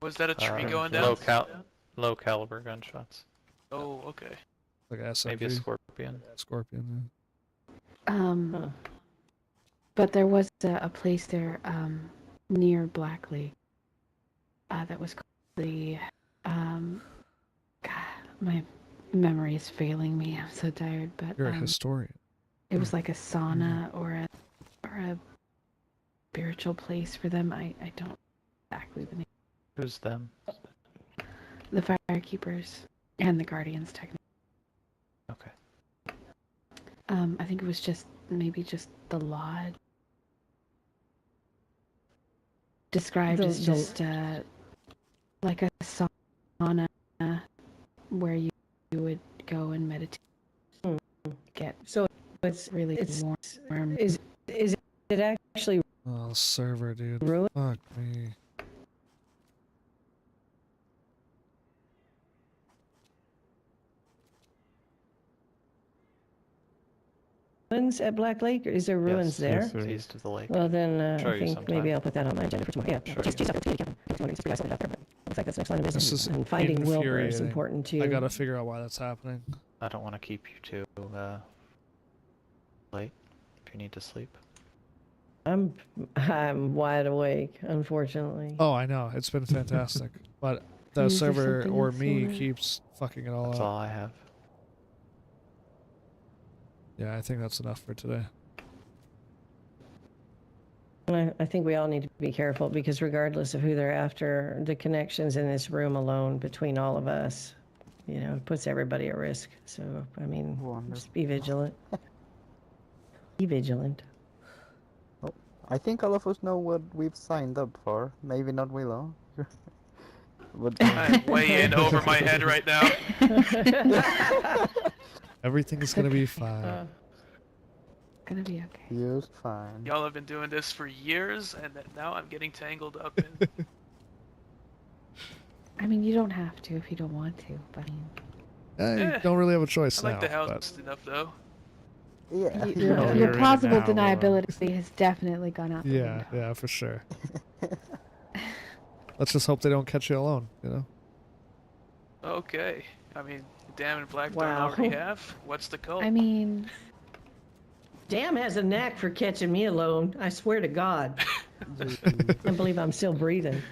Was that a tree going down? Low caliber gunshots. Oh, okay. Like SMG. Maybe a scorpion. Scorpion. But there was a place there, near Black Lake, that was called the, God, my memory is failing me. I'm so tired, but You're a historian. It was like a sauna or a spiritual place for them. I don't exactly the name. Who's them? The Firekeepers and the Guardians, technically. Okay. I think it was maybe just the lodge. Described as just like a sauna where you would go and meditate. Get so it's really warm. Is it actually Oh, server, dude. ruined? Fuck me. At Black Lake, or is there ruins there? Yes, there East of the lake. Well, then Show I you think sometime. maybe I'll put that on my agenda for tomorrow. Yeah, Show just you. up to Kevin. Looks like that's next line of This business. is And finding Wilbur is infuriating. important too. I gotta figure out why that's happening. I don't want to keep you too late if you need to sleep. I'm wide awake, unfortunately. Oh, I know. It's been fantastic. But the Is there server something or else me you wanna- keeps fucking it all That's up. all I have. Yeah, I think that's enough for today. And I think we all need to be careful because regardless of who they're after, the connections in this room alone between all of us, you know, puts everybody at risk. So, I mean, just be vigilant. Be vigilant. Well, I think all of us know what we've signed up for. Maybe not Willow. But I'm way in over my head right now. Everything is gonna be fine. Gonna be okay. just fine. Y'all have been doing this for years, and now I'm getting tangled up in. I mean, you don't have to if you don't want to, but I don't really have a choice I like now. the house but enough, though. Yeah. you're your in it plausible now, deniability has definitely gone out the window. Yeah, for sure. Let's just hope they don't catch you alone, you know? Okay. I mean, Damn and Black Wow. don't already have. What's the cult? I mean, Damn has a knack for catching me alone. I swear to God. I believe I'm still breathing.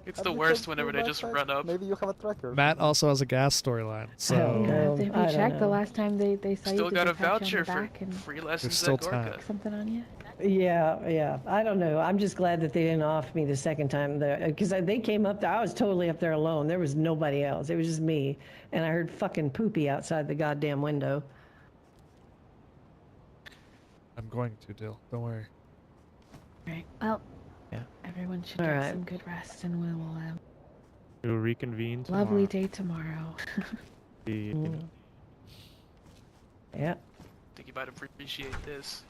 It's the worst whenever they just run up. Maybe you have a tracker. Matt also has a gas storyline, so know. have I you don't checked the know. last time they saw you? Still did got they a pat you on the voucher for back and free lessons still at Gorka. time. something on you? Yeah. I don't know. I'm just glad that they didn't off me the second time, because they came up there. I was totally up there alone. There was nobody else. It was just me, and I heard fucking poopy outside the goddamn window. I'm going to, Dill. Don't worry. Right. Well, Yeah. everyone should All get right. some good rest, and we will have We'll reconvene tomorrow. lovely day tomorrow. The- Yeah. I think you might appreciate this.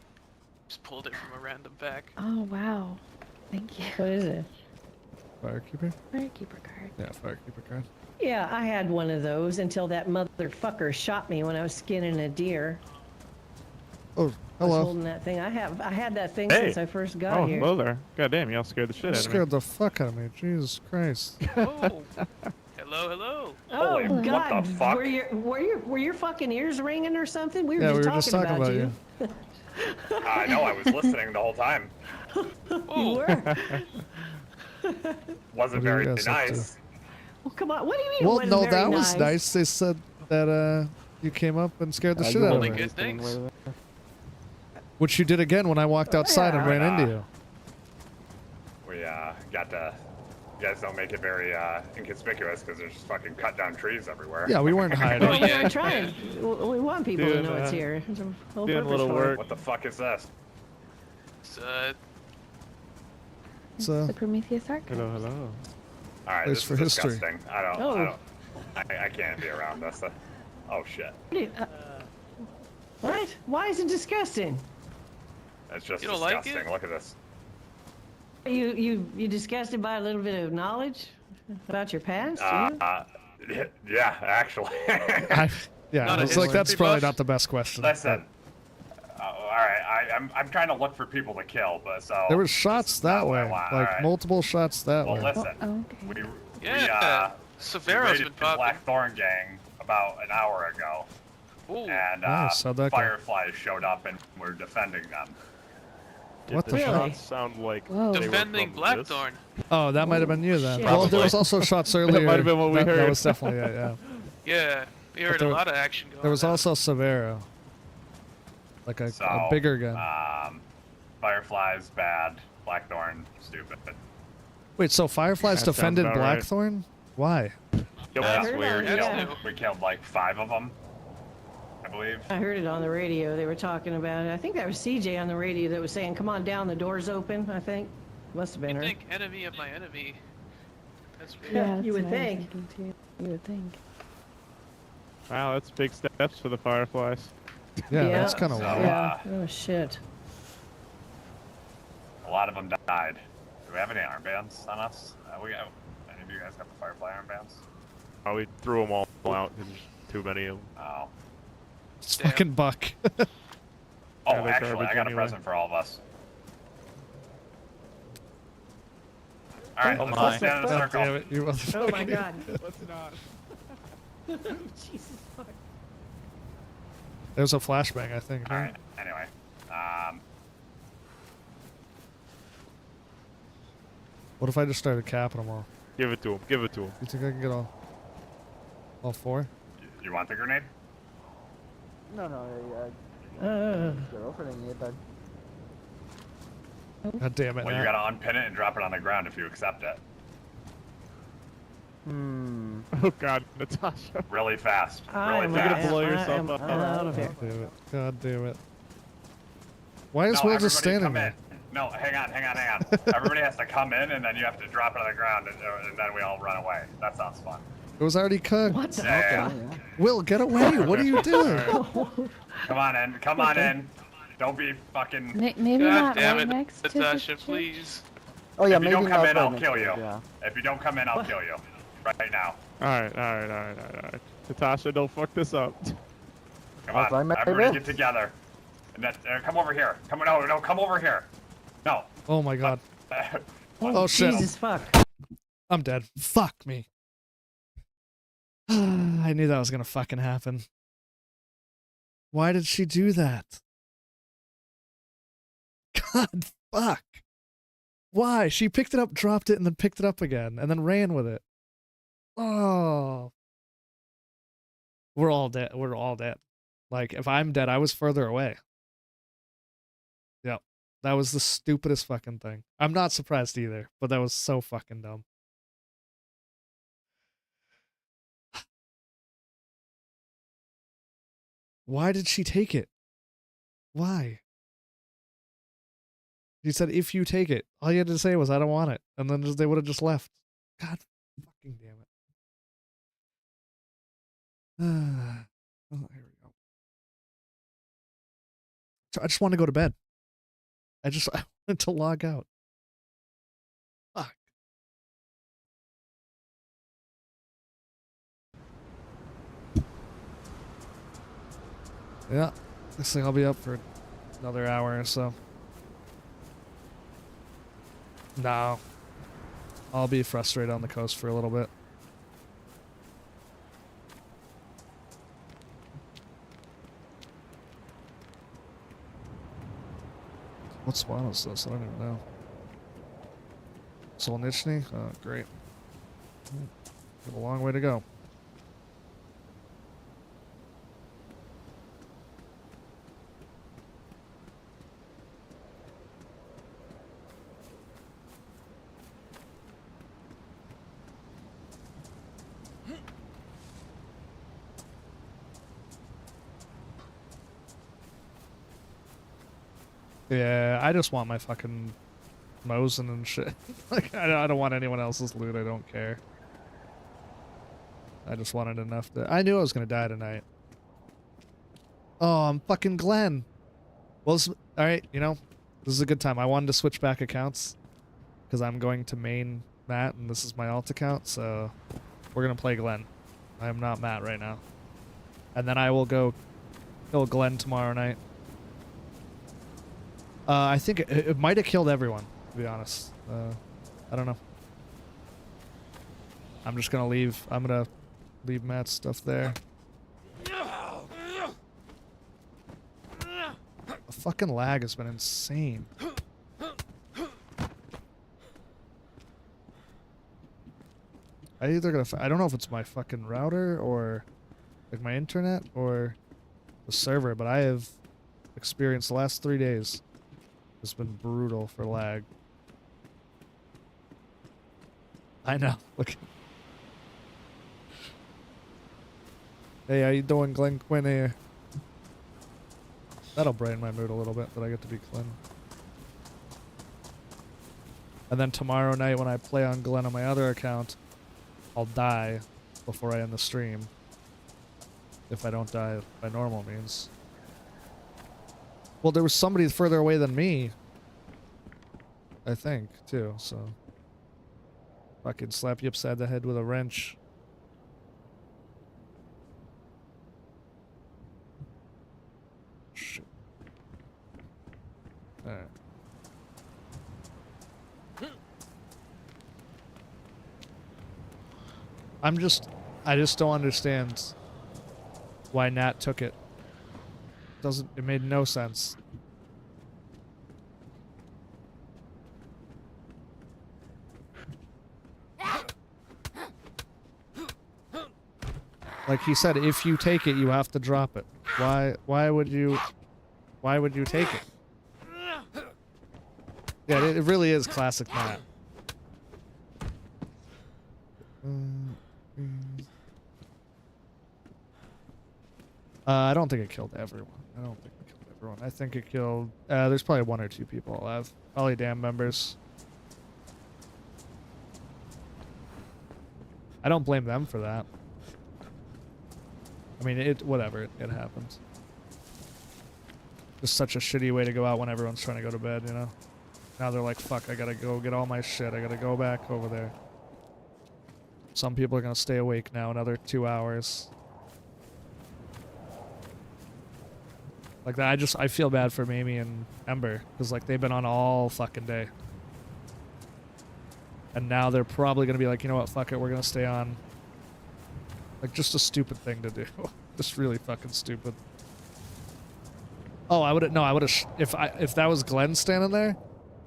Just pulled it from a random pack. Oh wow, thank you. What is it? Firekeeper? Firekeeper card. Yeah, Firekeeper card. Yeah, I had one of those until that motherfucker shot me when I was skinning a deer. Oh, I was hello. holding that thing. I had that thing Hey. since I first got Oh, here. hello there. God damn, y'all scared the shit You out of me. scared the fuck out of me. Jesus Christ. Oh, hello. Oh Holy, what God! the fuck? Were your fucking ears ringing or something? We were Yeah, just talking about you. I know, I was listening the whole time. You were. Wasn't What are you very guys up to? nice. Well, come on. What do you mean? it Well, wasn't no, very that was nice? nice. They said that you came up and scared the shit you out of Only me. good things. Which you did again when I walked outside and Yeah. ran into you. We got to. You guys don't make it very inconspicuous because there's just fucking cut down trees everywhere. Yeah, we weren't hiding. Well, Yeah, we're trying. We want people to Doing, know it's here. There's a whole doing a purpose little for work. it. What the fuck is this? It's, It's So, the Prometheus Archive. Hello. All right, Place this for is history. disgusting. I can't be around this. Oh shit. What? Why is it disgusting? That's just You don't like disgusting. it? Look at this. You disgusted by a little bit of knowledge about your past? Yeah, actually. yeah, Not I a was like, history that's probably buff? not the best question. Listen. All right, I'm trying to look for people to kill, but so. There were shots not that what I way, want, like alright. multiple shots that Well, way. listen. Oh, okay. yeah. We Severo's raided been the popping. Blackthorn gang about an hour ago, Ooh. and Nice, how'd that go? Fireflies showed up and we're defending them. What the Really? fuck? Sound like Whoa. they were Defending from Blackthorn. Oh, that might have been you then. shit. Well, there was Probably. also shots earlier. might have been what we That heard. was definitely it, yeah. Yeah, we heard there- a lot of action going on. There was also Severo. Like a So, bigger gun. Fireflies bad, Blackthorn stupid. Wait, so Fireflies That sounds defended about right. Blackthorn? Why? That's heard weird. that, That's yeah. new. We killed like 5 of them, I believe. I heard it on the radio. They were talking about it. I think that was CJ on the radio that was saying, "Come on down, the door's open." I think must have been You her. think enemy of my enemy. That's weird. Yeah, that's you would what I was think. thinking too. You would think. Wow, that's big steps for the Fireflies. Yeah, Yeah. that's kind of So, wild. Yeah. Oh shit. A lot of them died. Do we have any armbands on us? Any of you guys have the Firefly armbands? Oh, we threw them all out. There's too many of them. Oh. It's Damn. fucking Buck. Oh, they're actually, garbage I got anyway. a present for all of us. Alright, Oh let's my. all stand in a God circle. damn it, you motherfucker. Oh my god. Let's not. Jesus fuck. There's a flashbang, I think. Right? Alright, anyway. What if I just started capping them all? Give it to him. Give it to him. You think I can get all 4? You want the grenade? No, Uh, you're offering it. God damn it, Well, you Nat. gotta unpin it and drop it on the ground if you accept it. Oh God, Natasha. Really fast. I Really am, fast. blow I yourself am up. out of here. God damn it. God damn it. Why is No, Will just everybody standing come there? in. No, hang on. Everybody has to come in, and then you have to drop it on the ground, and then we all run away. That sounds fun. It was already cooked. What the? Yeah. Will, get away. What are you doing? Come on in. Come on in. Don't be fucking... Maybe God not damn right it, next to the Natasha, church. please. Oh yeah, If you maybe don't come not in, right I'll next kill to it, you. Yeah. If you don't come in, I'll kill you. Right now. Alright. Natasha, don't fuck this up. Come I'll try on. my Everybody best. get together. And then, come over here. No, come over here. No. Oh my god. Oh, Oh, shit. Jesus fuck. I'm dead. Fuck me. I knew that was gonna fucking happen. Why did she do that? God, fuck. Why? She picked it up, dropped it, and then picked it up again, and then ran with it. Oh. We're all dead. We're all dead. Like, if I'm dead, I was further away. Yep. That was the stupidest fucking thing. I'm not surprised either, but that was so fucking dumb. Why did she take it? Why? She said, if you take it. All you had to say was, I don't want it. And then they would have just left. God fucking damn it. Oh, here we go. So I just want to go to bed. I wanted to log out. Fuck. Yeah. Looks like I'll be up for another hour or so. No. I'll be frustrated on the coast for a little bit. What spawn is this? I don't even know. Solnichny? Oh, great. Got a long way to go. Yeah, I just want my fucking Mosin and shit. Like, I don't want anyone else's loot. I don't care. I just wanted enough to... I knew I was gonna die tonight. Oh, I'm fucking Glenn. Well, alright, you know, this is a good time. I wanted to switch back accounts because I'm going to main Matt and this is my alt account, so we're gonna play Glenn. I am not Matt right now. And then I will go kill Glenn tomorrow night. I think it might have killed everyone, to be honest. I don't know. I'm just gonna leave. I'm gonna leave Matt's stuff there. The fucking lag has been insane. I don't know if it's my fucking router or like my internet or the server, but I have experienced the last 3 days. It's been brutal for lag. I know. Look. Hey, how you doing, Glenn Quinn here? That'll brighten my mood a little bit that I get to be Glenn. And then tomorrow night when I play on Glenn on my other account, I'll die before I end the stream. If I don't die by normal means. Well, there was somebody further away than me. I think, too, so. Fucking slap you upside the head with a wrench. Shit. Alright. I just don't understand why Nat took it. It made no sense. Like he said, if you take it, you have to drop it. Why would you take it? Yeah, it really is classic Nat. I don't think it killed everyone. I think it killed... there's probably 1 or 2 people alive. Probably dam members. I don't blame them for that. I mean, whatever. It happens. Just such a shitty way to go out when everyone's trying to go to bed, you know? Now they're like, fuck, I gotta go get all my shit. I gotta go back over there. Some people are gonna stay awake now another 2 hours. Like that, I feel bad for Mamie and Ember, because like they've been on all fucking day. And now they're probably gonna be like, you know what, fuck it, we're gonna stay on. Like just a stupid thing to do. Just really fucking stupid. Oh, I would've, if that was Glenn standing there,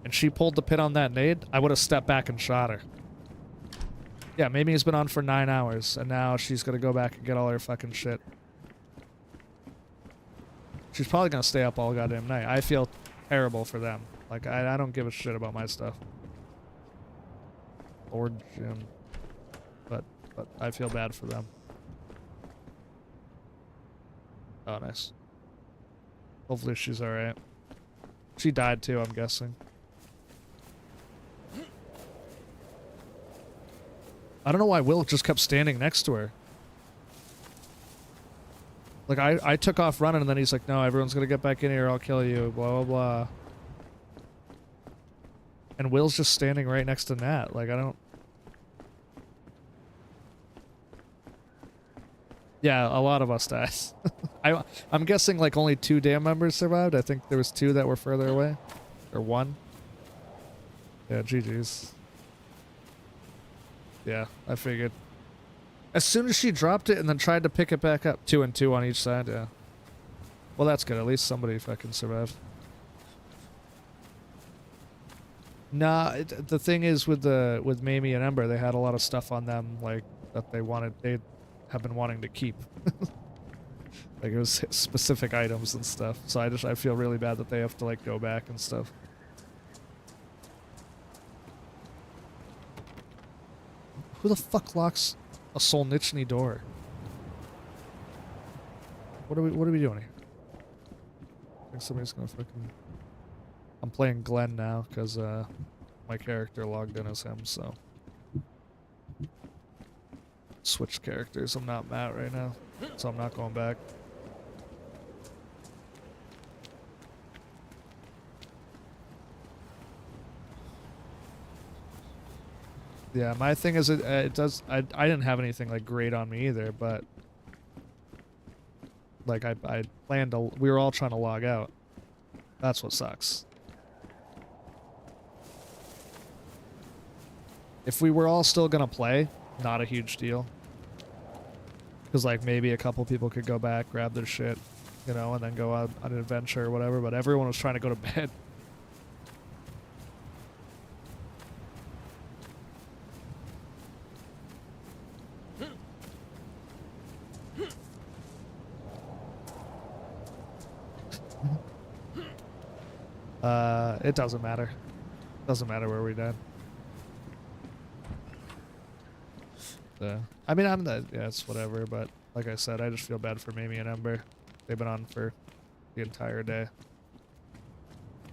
and she pulled the pin on that nade, I would've stepped back and shot her. Yeah, Mamie's been on for 9 hours, and now she's gonna go back and get all her fucking shit. She's probably gonna stay up all goddamn night. I feel terrible for them. Like, I don't give a shit about my stuff. Or Jim. But I feel bad for them. Oh, nice. Hopefully she's alright. She died too, I'm guessing. I don't know why Will just kept standing next to her. Like, I took off running, and then he's like, no, everyone's gonna get back in here, I'll kill you, blah, blah, blah. And Will's just standing right next to Nat. Like, I don't... Yeah, a lot of us died. I'm guessing, like, only 2 dam members survived. I think there was 2 that were further away. Or 1. Yeah, GG's. Yeah, I figured. As soon as she dropped it and then tried to pick it back up. 2 and 2 on each side, yeah. Well, that's good. At least somebody fucking survived. Nah, the thing is with Mamie and Ember, they had a lot of stuff on them, like, that they have been wanting to keep. Like, it was specific items and stuff. So I feel really bad that they have to, like, go back and stuff. Who the fuck locks a Solnichny door? What are we doing here? I think somebody's gonna fucking... I'm playing Glenn now, because, my character logged in as him, so... Switch characters. I'm not Matt right now, so I'm not going back. Yeah, my thing is it does... I didn't have anything, like, great on me either, but... Like, I planned to... We were all trying to log out. That's what sucks. If we were all still gonna play, not a huge deal. Because, like, maybe a couple people could go back, grab their shit, you know, and then go out on an adventure or whatever, but everyone was trying to go to bed. It doesn't matter. Doesn't matter where we died. I mean, yeah, it's whatever, but like I said, I just feel bad for Mamie and Ember. They've been on for the entire day.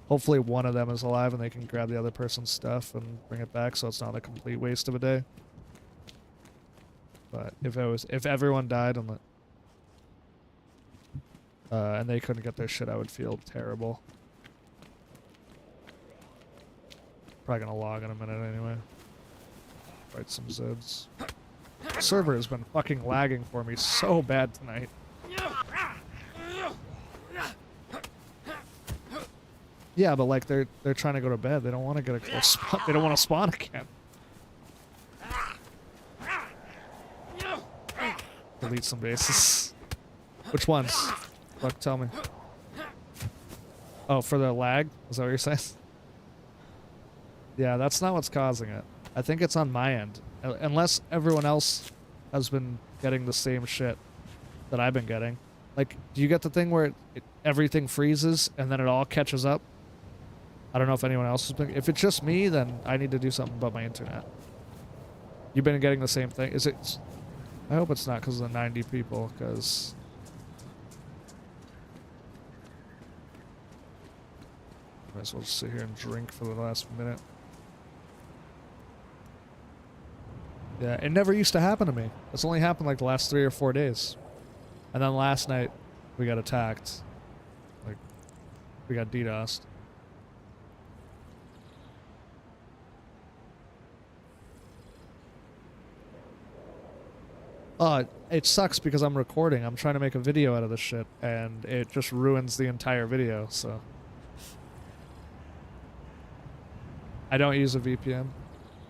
Hopefully one of them is alive and they can grab the other person's stuff and bring it back so it's not a complete waste of a day. But if everyone died and they couldn't get their shit, I would feel terrible. Probably gonna log in a minute anyway. Write some zids. Server has been fucking lagging for me so bad tonight. Yeah, but like they're trying to go to bed. They don't want to get a close spot. They don't want to spawn again. Delete some bases. Which ones? Fuck, tell me. Oh, for the lag? Is that what you're saying? Yeah, that's not what's causing it. I think it's on my end. Unless everyone else has been getting the same shit that I've been getting. Like, do you get the thing where everything freezes and then it all catches up? I don't know if anyone else has been... If it's just me, then I need to do something about my internet. You've been getting the same thing? Is it... I hope it's not because of the 90 people, because... Might as well just sit here and drink for the last minute. Yeah, it never used to happen to me. It's only happened like the last 3 or 4 days. And then last night, we got attacked. Like, we got DDoSed. It sucks because I'm recording. I'm trying to make a video out of this shit, and it just ruins the entire video, so... I don't use a VPN.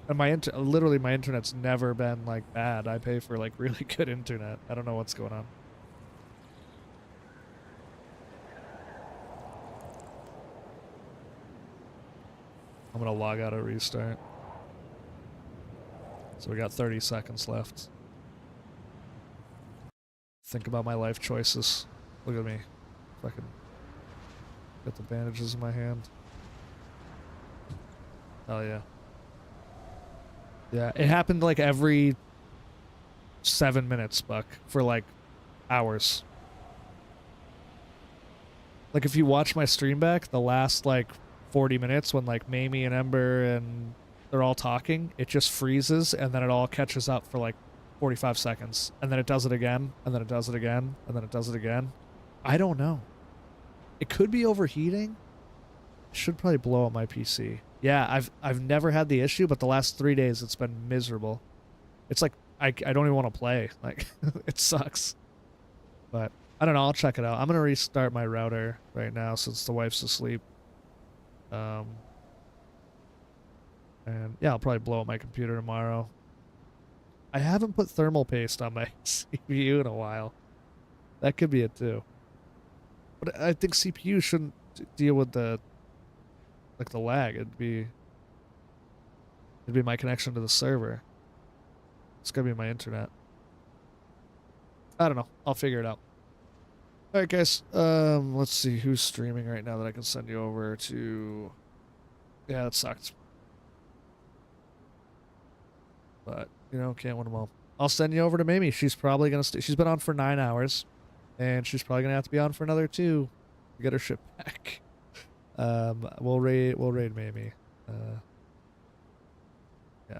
And literally my internet's never been like bad. I pay for like really good internet. I don't know what's going on. I'm gonna log out and restart. So we got 30 seconds left. Think about my life choices. Look at me. Fucking got the bandages in my hand. Oh yeah. Yeah, it happened like every 7 minutes, Buck, for like hours. Like if you watch my stream back, the last like 40 minutes when like Mamie and Ember and they're all talking, it just freezes and then it all catches up for like 45 seconds. And then it does it again, and then it does it again, and then it does it again. I don't know. It could be overheating. Should probably blow up my PC. Yeah, I've never had the issue, but the last 3 days it's been miserable. It's like I don't even want to play. Like it sucks. But I don't know, I'll check it out. I'm gonna restart my router right now since the wife's asleep. And yeah, I'll probably blow up my computer tomorrow. I haven't put thermal paste on my CPU in a while. That could be it too. But I think CPU shouldn't deal with the lag. It'd be my connection to the server. It's gotta be my internet. I don't know. I'll figure it out. Alright guys, let's see who's streaming right now that I can send you over to. Yeah, that sucked. But, you know, can't win them all. I'll send you over to Mamie. She's probably gonna she's been on for 9 hours. And she's probably gonna have to be on for another 2 to get her ship back. We'll raid Mamie. Yeah.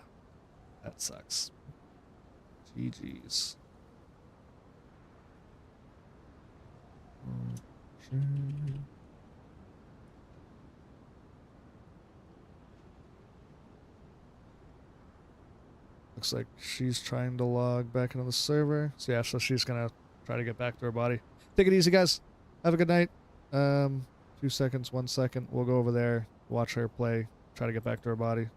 That sucks. GG's. Looks like she's trying to log back into the server. So yeah, so she's gonna try to get back to her body. Take it easy, guys. Have a good night. 2 seconds, 1 second. We'll go over there, watch her play, try to get back to her body.